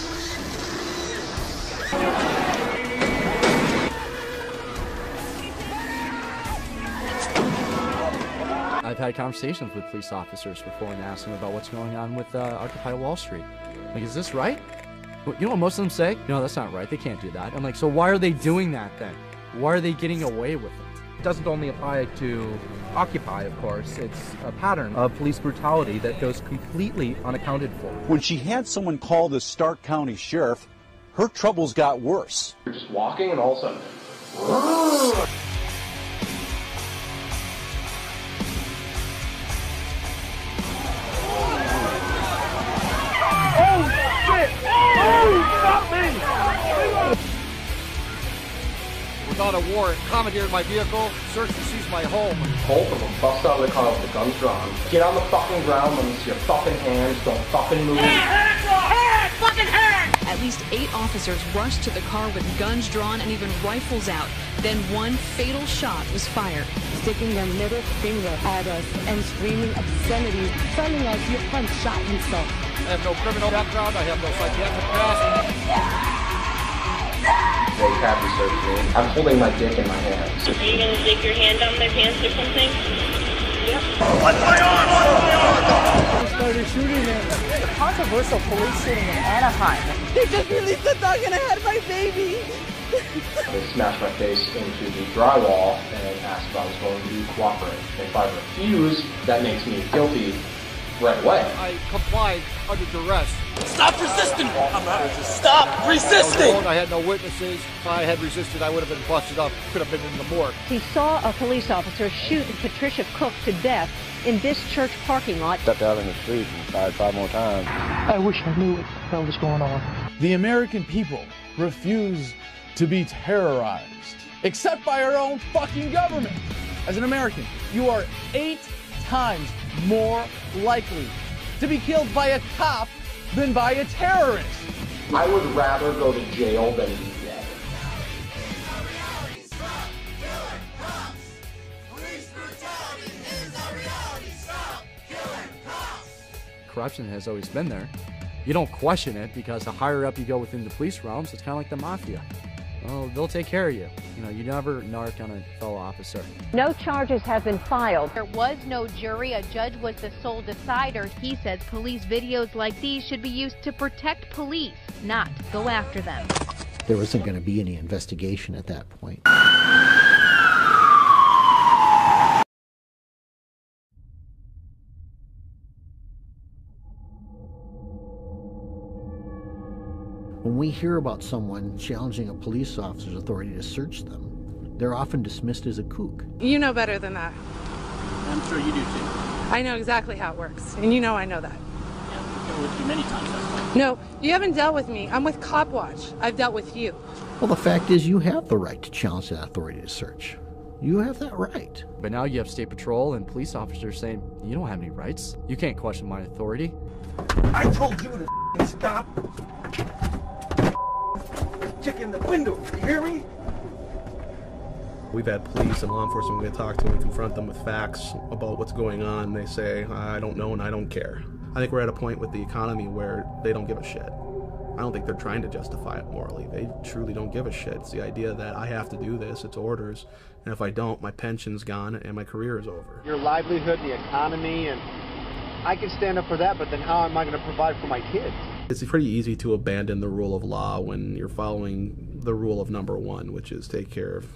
Speaker 4: I've had conversations with police officers before and asked them about what's going on with Occupy Wall Street. Like, is this right? You know what most of them say? No, that's not right. They can't do that. I'm like, so why are they doing that then? Why are they getting away with it?
Speaker 10: It doesn't only apply to Occupy, of course. It's a pattern of police brutality that goes completely unaccounted for.
Speaker 12: When she had someone call the Stark County Sheriff, her troubles got worse.
Speaker 22: You're just walking and all of a sudden...
Speaker 15: Without a warrant, commandeered my vehicle, searched and seized my home.
Speaker 22: Both of them bust out of the car with the guns drawn. Get on the fucking ground, let me see your fucking hands, don't fucking move.
Speaker 23: Hands! Fucking hands! At least 8 officers rushed to the car with guns drawn and even rifles out. Then one fatal shot was fired.
Speaker 24: Sticking their middle finger at us and screaming obscenities, telling us your friend shot himself.
Speaker 15: I have no criminal background, I have no psychiatric past.
Speaker 22: They have researched me. I'm holding my dick in my hands.
Speaker 23: Are you gonna stick your hand down their pants or something? Yep.
Speaker 8: What's my arm?
Speaker 24: They started shooting him.
Speaker 23: The controversial police shooting in Anaheim.
Speaker 24: They just released a dog and I had my baby.
Speaker 22: They smashed my face into the drywall and asked if I was going to cooperate. If I refuse, that makes me guilty right away.
Speaker 15: I complied under duress.
Speaker 8: Stop resisting! Stop resisting!
Speaker 15: I had no witnesses. If I had resisted, I would have been busted up. Could have been in the morgue.
Speaker 24: He saw a police officer shoot Patricia Cook to death in this church parking lot.
Speaker 29: Stepped out in the street and fired 5 more times.
Speaker 24: I wish I knew what the hell was going on.
Speaker 30: The American people refuse to be terrorized, except by our own fucking government. As an American, you are 8 times more likely to be killed by a cop than by a terrorist.
Speaker 22: I would rather go to jail than be dead.
Speaker 4: Corruption has always been there. You don't question it because the higher up you go within the police realms, it's kind of like the mafia. Well, they'll take care of you. You know, you never narc on a fellow officer.
Speaker 24: No charges have been filed.
Speaker 31: There was no jury. A judge was the sole decider. He says police videos like these should be used to protect police, not go after them.
Speaker 13: There wasn't going to be any investigation at that point. When we hear about someone challenging a police officer's authority to search them, they're often dismissed as a kook.
Speaker 32: You know better than that.
Speaker 29: I'm sure you do too.
Speaker 32: I know exactly how it works, and you know I know that.
Speaker 29: Yeah, I've dealt with you many times, that's why.
Speaker 32: No, you haven't dealt with me. I'm with Cop Watch. I've dealt with you.
Speaker 13: Well, the fact is you have the right to challenge that authority to search. You have that right.
Speaker 4: But now you have state patrol and police officers saying, you don't have any rights. You can't question my authority.
Speaker 8: I told you to stop. Check in the window, you hear me?
Speaker 7: We've had police and law enforcement, we talk to them and confront them with facts about what's going on. They say, I don't know and I don't care. I think we're at a point with the economy where they don't give a shit. I don't think they're trying to justify it morally. They truly don't give a shit. It's the idea that I have to do this, it's orders, and if I don't, my pension's gone and my career is over.
Speaker 3: Your livelihood, the economy, and I can stand up for that, but then how am I going to provide for my kids?
Speaker 7: It's pretty easy to abandon the rule of law when you're following the rule of number one, which is take care of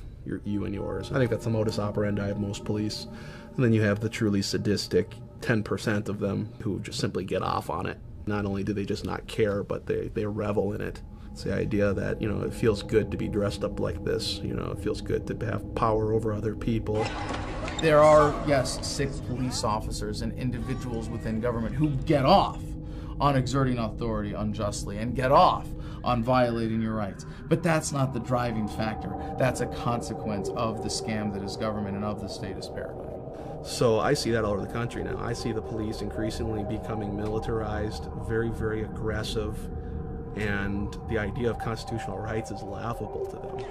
Speaker 7: you and yours. I think that's the modus operandi of most police. And then you have the truly sadistic 10% of them who just simply get off on it. Not only do they just not care, but they revel in it. It's the idea that, you know, it feels good to be dressed up like this. You know, it feels good to have power over other people.
Speaker 5: There are, yes, sick police officers and individuals within government who get off on exerting authority unjustly and get off on violating your rights. But that's not the driving factor. That's a consequence of the scam that is government and of the statist paradigm.
Speaker 7: So I see that all over the country now. I see the police increasingly becoming militarized, very, very aggressive, and the idea of constitutional rights is laughable to them.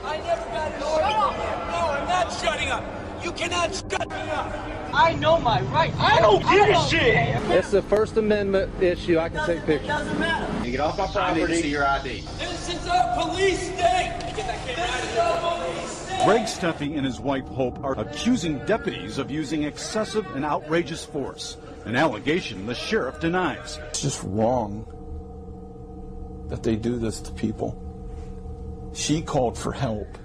Speaker 6: I never got an order. No, I'm not shutting up. You cannot shut me up. I know my rights. I don't give a shit.
Speaker 10: It's the First Amendment issue. I can take pictures.
Speaker 6: It doesn't matter.
Speaker 15: You get off my property. I need to see your ID.
Speaker 6: This is a police state. Get that camera out of here. This is a police state.
Speaker 12: Greg Steffi and his wife Hope are accusing deputies of using excessive and outrageous force, an allegation the sheriff denies.
Speaker 9: It's just wrong that they do this to people. She called for help.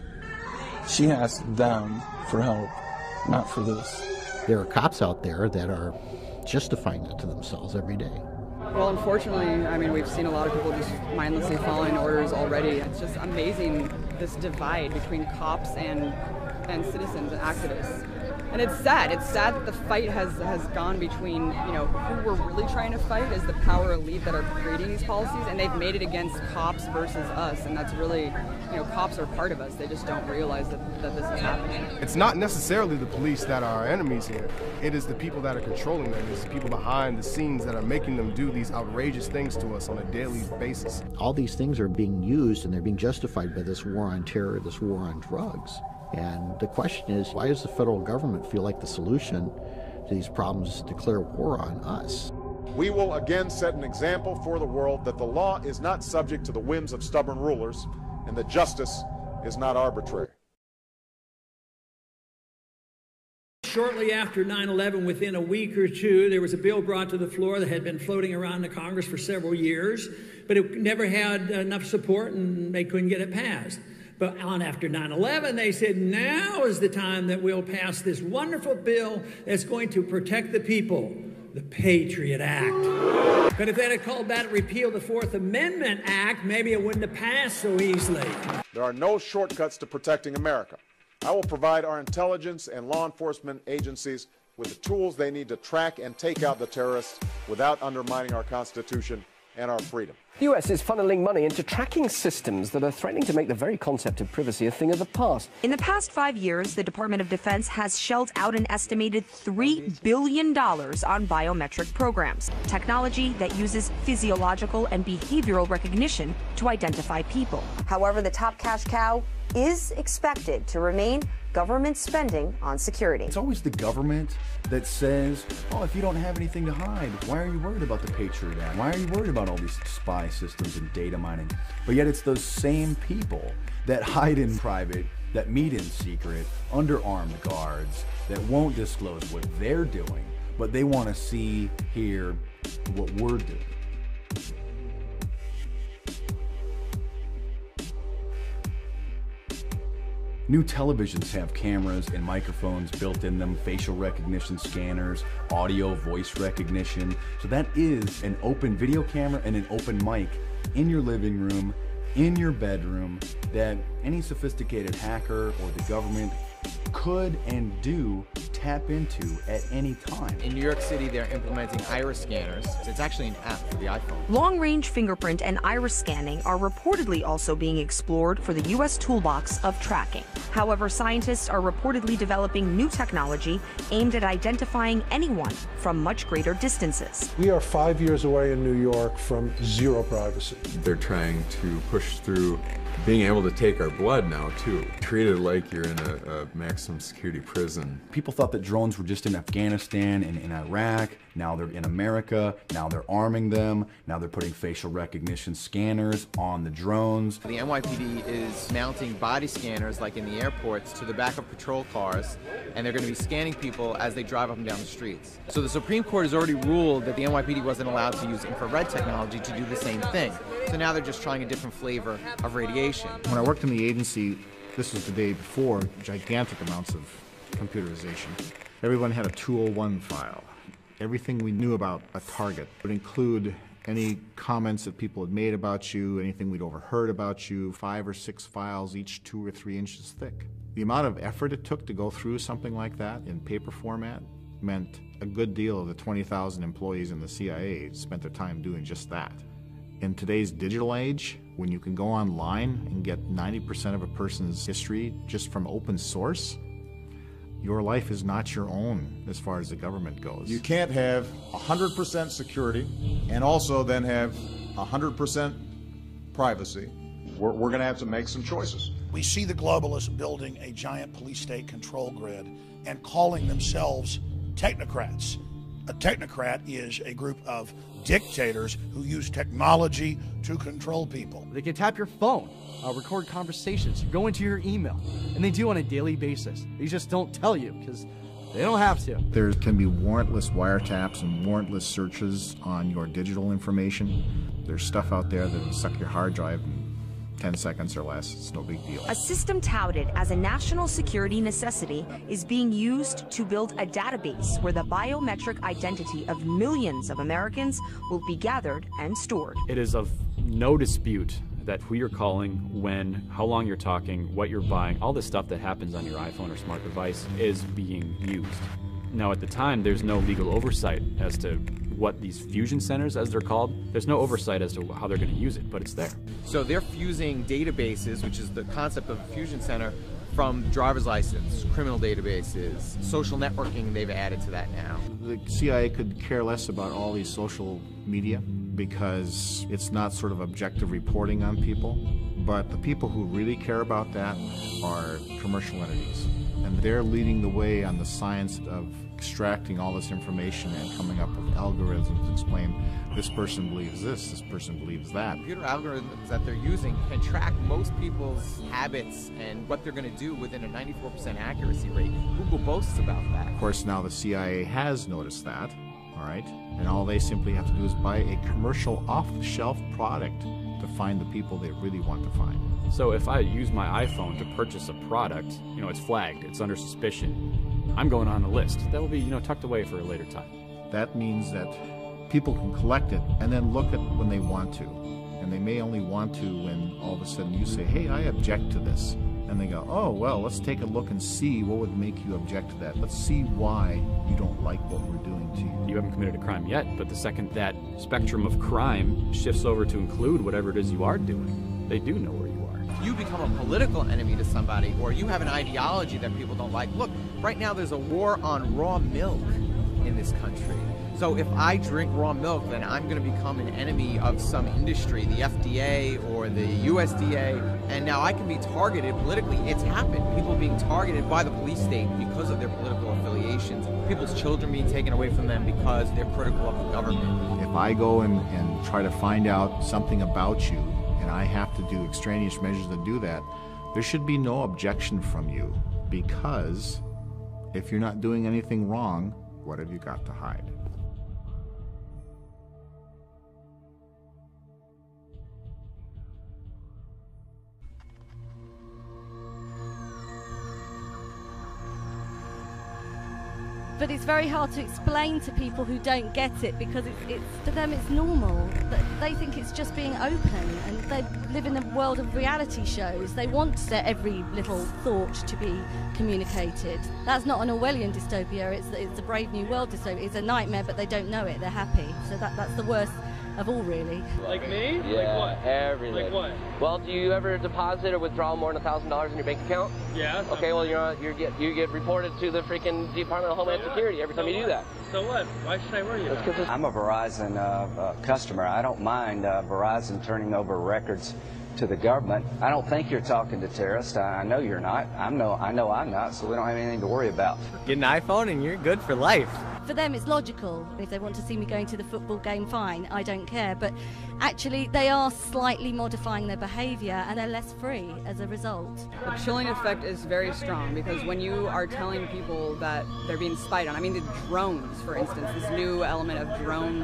Speaker 9: She asked them for help, not for this.
Speaker 13: There are cops out there that are justifying that to themselves every day.
Speaker 2: Well, unfortunately, I mean, we've seen a lot of people just mindlessly following orders already. It's just amazing, this divide between cops and citizens and activists. And it's sad. It's sad that the fight has gone between, you know, who we're really trying to fight is the power elite that are creating these policies, and they've made it against cops versus us, and that's really, you know, cops are part of us. They just don't realize that this is happening.
Speaker 11: It's not necessarily the police that are our enemies here. It is the people that are controlling them. It's the people behind the scenes that are making them do these outrageous things to us on a daily basis.
Speaker 13: All these things are being used and they're being justified by this war on terror, this war on drugs. And the question is, why does the federal government feel like the solution to these problems is to declare war on us?
Speaker 14: We will again set an example for the world that the law is not subject to the whims of stubborn rulers and that justice is not arbitrary.
Speaker 16: Shortly after 9/11, within a week or two, there was a bill brought to the floor that had been floating around the Congress for several years, but it never had enough support and they couldn't get it passed. But on after 9/11, they said, now is the time that we'll pass this wonderful bill that's going to protect the people, the Patriot Act. But if they had called that repeal the Fourth Amendment Act, maybe it wouldn't have passed so easily.
Speaker 14: There are no shortcuts to protecting America. I will provide our intelligence and law enforcement agencies with the tools they need to track and take out the terrorists without undermining our Constitution and our freedom.
Speaker 17: The US is funneling money into tracking systems that are threatening to make the very concept of privacy a thing of the past.
Speaker 21: In the past 5 years, the Department of Defense has shelled out an estimated $3 billion on biometric programs, technology that uses physiological and behavioral recognition to identify people.
Speaker 25: However, the top cash cow is expected to remain government spending on security.
Speaker 26: It's always the government that says, oh, if you don't have anything to hide, why are you worried about the Patriot Act? Why are you worried about all these spy systems and data mining? But yet it's those same people that hide in private, that meet in secret, under armed guards, that won't disclose what they're doing, but they want to see, hear what we're doing. New televisions have cameras and microphones built in them, facial recognition scanners, audio, voice recognition. So that is an open video camera and an open mic in your living room, in your bedroom, that any sophisticated hacker or the government could and do tap into at any time.
Speaker 27: In New York City, they're implementing iris scanners. It's actually an app for the iPhone.
Speaker 21: Long-range fingerprint and iris scanning are reportedly also being explored for the U.S. toolbox of tracking. However, scientists are reportedly developing new technology aimed at identifying anyone from much greater distances.
Speaker 28: We are 5 years away in New York from zero privacy.
Speaker 33: They're trying to push through
Speaker 1: being able to take our blood now too, treated like you're in a maximum security prison.
Speaker 26: People thought that drones were just in Afghanistan and in Iraq. Now they're in America. Now they're arming them. Now they're putting facial recognition scanners on the drones.
Speaker 27: The NYPD is mounting body scanners, like in the airports, to the back of patrol cars, and they're going to be scanning people as they drive up and down the streets. So the Supreme Court has already ruled that the NYPD wasn't allowed to use infrared technology to do the same thing. So now they're just trying a different flavor of radiation.
Speaker 18: When I worked in the agency, this was the day before gigantic amounts of computerization. Everyone had a 201 file. Everything we knew about a target would include any comments that people had made about you, anything we'd overheard about you, 5 or 6 files, each 2 or 3 inches thick. The amount of effort it took to go through something like that in paper format meant a good deal of the 20,000 employees in the CIA spent their time doing just that. In today's digital age, when you can go online and get 90% of a person's history just from open source, your life is not your own as far as the government goes.
Speaker 14: You can't have 100% security and also then have 100% privacy. We're going to have to make some choices.
Speaker 19: We see the globalists building a giant police state control grid and calling themselves technocrats. A technocrat is a group of dictators who use technology to control people.
Speaker 4: They can tap your phone, record conversations, go into your email, and they do on a daily basis. They just don't tell you because they don't have to.
Speaker 18: There can be warrantless wiretaps and warrantless searches on your digital information. There's stuff out there that will suck your hard drive in 10 seconds or less. It's no big deal.
Speaker 21: A system touted as a national security necessity is being used to build a database where the biometric identity of millions of Americans will be gathered and stored.
Speaker 20: It is of no dispute that who you're calling, when, how long you're talking, what you're buying, all the stuff that happens on your iPhone or smart device is being used. Now, at the time, there's no legal oversight as to what these fusion centers, as they're called, there's no oversight as to how they're going to use it, but it's there.
Speaker 27: So they're fusing databases, which is the concept of a fusion center, from driver's license, criminal databases, social networking they've added to that now.
Speaker 18: The CIA could care less about all these social media because it's not sort of objective reporting on people, but the people who really care about that are commercial entities. And they're leading the way on the science of extracting all this information and coming up with algorithms to explain this person believes this person believes that.
Speaker 27: Computer algorithms that they're using can track most people's habits and what they're going to do within a 94% accuracy rate. Google boasts about that.
Speaker 18: Of course, now the CIA has noticed that, all right? And all they simply have to do is buy a commercial off-the-shelf product to find the people they really want to find.
Speaker 20: So if I use my iPhone to purchase a product, you know, it's flagged, it's under suspicion, I'm going on the list. That will be, you know, tucked away for a later time.
Speaker 18: That means that people can collect it and then look at when they want to. And they may only want to when all of a sudden you say, hey, I object to this. And they go, oh, well, let's take a look and see what would make you object to that. Let's see why you don't like what we're doing to you.
Speaker 20: You haven't committed a crime yet, but the second that spectrum of crime shifts over to include whatever it is you are doing, they do know where you are.
Speaker 27: If you become a political enemy to somebody, or you have an ideology that people don't like, look, right now there's a war on raw milk in this country. So if I drink raw milk, then I'm going to become an enemy of some industry, the FDA or the USDA, and now I can be targeted politically. It's happened. People being targeted by the police state because of their political affiliations. People's children being taken away from them because they're critical of the government.
Speaker 18: If I go and try to find out something about you, and I have to do extraneous measures to do that, there should be no objection from you, because if you're not doing anything wrong, what have you got to hide?
Speaker 22: But it's very hard to explain to people who don't get it, because it's to them it's normal. They think it's just being open, and they live in a world of reality shows. They want their every little thought to be communicated. That's not an Orwellian dystopia, it's a Brave New World dystopia. It's a nightmare, but they don't know it, they're happy. So that's the worst of all, really.
Speaker 23: Like me?
Speaker 24: Yeah,
Speaker 23: like what?
Speaker 24: everything.
Speaker 23: Like what?
Speaker 24: Well, do you ever deposit or withdraw more than $1,000 in your bank account?
Speaker 23: Yeah.
Speaker 24: Okay, well, you get reported to the freaking Department of Homeland Security every time you do that.
Speaker 23: So what? Why should I worry about it?
Speaker 28: I'm a Verizon customer. I don't mind Verizon turning over records
Speaker 3: to the government. I don't think you're talking to terrorists. I know you're not. I know I'm not, so we don't have anything to worry about.
Speaker 5: Get an iPhone and you're good for life.
Speaker 22: For them, it's logical. If they want to see me going to the football game, fine, I don't care. But actually, they are slightly modifying their behaviour and they're less free as a result.
Speaker 2: The chilling effect is very strong because when you are telling people that they're being spied on, I mean, the drones, for instance, this new element of drone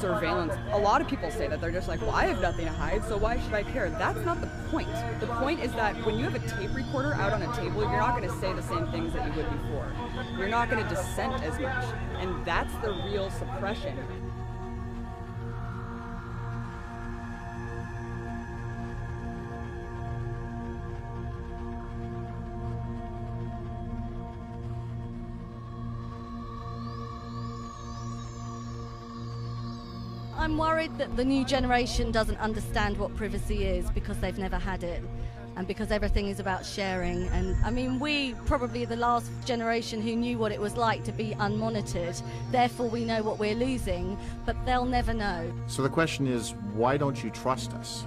Speaker 2: surveillance, a lot of people say that they're just like, well, I have nothing to hide, so why should I care? That's not the point. The point is that when you have a tape recorder out on a table, you're not going to say the same things that you would before. You're not going to dissent as much. And that's the real suppression.
Speaker 22: I'm worried that the new generation doesn't understand what privacy is because they've never had it. And because everything is about sharing. And I mean, we probably the last generation who knew what it was like to be unmonitored. Therefore, we know what we're losing, but they'll never know.
Speaker 18: So the question is, why don't you trust us?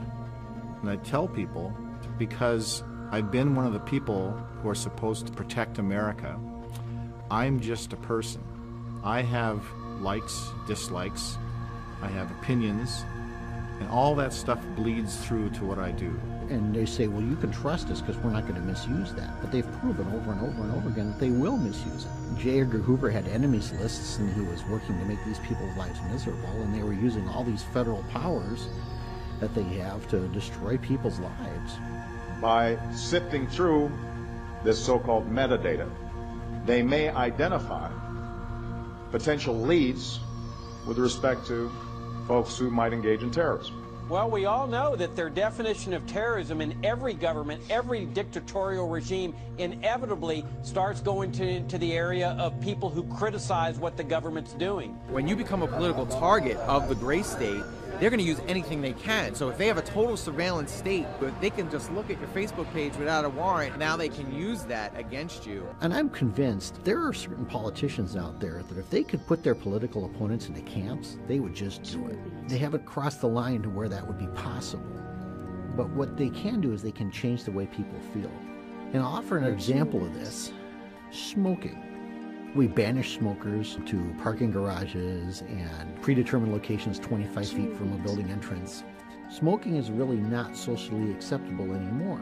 Speaker 18: And I tell people, because I've been one of the people who are supposed to protect America. I'm just a person. I have likes, dislikes, I have opinions, and all that stuff bleeds through to what I do.
Speaker 13: And they say, well, you can trust us because we're not going to misuse that. But they've proven over and over and over again that they will misuse it. J. Edgar Hoover had enemies lists, and he was working to make these people's lives miserable, and they were using all these federal powers that they have to destroy people's lives.
Speaker 14: By sifting through this so-called metadata, they may identify potential leads with respect to folks who might engage in terrorism.
Speaker 6: Well, we all know that their definition of terrorism in every government, every dictatorial regime, inevitably starts going into the area of people who criticize what the government's doing.
Speaker 23: When you become a political target of the gray state, they're going to use anything they can. So if they have a total surveillance state, but they can just look at your Facebook page without a warrant, now they can use that against you.
Speaker 13: And I'm convinced there are certain politicians out there that if they could put their political opponents into camps, they would just do it. They haven't crossed the line to where that would be possible. But what they can do is they can change the way people feel. And I'll offer an example of this. Smoking. We banish smokers to parking garages and predetermined locations 25 feet from a building entrance. Smoking is really not socially acceptable anymore.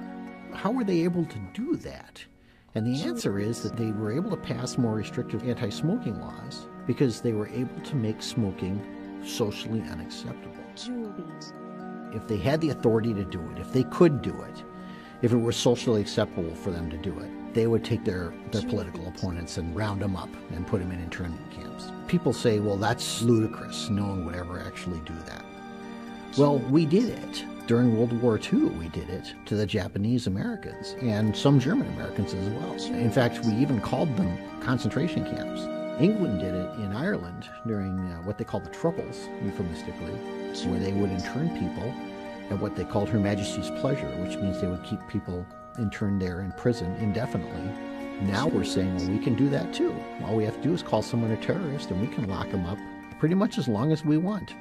Speaker 13: How were they able to do that? And the answer is that they were able to pass more restrictive anti-smoking laws because they were able to make smoking socially unacceptable. If they had the authority to do it, if they could do it, if it were socially acceptable for them to do it, they would take their political opponents and round them up and put them in internment camps. People say, well, that's ludicrous. No one would ever actually do that. Well, we did it. During World War II, we did it to the Japanese Americans and some German Americans as well. In fact, we even called them concentration camps. England did it in Ireland during what they called the Troubles, euphemistically, where they would intern people at what they called Her Majesty's pleasure, which means they would keep people interned there in prison indefinitely. Now we're saying, well, we can do that too. All we have to do is call someone a terrorist and we can lock them up pretty much as long as we want.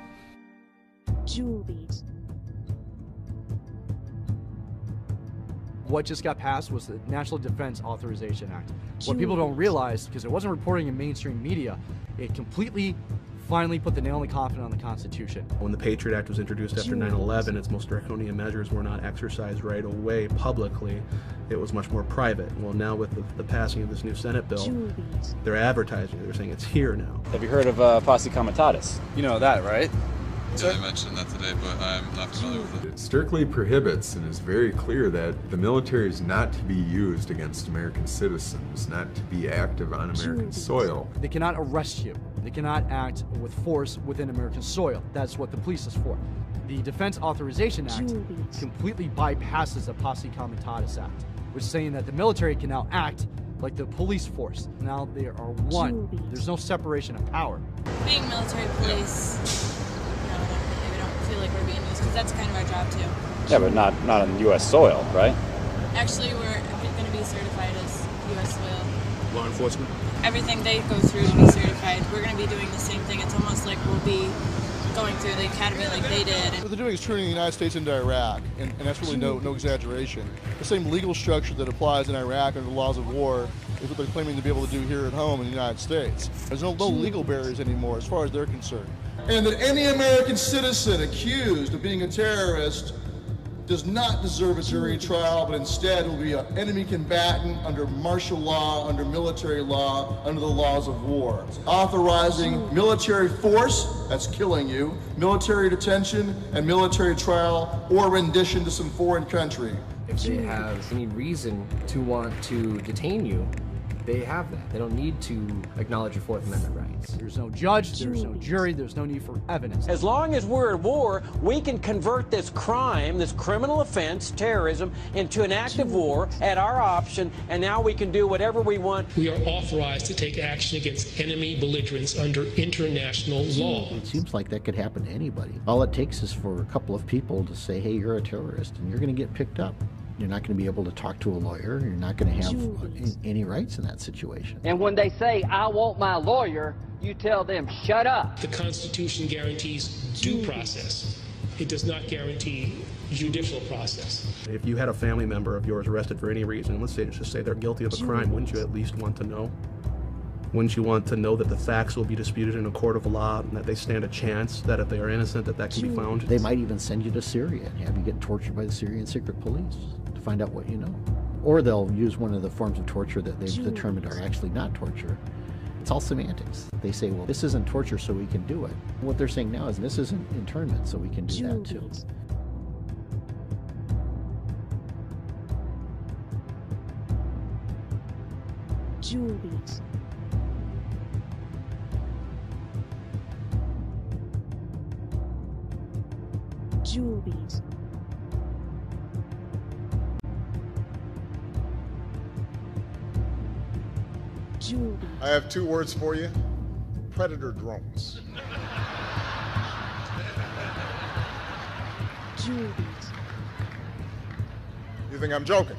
Speaker 4: What just got passed was the National Defense Authorization Act. What people don't realize, because it wasn't reporting in mainstream media, it completely finally put the nail in the coffin on the Constitution.
Speaker 7: When the Patriot Act was introduced after 9/11, its most draconian measures were not exercised right away publicly. It was much more private. Well, now with the passing of this new Senate bill, they're advertising. They're saying it's here now.
Speaker 8: Have you heard of Posse Comitatus? You know that, right?
Speaker 1: Yeah, I mentioned that today, but I'm not familiar with it. It strictly prohibits and is very clear that the military is not to be used against American citizens, not to be active on American soil.
Speaker 4: They cannot arrest you. They cannot act with force within American soil. That's what the police is for. The Defense Authorization Act completely bypasses the Posse Comitatus Act, which is saying that the military can now act like the police force. Now they are one. There's no separation of power.
Speaker 10: Being military police, we don't feel like we're being used, because that's kind of our job too.
Speaker 8: Yeah, but not on U.S. soil, right?
Speaker 10: Actually, we're going to be certified as U.S. soil.
Speaker 7: Law enforcement?
Speaker 10: Everything they go through to be certified, we're going to be doing the same thing. It's almost like we'll be going through the academy like they did.
Speaker 9: What they're doing is turning the United States into Iraq, and that's really no exaggeration. The same legal structure that applies in Iraq under the laws of war is what they're claiming to be able to do here at home in the United States. There's no legal barriers anymore as far as they're concerned. And that any American citizen accused of being a terrorist does not deserve a jury trial, but instead will be an enemy combatant under martial law, under military law, under the laws of war. Authorizing military force, that's killing you, military detention, and military trial or rendition to some foreign country.
Speaker 11: If they have any reason to want to detain you, they have that. They don't need to acknowledge your Fourth Amendment rights.
Speaker 4: There's no judge, there's no jury, there's no need for evidence.
Speaker 6: As long as we're at war, we can convert this crime, this criminal offense, terrorism, into an act of war at our option, and now we can do whatever we want.
Speaker 12: We are authorized to take action against enemy belligerents under international law.
Speaker 13: It seems like that could happen to anybody. All it takes is for a couple of people to say, hey, you're a terrorist, and you're going to get picked up. You're not going to be able to talk to a lawyer. You're not going to have any rights in that situation.
Speaker 24: And when they say, I want my lawyer, you tell them, shut up.
Speaker 12: The Constitution guarantees due process. It does not guarantee judicial process.
Speaker 7: If you had a family member of yours arrested for any reason, let's just say they're guilty of a crime, wouldn't you at least want to know? Wouldn't you want to know that the facts will be disputed in a court of law and that they stand a chance that if they are innocent that can be found?
Speaker 13: They might even send you to Syria and have you get tortured by the Syrian secret police to find out what you know. Or they'll use one of the forms of torture that they've determined are actually not torture. It's all semantics. They say, well, this isn't torture, so we can do it. What they're saying now is this isn't internment, so we can do that too.
Speaker 15: Juliet. Juliet. Juliet.
Speaker 14: I have two words for you. Predator drones.
Speaker 15: Juliet.
Speaker 14: You think I'm joking?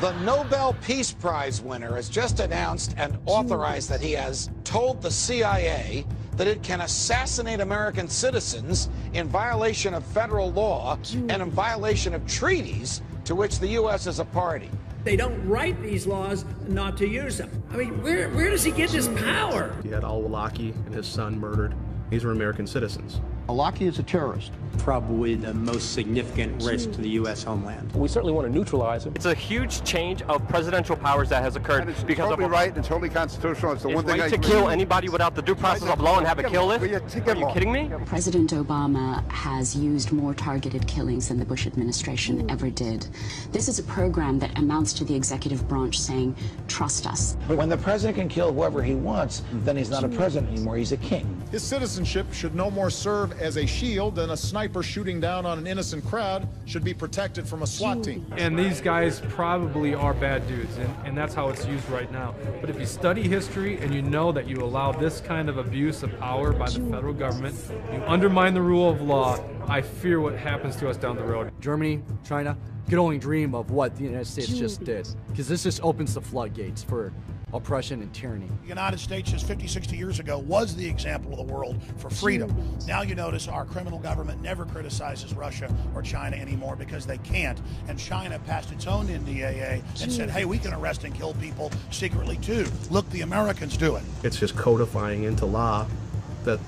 Speaker 16: The Nobel Peace Prize winner has just announced and authorized that he has told the CIA that it can assassinate American citizens in violation of federal law and in violation of treaties to which the U.S. is a party.
Speaker 17: They don't write these laws not to use them. I mean, where does he get this power?
Speaker 7: He had al-Awlaki and his son murdered. These were American citizens.
Speaker 25: Awlaki is a terrorist.
Speaker 28: Probably the most significant risk to the U.S. homeland.
Speaker 25: We certainly want to neutralize him.
Speaker 29: It's a huge change of presidential powers that has occurred because
Speaker 30: totally right and totally constitutional. It's the one thing
Speaker 29: right to kill anybody without the due process of law and have a kill list? Are you kidding me?
Speaker 31: President Obama has used more targeted killings than the Bush administration ever did. This is a program that amounts to the executive branch saying, trust us.
Speaker 16: But when the president can kill whoever he wants, then he's not a president anymore, he's a king.
Speaker 14: His citizenship should no more serve as a shield than a sniper shooting down on an innocent crowd should be protected from a SWAT team.
Speaker 32: And these guys probably are bad dudes, and that's how it's used right now. But if you study history and you know that you allow this kind of abuse of power by the federal government, you undermine the rule of law, I fear what happens to us down the road.
Speaker 4: Germany, China, could only dream of what the United States just did. Because this just opens the floodgates for oppression and tyranny.
Speaker 19: The United States just 50, 60 years ago was the example of the world for freedom. Now you notice our criminal government never criticizes Russia or China anymore because they can't. And China passed its own NDAA and said, hey, we can arrest and kill people secretly too. Look, the Americans do it.
Speaker 7: It's just codifying into law that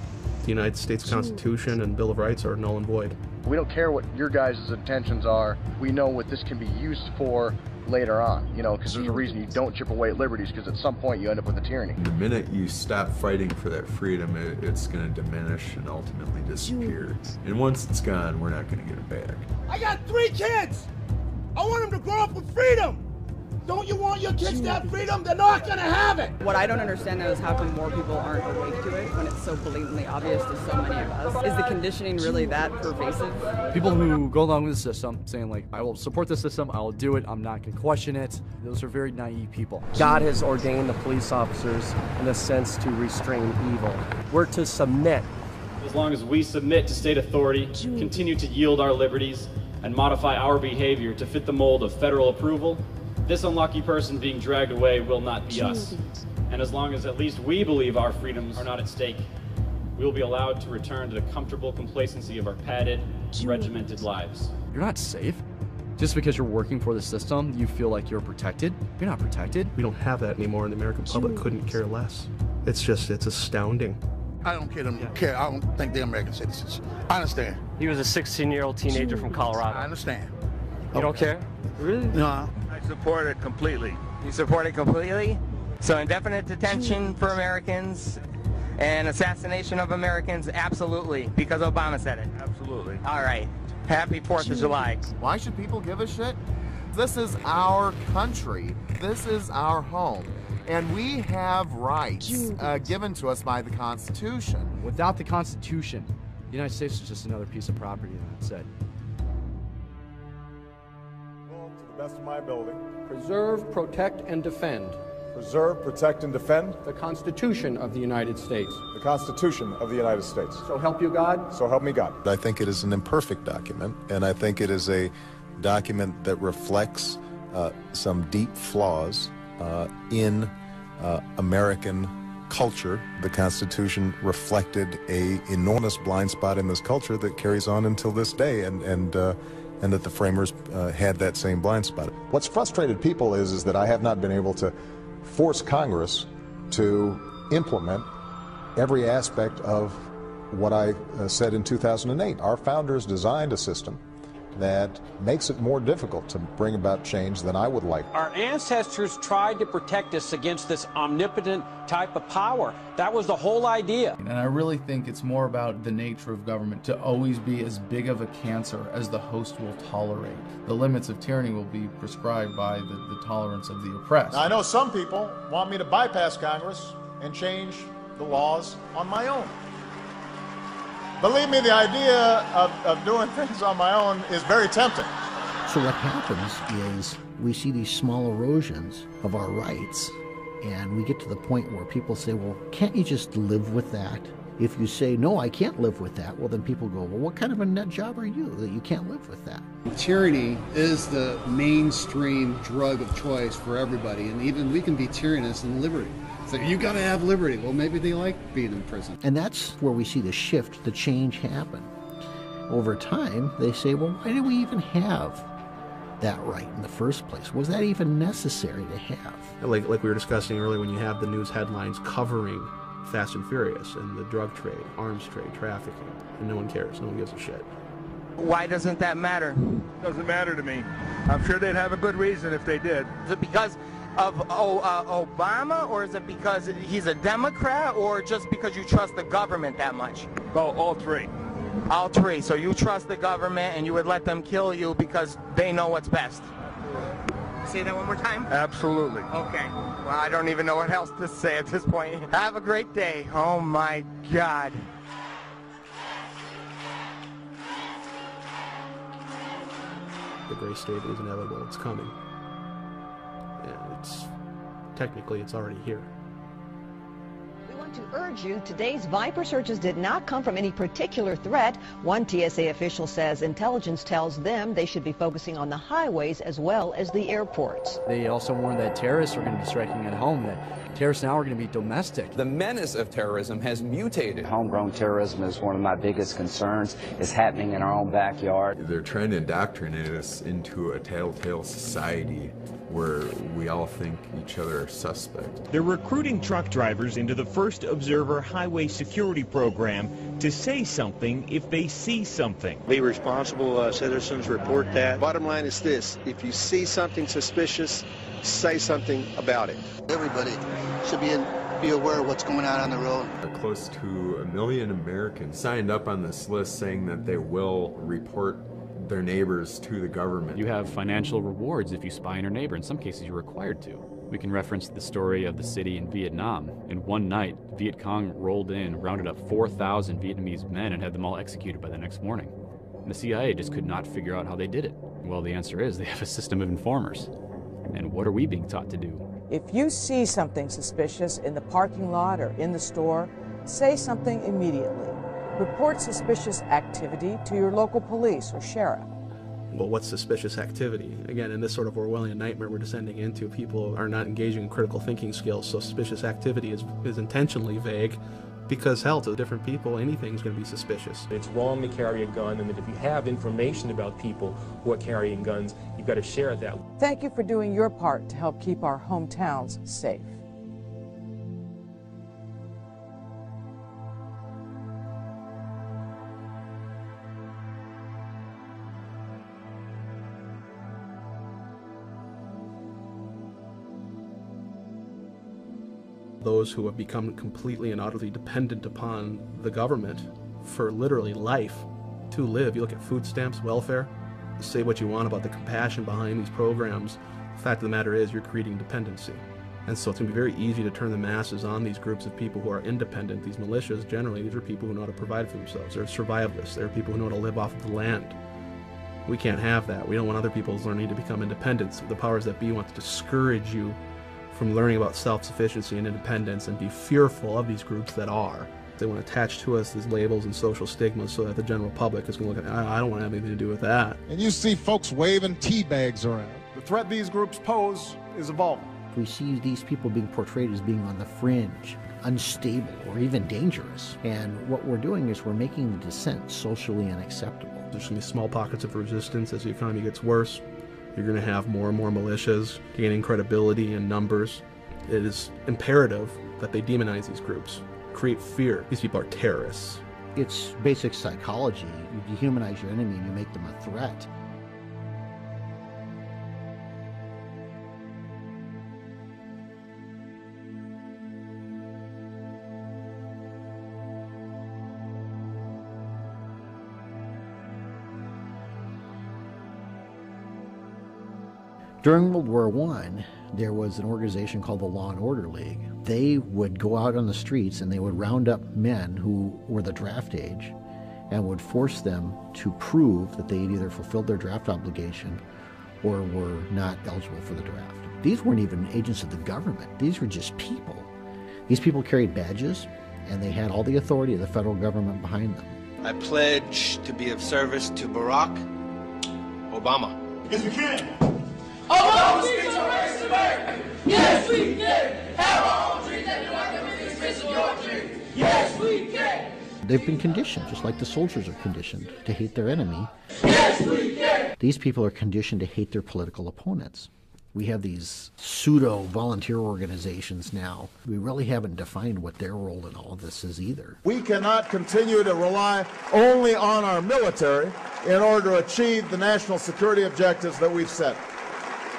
Speaker 7: the United States Constitution and Bill of Rights are null and void.
Speaker 25: We don't care what your guys' intentions are. We know what this can be used for later on, because there's a reason you don't chip away at liberties, because at some point you end up with a tyranny.
Speaker 1: The minute you stop fighting for that freedom, it's going to diminish and ultimately disappear. And once it's gone, we're not going to get it back.
Speaker 17: I got 3 kids. I want them to grow up with freedom. Don't you want your kids to have freedom? They're not going to have it.
Speaker 2: What I don't understand, though, is how come more people aren't awake to it when it's so blatantly obvious to so many of us. Is the conditioning really that pervasive?
Speaker 4: People who go along with the system, saying like, I will support the system, I will do it, I'm not going to question it. Those are very naive people.
Speaker 11: God has ordained the police officers, in a sense, to restrain evil. We're to submit.
Speaker 20: As long as we submit to state authority, continue to yield our liberties, and modify our behavior to fit the mold of federal approval, this unlucky person being dragged away will not be us. And as long as at least we believe our freedoms are not at stake, we will be allowed to return to the comfortable complacency of our padded, regimented lives.
Speaker 4: You're not safe. Just because you're working for the system, you feel like you're protected. You're not protected.
Speaker 7: We don't have that anymore, and the American public couldn't care less. It's astounding.
Speaker 19: I don't care. I don't think they're American citizens. I understand.
Speaker 29: He was a 16-year-old teenager from Colorado.
Speaker 19: I understand.
Speaker 29: You don't care? Really?
Speaker 19: No. I support it completely.
Speaker 3: You support it completely? So indefinite detention for Americans and assassination of Americans, absolutely, because Obama said it.
Speaker 19: Absolutely.
Speaker 3: All right. Happy 4th of July.
Speaker 5: Why should people give a shit? This is our country. This is our home. And we have rights given to us by the Constitution.
Speaker 4: Without the Constitution, the United States is just another piece of property, and that's it.
Speaker 14: Well, to the best of my ability.
Speaker 6: Preserve, protect, and defend.
Speaker 14: Preserve, protect, and defend.
Speaker 6: The Constitution of the United States.
Speaker 14: The Constitution of the United States.
Speaker 6: So help you God.
Speaker 14: So help me God.
Speaker 8: I think it is an imperfect document, and I think it is a document that reflects some deep flaws in American culture. The Constitution reflected an enormous blind spot in this culture that carries on until this day, and that the framers had that same blind spot.
Speaker 14: What's frustrated people is that I have not been able to force Congress to implement every aspect of what I said in 2008. Our founders designed a system that makes it more difficult to bring about change than I would like.
Speaker 28: Our ancestors tried to protect us against this omnipotent type of power. That was the whole idea.
Speaker 9: And I really think it's more about the nature of government to always be as big of a cancer as the host will tolerate. The limits of tyranny will be prescribed by the tolerance of the oppressed.
Speaker 14: Now, I know some people want me to bypass Congress and change the laws on my own. Believe me, the idea of doing things on my own is very tempting.
Speaker 13: So what happens is we see these small erosions of our rights, and we get to the point where people say, well, can't you just live with that? If you say, no, I can't live with that, well, then people go, well, what kind of a nut job are you that you can't live with that?
Speaker 10: Tyranny is the mainstream drug of choice for everybody, and even we can be tyrannous in liberty. So you got to have liberty. Well, maybe they like being in prison.
Speaker 13: And that's where we see the shift, the change happen. Over time, they say, well, why do we even have that right in the first place? Was that even necessary to have?
Speaker 7: Like we were discussing earlier, when you have the news headlines covering Fast and Furious and the drug trade, arms trade, trafficking, and no one cares, no one gives a shit.
Speaker 3: Why doesn't that matter?
Speaker 19: Doesn't matter to me. I'm sure they'd have a good reason if they did.
Speaker 3: Is it because of Obama, or is it because he's a Democrat, or just because you trust the government that much?
Speaker 19: Oh, all three.
Speaker 3: All three. So you trust the government and you would let them kill you because they know what's best. Say that one more time?
Speaker 19: Absolutely.
Speaker 3: Okay. Well, I don't even know what else to say at this point. Have a great day. Oh my God.
Speaker 7: The gray state is inevitable. It's coming. Technically, it's already here.
Speaker 18: We want to urge you, today's Viper searches did not come from any particular threat. One TSA official says intelligence tells them they should be focusing on the highways as well as the airports.
Speaker 4: They also warned that terrorists are going to be striking at home, that terrorists now are going to be domestic.
Speaker 21: The menace of terrorism has mutated.
Speaker 22: Homegrown terrorism is one of my biggest concerns. It's happening in our own backyard.
Speaker 1: They're trying to indoctrinate us into a telltale society where we all think each other are suspect.
Speaker 23: They're recruiting truck drivers into the First Observer Highway Security Program to say something if they see something.
Speaker 26: Be responsible citizens, report that. Bottom line is this: if you see something suspicious, say something about it.
Speaker 27: Everybody should be aware of what's going on the road.
Speaker 1: Close to 1 million Americans signed up on this list saying that they will report their neighbors to the government.
Speaker 20: You have financial rewards if you spy on your neighbor. In some cases, you're required to. We can reference the story of the city in Vietnam. In one night, Viet Cong rolled in, rounded up 4,000 Vietnamese men, and had them all executed by the next morning. And the CIA just could not figure out how they did it. Well, the answer is they have a system of informers. And what are we being taught to do?
Speaker 33: If you see something suspicious in the parking lot or in the store, say something immediately. Report suspicious activity to your local police or sheriff.
Speaker 7: Well, what's suspicious activity? Again, in this sort of Orwellian nightmare we're descending into, people are not engaging in critical thinking skills, so suspicious activity is intentionally vague, Because hell, to different people, anything's going to be suspicious.
Speaker 2: It's wrong to carry a gun, and that if you have information about people who are carrying guns, you've got to share that.
Speaker 33: Thank you for doing your part to help keep our hometowns safe.
Speaker 7: Those who have become completely and utterly dependent upon the government for literally life to live. You look at food stamps, welfare, say what you want about the compassion behind these programs. The fact of the matter is you're creating dependency. And so it's going to be very easy to turn the masses on these groups of people who are independent. These militias, generally, these are people who know how to provide for themselves. They're survivalists. They're people who know how to live off of the land. We can't have that. We don't want other people's learning to become independent. The powers that be want to discourage you from learning about self-sufficiency and independence and be fearful of these groups that are. They want to attach to us these labels and social stigmas so that the general public is going to look at, I don't want to have anything to do with that.
Speaker 5: And you see folks waving tea bags around. The threat these groups pose is evolving.
Speaker 13: We see these people being portrayed as being on the fringe, unstable, or even dangerous. And what we're doing is we're making the dissent socially unacceptable.
Speaker 7: There's going to be small pockets of resistance as the economy gets worse. You're going to have more and more militias gaining credibility and numbers. It is imperative that they demonize these groups, create fear. These people are terrorists.
Speaker 13: It's basic psychology. You dehumanize your enemy and you make them a threat. During World War I, there was an organization called the Law and Order League. They would go out on the streets and they would round up men who were the draft age and would force them to prove that they had either fulfilled their draft obligation or were not eligible for the draft. These weren't even agents of the government. These were just people. These people carried badges and they had all the authority of the federal government behind them.
Speaker 11: I pledge to be of service to Barack Obama.
Speaker 12: Yes, we can. Obama speaks on race America. Yes, we can. Have our own dreams and do our communities vision your dreams. Yes, we can.
Speaker 13: They've been conditioned, just like the soldiers are conditioned, to hate their enemy.
Speaker 12: Yes, we can.
Speaker 13: These people are conditioned to hate their political opponents. We have these pseudo-volunteer organizations now. We really haven't defined what their role in all of this is either.
Speaker 14: We cannot continue to rely only on our military in order to achieve the national security objectives that we've set.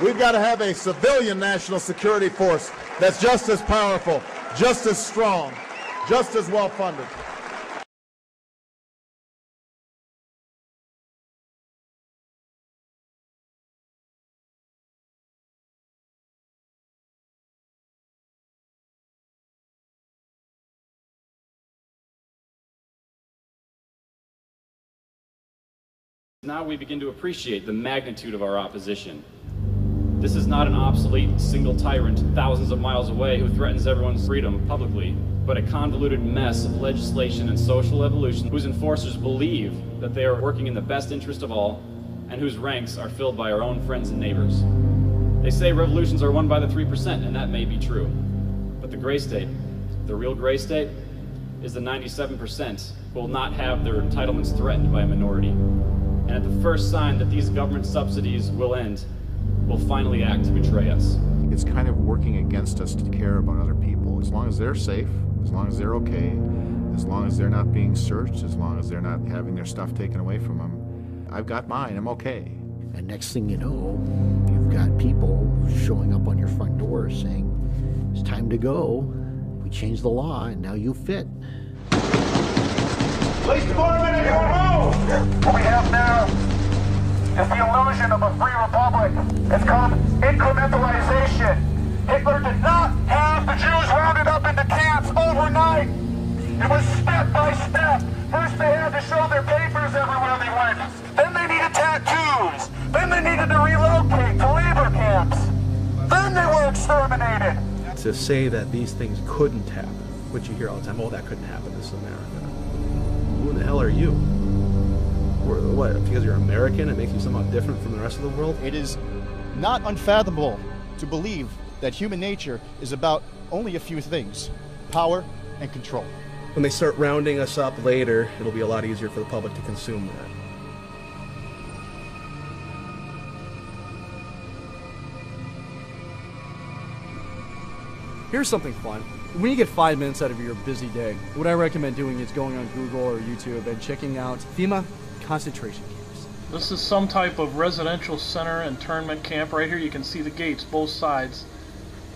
Speaker 14: We've got to have a civilian national security force that's just as powerful, just as strong, just as well funded.
Speaker 20: Now we begin to appreciate the magnitude of our opposition. This is not an obsolete single tyrant thousands of miles away who threatens everyone's freedom publicly, but a convoluted mess of legislation and social evolution whose enforcers believe that they are working in the best interest of all and whose ranks are filled by our own friends and neighbors. They say revolutions are won by the 3%, and that may be true. But the gray state, the real gray state, is the 97% who will not have their entitlements threatened by a minority. And at the first sign that these government subsidies will end, will finally act to betray us.
Speaker 15: It's kind of working against us to care about other people. As long as they're safe, as long as they're okay, as long as they're not being searched, as long as they're not having their stuff taken away from them, I've got mine, I'm okay.
Speaker 13: And next thing you know, you've got people showing up on your front door saying, it's time to go. We changed the law and now you fit.
Speaker 12: Police department, everyone move! What we have now is the illusion of a free republic. It's called incrementalization. Hitler did not have the Jews rounded up into camps overnight. It was step by step. First they had to show their papers everywhere they went. Then they needed tattoos. Then they needed to relocate to labor camps. Then they were exterminated.
Speaker 7: To say that these things couldn't happen, which you hear all the time, oh, that couldn't happen, this is America. Who the hell are you? What, because you're American, it makes you somehow different from the rest of the world?
Speaker 16: It is not unfathomable to believe that human nature is about only a few things: power and control.
Speaker 7: When they start rounding us up later, it'll be a lot easier for the public to consume that.
Speaker 4: Here's something fun. When you get 5 minutes out of your busy day, what I recommend doing is going on Google or YouTube and checking out FEMA concentration camps.
Speaker 6: This is some type of residential center internment camp. Right here you can see the gates, both sides.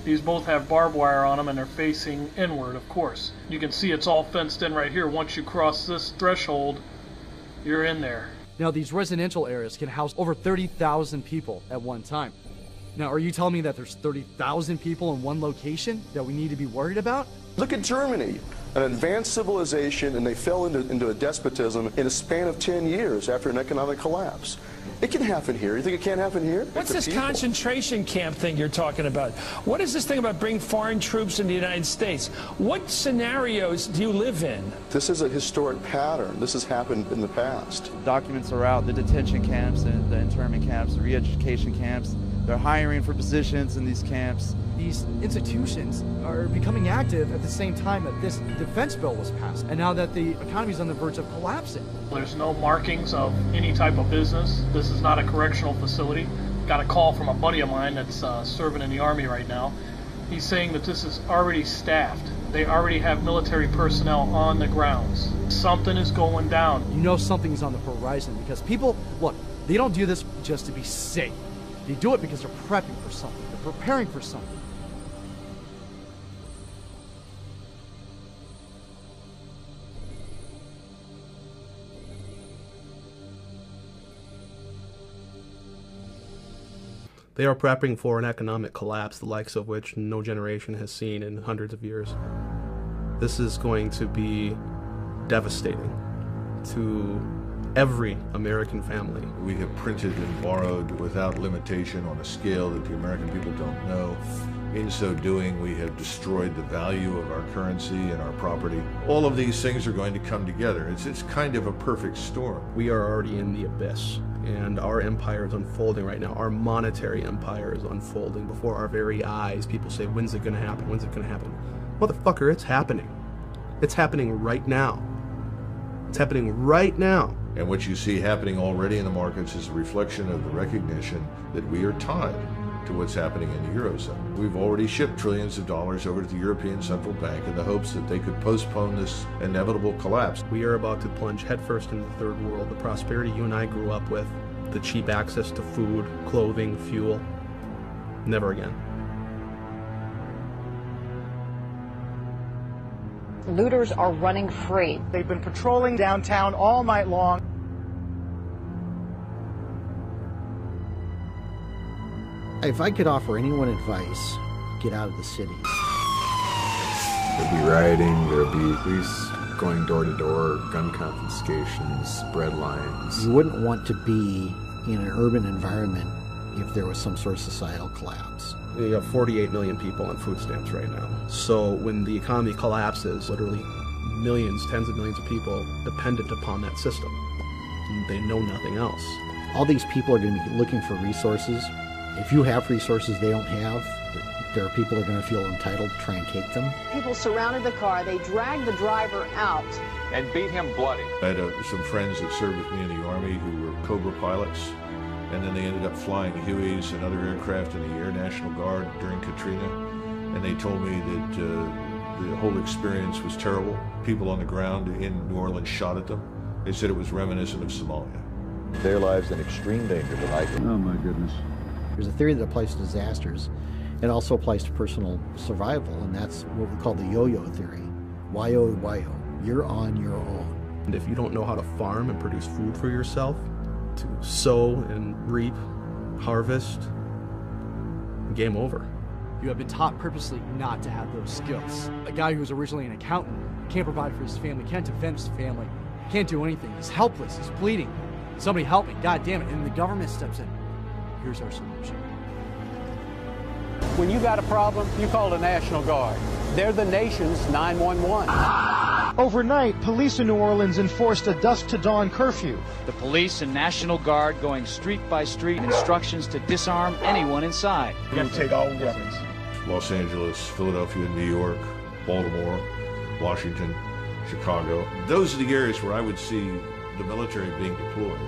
Speaker 6: These both have barbed wire on them and they're facing inward, of course. You can see it's all fenced in right here. Once you cross this threshold, you're in there.
Speaker 4: Now these residential areas can house over 30,000 people at one time. Now, are you telling me that there's 30,000 people in one location that we need to be worried about?
Speaker 8: Look at Germany, an advanced civilization, and they fell into a despotism in a span of 10 years after an economic collapse. It can happen here. You think it can't happen here?
Speaker 9: What's this concentration camp thing you're talking about? What is this thing about bringing foreign troops in the United States? What scenarios do you live in?
Speaker 8: This is a historic pattern. This has happened in the past.
Speaker 10: Documents are out, the detention camps, and the internment camps, the re-education camps. They're hiring for positions in these camps.
Speaker 4: These institutions are becoming active at the same time that this defense bill was passed, and now that the economy is on the verge of collapsing.
Speaker 6: There's no markings of any type of business. This is not a correctional facility. Got a call from a buddy of mine that's serving in the Army right now. He's saying that this is already staffed. They already have military personnel on the grounds. Something is going down.
Speaker 4: You know something's on the horizon because people, look, they don't do this just to be safe. They do it because they're prepping for something. They're preparing for something.
Speaker 7: They are prepping for an economic collapse, the likes of which no generation has seen in hundreds of years. This is going to be devastating to every American family.
Speaker 1: We have printed and borrowed without limitation on a scale that the American people don't know. In so doing, we have destroyed the value of our currency and our property. All of these things are going to come together. It's kind of a perfect storm.
Speaker 7: We are already in the abyss, and our empire is unfolding right now. Our monetary empire is unfolding before our very eyes. People say, when's it going to happen? When's it going to happen? Motherfucker, it's happening. It's happening right now. It's happening right now.
Speaker 1: And what you see happening already in the markets is a reflection of the recognition that we are tied to what's happening in the Eurozone. We've already shipped trillions of dollars over to the European Central Bank in the hopes that they could postpone this inevitable collapse.
Speaker 7: We are about to plunge headfirst into the third world, the prosperity you and I grew up with, the cheap access to food, clothing, fuel. Never again.
Speaker 18: Looters are running free.
Speaker 17: They've been patrolling downtown all night long.
Speaker 13: If I could offer anyone advice, get out of the cities.
Speaker 1: There'll be rioting, there'll be police going door to door, gun confiscations, bread lines.
Speaker 13: You wouldn't want to be in an urban environment if there was some sort of societal collapse.
Speaker 7: We have 48 million people on food stamps right now. So when the economy collapses, literally millions, tens of millions of people dependent upon that system. They know nothing else.
Speaker 13: All these people are going to be looking for resources. If you have resources they don't have, there are people that are going to feel entitled to try and take them.
Speaker 19: People surrounded the car. They dragged the driver out
Speaker 24: and beat him bloody.
Speaker 1: I had some friends that served with me in the Army who were Cobra pilots, and then they ended up flying Hueys and other aircraft in the Air National Guard during Katrina, and they told me that the whole experience was terrible. People on the ground in New Orleans shot at them. They said it was reminiscent of Somalia.
Speaker 25: Their lives in extreme danger tonight. Oh my goodness.
Speaker 13: There's a theory that applies to disasters. It also applies to personal survival, and that's what we call the yo-yo theory. Y-O, Y-O. You're on your own.
Speaker 7: And if you don't know how to farm and produce food for yourself, to sow and reap, harvest, game over.
Speaker 4: You have been taught purposely not to have those skills. A guy who's originally an accountant can't provide for his family, can't defend his family, can't do anything. He's helpless, he's bleeding. Somebody help me, God damn it. And the government steps in. Here's our solution.
Speaker 28: When you got a problem, you call the National Guard. They're the nation's 911.
Speaker 17: Overnight, police in New Orleans enforced a dusk to dawn curfew.
Speaker 29: The police and National Guard going street by street, instructions to disarm anyone inside.
Speaker 17: We'll take all weapons.
Speaker 1: Los Angeles, Philadelphia, New York, Baltimore, Washington,
Speaker 2: Chicago. Those are the areas where I would see the military being deployed.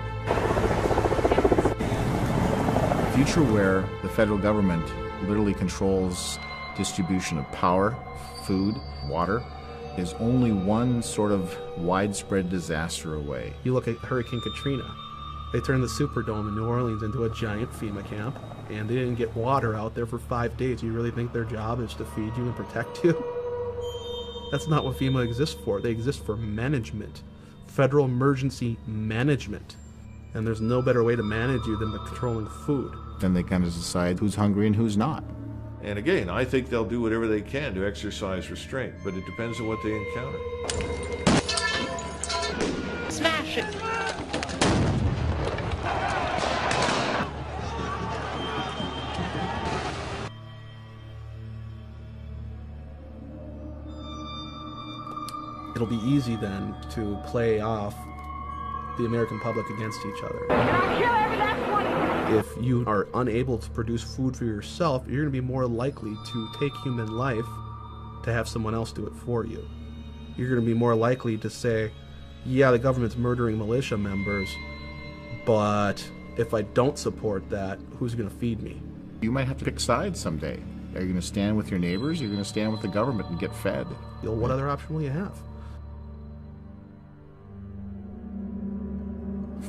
Speaker 15: A future where the federal government literally controls distribution of power, food, water, is only one sort of widespread disaster away.
Speaker 7: You look at Hurricane Katrina. They turned the Superdome in New Orleans into a giant FEMA camp, and they didn't get water out there for 5 days. You really think their job is to feed you and protect you? That's not what FEMA exists for. They exist for management, federal emergency management. And there's no better way to manage you than by controlling food.
Speaker 15: Then they kind of decide who's hungry and who's not.
Speaker 2: And again, I think they'll do whatever they can to exercise restraint, but it depends on what they encounter.
Speaker 12: Smash it!
Speaker 7: It'll be easy then to play off the American public against each other. If you are unable to produce food for yourself, you're going to be more likely to take human life to have someone else do it for you. You're going to be more likely to say, yeah, the government's murdering militia members, but if I don't support that, who's going to feed me?
Speaker 15: You might have to pick sides someday. Are you going to stand with your neighbors? Or are you going to stand with the government and get fed?
Speaker 7: What other option will you have?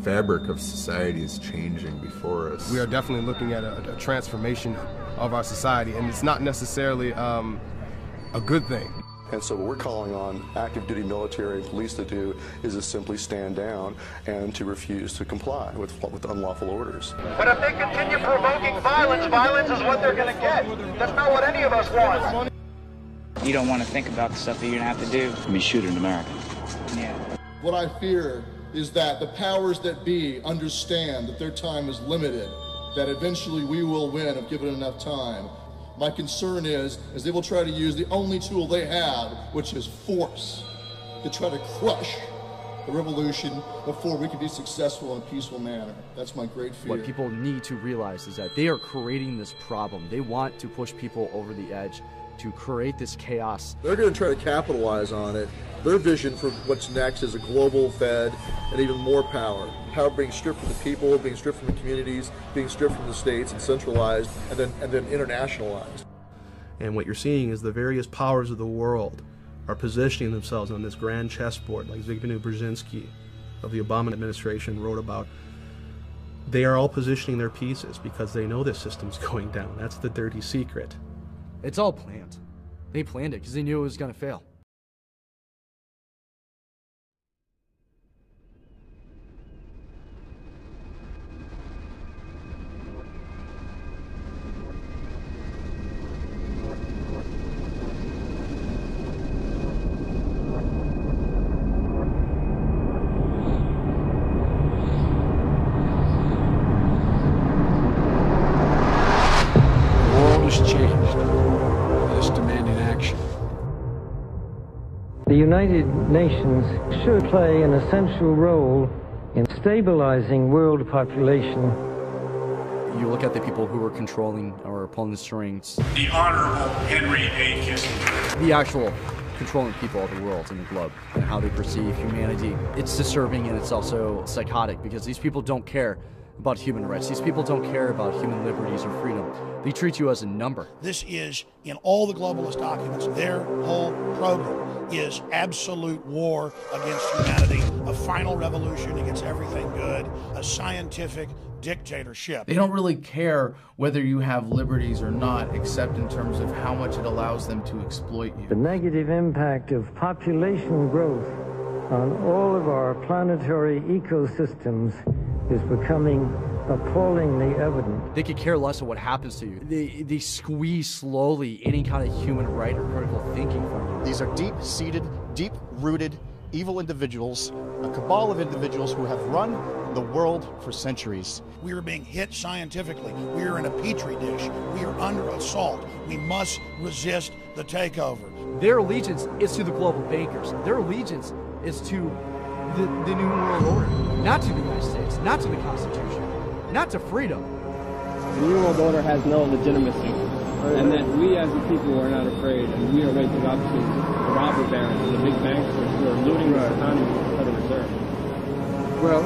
Speaker 1: Fabric of society is changing before us.
Speaker 3: We are definitely looking at a transformation of our society, and it's not necessarily a good thing.
Speaker 8: And so what we're calling on active duty military and police to do is to simply stand down and to refuse to comply with unlawful orders.
Speaker 12: But if they continue provoking violence, violence is what they're going to get. That's not what any of us want.
Speaker 29: You don't want to think about the stuff that you're going to have to do. I mean, shoot an American. Yeah.
Speaker 5: What I fear is that the powers that be understand that their time is limited, that eventually we will win if given enough time. My concern is they will try to use the only tool they have, which is force, to try to crush the revolution before we can be successful in a peaceful manner. That's my great fear.
Speaker 4: What people need to realize is that they are creating this problem. They want to push people over the edge to create this chaos.
Speaker 5: They're going to try to capitalize on it. Their vision for what's next is a global Fed and even more power. Power being stripped from the people, being stripped from the communities, being stripped from the states and centralized and then internationalized.
Speaker 7: And what you're seeing is the various powers of the world are positioning themselves on this grand chessboard, like Zbigniew Brzezinski of the Obama administration wrote about. They are all positioning their pieces because they know this system's going down. That's the dirty secret.
Speaker 4: It's all planned. They planned it because they knew it was going to fail.
Speaker 21: The United Nations should play an essential role in stabilizing world population.
Speaker 4: You look at the people who are controlling or pulling the strings.
Speaker 12: The Honorable Henry A. Kissinger.
Speaker 4: The actual controlling people of the world and the globe and how they perceive humanity. It's disturbing and it's also psychotic because these people don't care about human rights. These people don't care about human liberties or freedom. They treat you as a number.
Speaker 22: This is, in all the globalist documents, their whole program is absolute war against humanity, a final revolution against everything good, a scientific dictatorship.
Speaker 23: They don't really care whether you have liberties or not, except in terms of how much it allows them to exploit you.
Speaker 21: The negative impact of population growth on all of our planetary ecosystems is becoming appallingly evident.
Speaker 4: They could care less of what happens to you. They squeeze slowly any kind of human right or critical thinking from you.
Speaker 16: These are deep-seated, deep-rooted, evil individuals, a cabal of individuals who have run the world for centuries.
Speaker 22: We are being hit scientifically. We are in a petri dish. We are under assault. We must resist the takeover.
Speaker 4: Their allegiance is to the global bankers. Their allegiance is to the New World Order, not to the United States, not to the Constitution, not to freedom.
Speaker 24: The New World Order has no legitimacy
Speaker 6: and that we as a people are not afraid, and we are waking up to the robber barons and the big banksters who are looting the economy with the Federal Reserve.
Speaker 9: Well,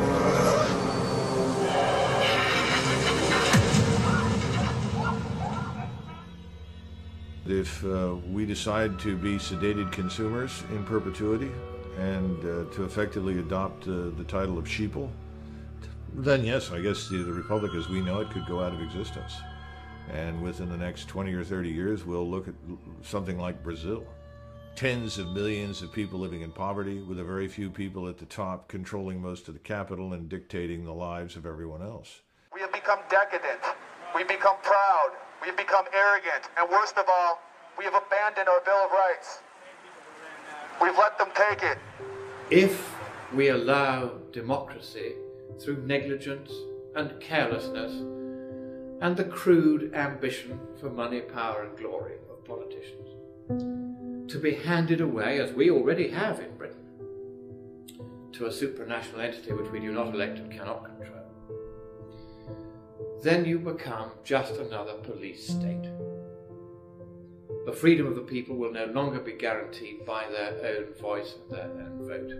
Speaker 2: if we decide to be sedated consumers in perpetuity and to effectively adopt the title of sheeple, then yes, I guess the Republic as we know it could go out of existence. And within the next 20 or 30 years, we'll look at something like Brazil. Tens of millions of people living in poverty, with a very few people at the top controlling most of the capital and dictating the lives of everyone else.
Speaker 12: We have become decadent. We've become proud. We've become arrogant. And worst of all, we have abandoned our Bill of Rights. We've let them take it.
Speaker 10: If we allow democracy through negligence and carelessness and the crude ambition for money, power and glory of politicians to be handed away, as we already have in Britain, to a supranational entity which we do not elect and cannot control, then you become just another police state. The freedom of the people will no longer be guaranteed by their own voice and their own vote.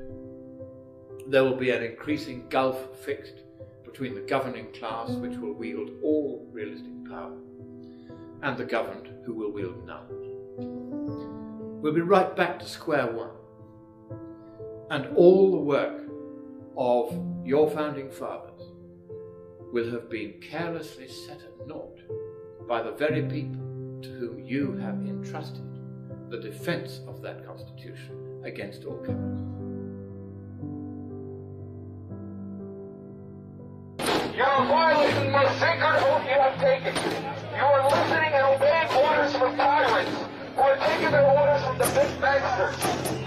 Speaker 10: There will be an increasing gulf fixed between the governing class, which will wield all realistic power, and the governed, who will wield none. We'll be right back to square one, and all the work of your founding fathers will have been carelessly set at naught by the very people to whom you have entrusted the defense of that Constitution against all comers.
Speaker 12: You are violating the most sacred oath you have taken. You are listening and obeying orders from tyrants who are taking their orders from the big banksters.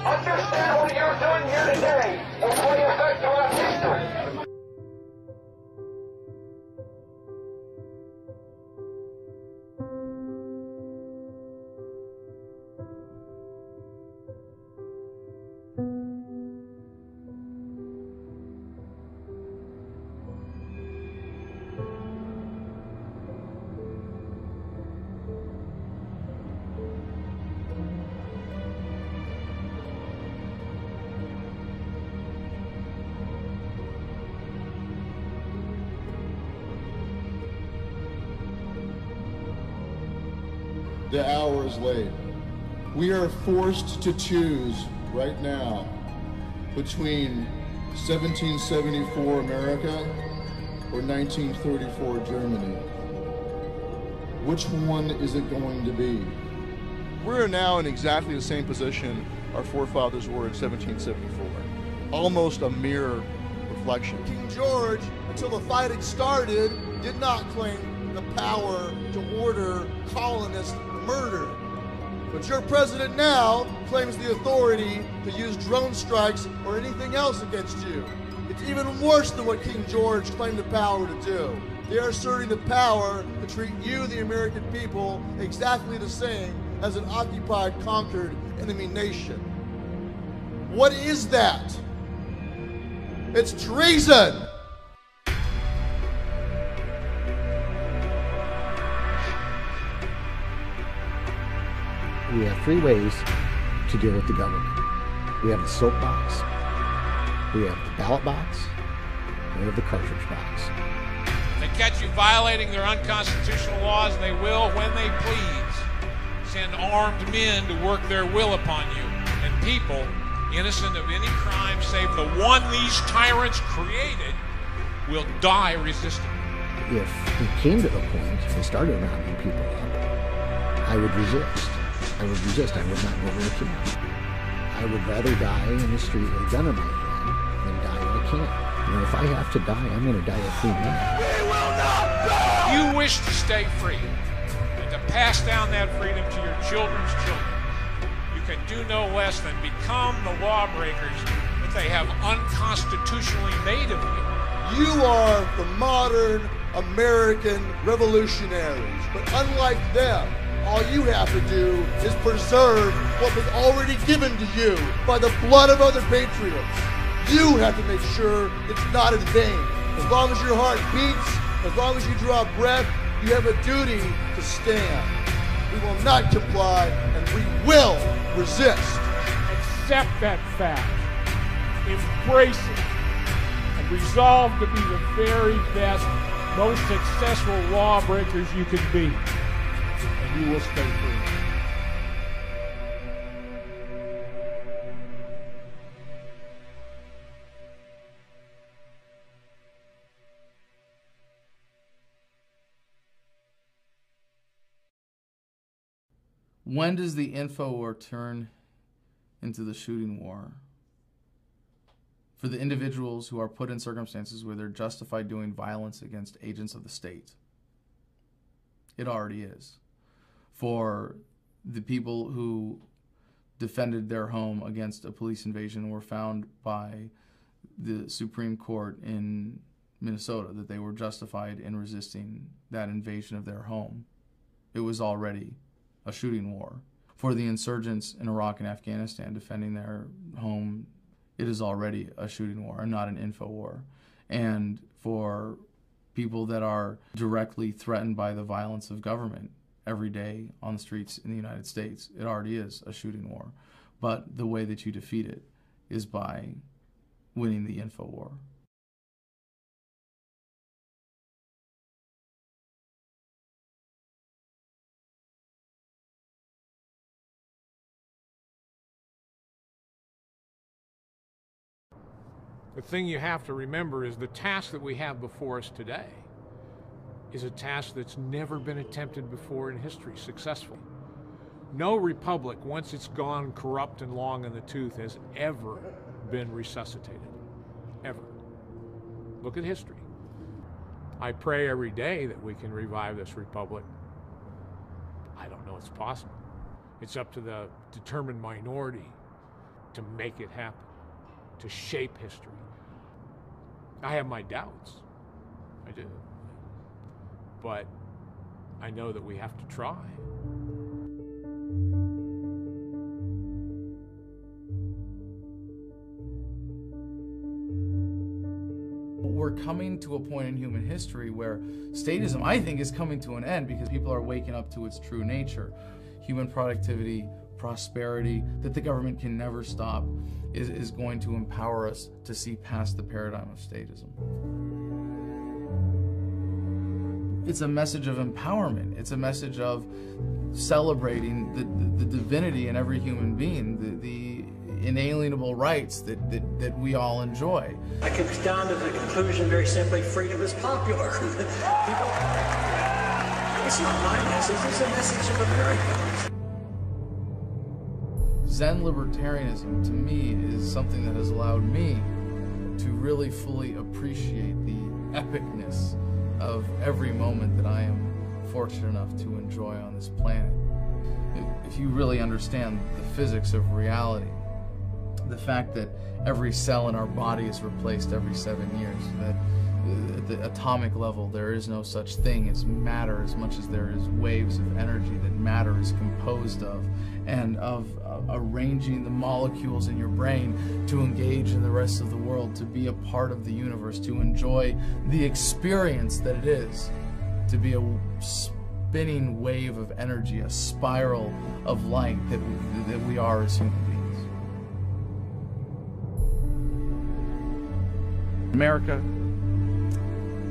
Speaker 12: Understand what you're doing here today will play effect throughout history.
Speaker 5: The hour is late. We are forced to choose right now between 1774 America or 1934 Germany. Which one is it going to be? We're now in exactly the same position our forefathers were in 1774. Almost a mirror reflection. King George, until the fighting started, did not claim the power to order colonists murdered. But your president now claims the authority to use drone strikes or anything else against you. It's even worse than what King George claimed the power to do. They are asserting the power to treat you, the American people, exactly the same as an occupied, conquered enemy nation. What is that? It's treason!
Speaker 13: We have three ways to deal with the government. We have the soapbox, we have the ballot box, and we have the cartridge box.
Speaker 11: They catch you violating their unconstitutional laws, they will, when they please, send armed men to work their will upon you. And people, innocent of any crime save the one these tyrants created, will die resisting.
Speaker 13: If it came to the point they started rounding people up, I would resist. I would resist. I would not go to a camp. I would rather die in the street with a gun in my hand than die in a camp. You know, if I have to die, I'm going to die a free man.
Speaker 11: We will not die! You wish to stay free and to pass down that freedom to your children's children. You can do no less than become the lawbreakers that they have unconstitutionally made of you.
Speaker 5: You are the modern American revolutionaries, but unlike them, all you have to do is preserve what was already given to you by the blood of other patriots. You have to make sure it's not in vain. As long as your heart beats, as long as you draw breath, you have a duty to stand.
Speaker 22: We will not comply, and we will resist.
Speaker 11: Accept that fact, embrace it, and resolve to be the very best, most successful lawbreakers you can be, and you will stay free.
Speaker 23: When does the info war turn into the shooting war? For the individuals who are put in circumstances where they're justified doing violence against agents of the state. It already is. For the people who defended their home against a police invasion were found by the Supreme Court in Minnesota that they were justified in resisting that invasion of their home. It was already a shooting war. For the insurgents in Iraq and Afghanistan defending their home, it is already a shooting war and not an info war. And for people that are directly threatened by the violence of government every day on the streets in the United States, it already is a shooting war. But the way that you defeat it is by winning the info war.
Speaker 11: The thing you have to remember is the task that we have before us today is a task that's never been attempted before in history successfully. No republic, once it's gone corrupt and long in the tooth, has ever been resuscitated. Ever. Look at history. I pray every day that we can revive this republic. I don't know it's possible. It's up to the determined minority to make it happen, to shape history. I have my doubts. I do. But I know that we have to try.
Speaker 23: We're coming to a point in human history where statism, I think, is coming to an end because people are waking up to its true nature. Human productivity, prosperity, that the government can never stop, is going to empower us to see past the paradigm of statism. It's a message of empowerment. It's a message of celebrating the divinity in every human being, the inalienable rights that we all enjoy.
Speaker 9: I could come down to the conclusion very simply, freedom is popular. It's not my message, it's a message of America.
Speaker 23: Zen libertarianism, to me, is something that has allowed me to really fully appreciate the epicness of every moment that I am fortunate enough to enjoy on this planet. If you really understand the physics of reality, the fact that every cell in our body is replaced every 7 years, that at the atomic level there is no such thing as matter as much as there is waves of energy that matter is composed of, and of arranging the molecules in your brain to engage in the rest of the world, to be a part of the universe, to enjoy the experience that it is, to be a spinning wave of energy, a spiral of light that we are as human beings. America,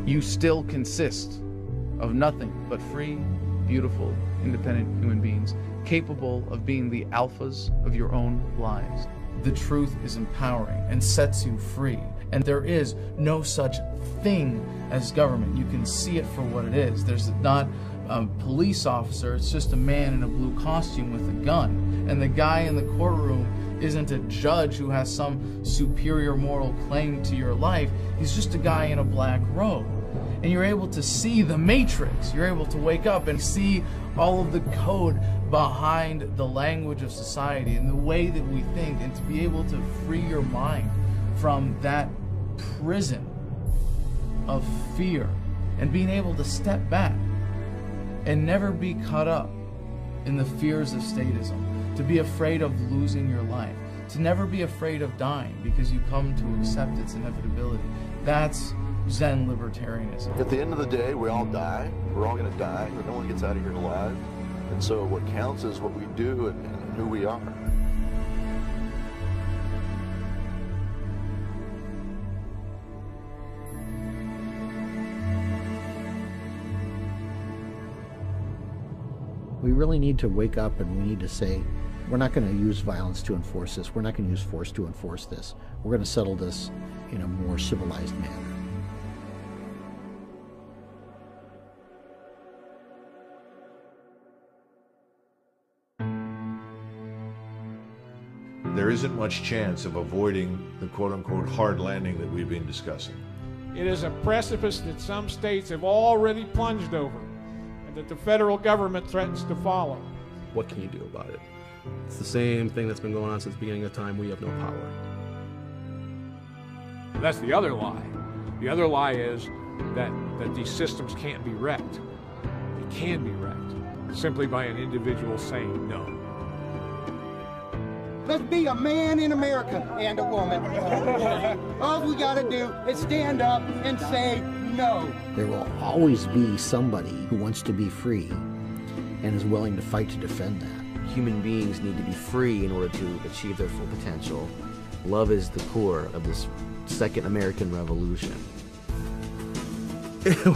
Speaker 23: you still consist of nothing but free, beautiful, independent human beings, capable of being the alphas of your own lives. The truth is empowering and sets you free. And there is no such thing as government. You can see it for what it is. There's not a police officer, it's just a man in a blue costume with a gun. And the guy in the courtroom isn't a judge who has some superior moral claim to your life. He's just a guy in a black robe. And you're able to see the matrix. You're able to wake up and see all of the code behind the language of society and the way that we think, and to be able to free your mind from that prison of fear and being able to step back and never be caught up in the fears of statism, to be afraid of losing your life, to never be afraid of dying because you come to accept its inevitability. That's Zen libertarianism.
Speaker 8: At the end of the day, we all die. We're all going to die. No one gets out of here alive. And so what counts is what we do and who we are.
Speaker 13: We really need to wake up, and we need to say, we're not going to use violence to enforce this. We're not going to use force to enforce this. We're going to settle this in a more civilized manner.
Speaker 2: There isn't much chance of avoiding the quote-unquote hard landing that we've been discussing.
Speaker 11: It is a precipice that some states have already plunged over, and that the federal government threatens to follow.
Speaker 7: What can you do about it? It's the same thing that's been going on since the beginning of time. We have no power.
Speaker 11: That's the other lie. The other lie is that these systems can't be wrecked. They can be wrecked simply by an individual saying no.
Speaker 14: Let's be a man in America and a woman. All we gotta do is stand up and say no.
Speaker 13: There will always be somebody who wants to be free and is willing to fight to defend that.
Speaker 18: Human beings need to be free in order to achieve their full potential. Love is the core of this second American Revolution.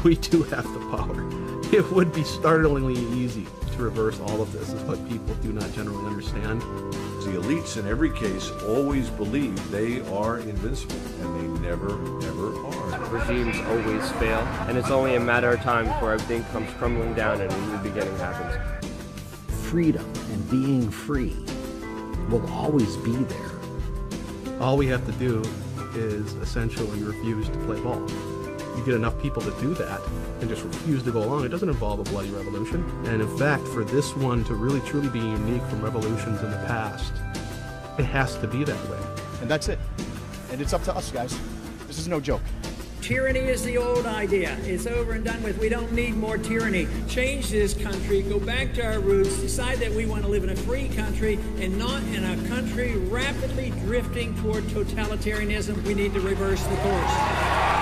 Speaker 7: We do have the power. It would be startlingly easy to reverse all of this, is what people do not generally understand.
Speaker 2: The elites in every case always believe they are invincible, and they never, ever are.
Speaker 6: Regimes always fail, and it's only a matter of time before everything comes crumbling down and a new beginning happens.
Speaker 13: Freedom and being free will always be there.
Speaker 7: All we have to do is essentially refuse to play ball. You get enough people to do that and just refuse to go along. It doesn't involve a bloody revolution. And in fact, for this one to really truly be unique from revolutions in the past, it has to be that way.
Speaker 16: And that's it. And it's up to us, guys. This is no joke.
Speaker 9: Tyranny is the old idea. It's over and done with. We don't need more tyranny. Change this country, go back to our roots, decide that we want to live in a free country and not in a country rapidly drifting toward totalitarianism. We need to reverse the course.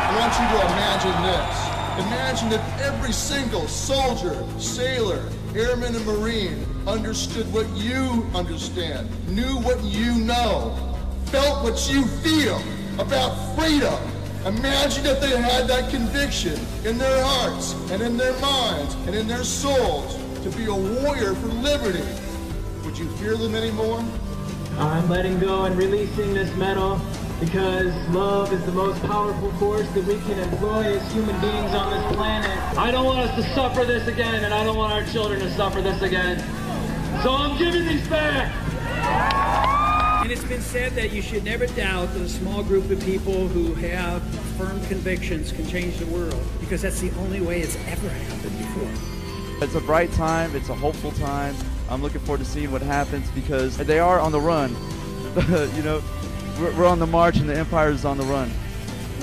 Speaker 5: I want you to imagine this. Imagine that every single soldier, sailor, airman, and Marine understood what you understand, knew what you know, felt what you feel about freedom. Imagine if they had that conviction in their hearts and in their minds and in their souls to be a warrior for liberty. Would you fear them anymore?
Speaker 6: I'm letting go and releasing this medal because love is the most powerful force that we can employ as human beings on this planet. I don't want us to suffer this again, and I don't want our children to suffer this again. So I'm giving these back.
Speaker 9: And it's been said that you should never doubt that a small group of people who have firm convictions can change the world, because that's the only way it's ever happened before.
Speaker 19: It's a bright time, it's a hopeful time. I'm looking forward to seeing what happens because they are on the run. You know, we're on the march and the empire is on the run.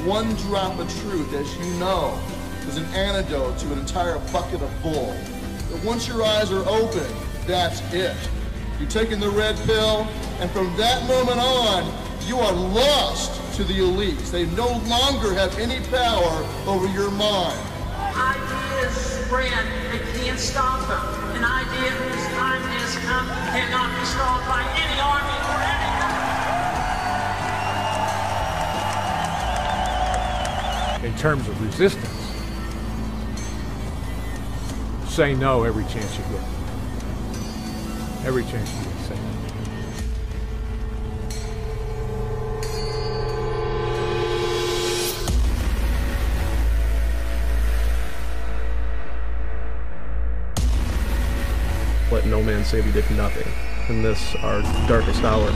Speaker 5: One drop of truth, as you know, is an antidote to an entire bucket of bull. But once your eyes are open, that's it. You're taking the red pill, and from that moment on, you are lost to the elites. They no longer have any power over your mind.
Speaker 9: Ideas spread, they can't stop them. An idea whose time has come cannot be stopped by any army or any government.
Speaker 11: In terms of resistance, say no every chance you get. Every chance you get, say no.
Speaker 7: Let no man say we did nothing in this, our darkest hour.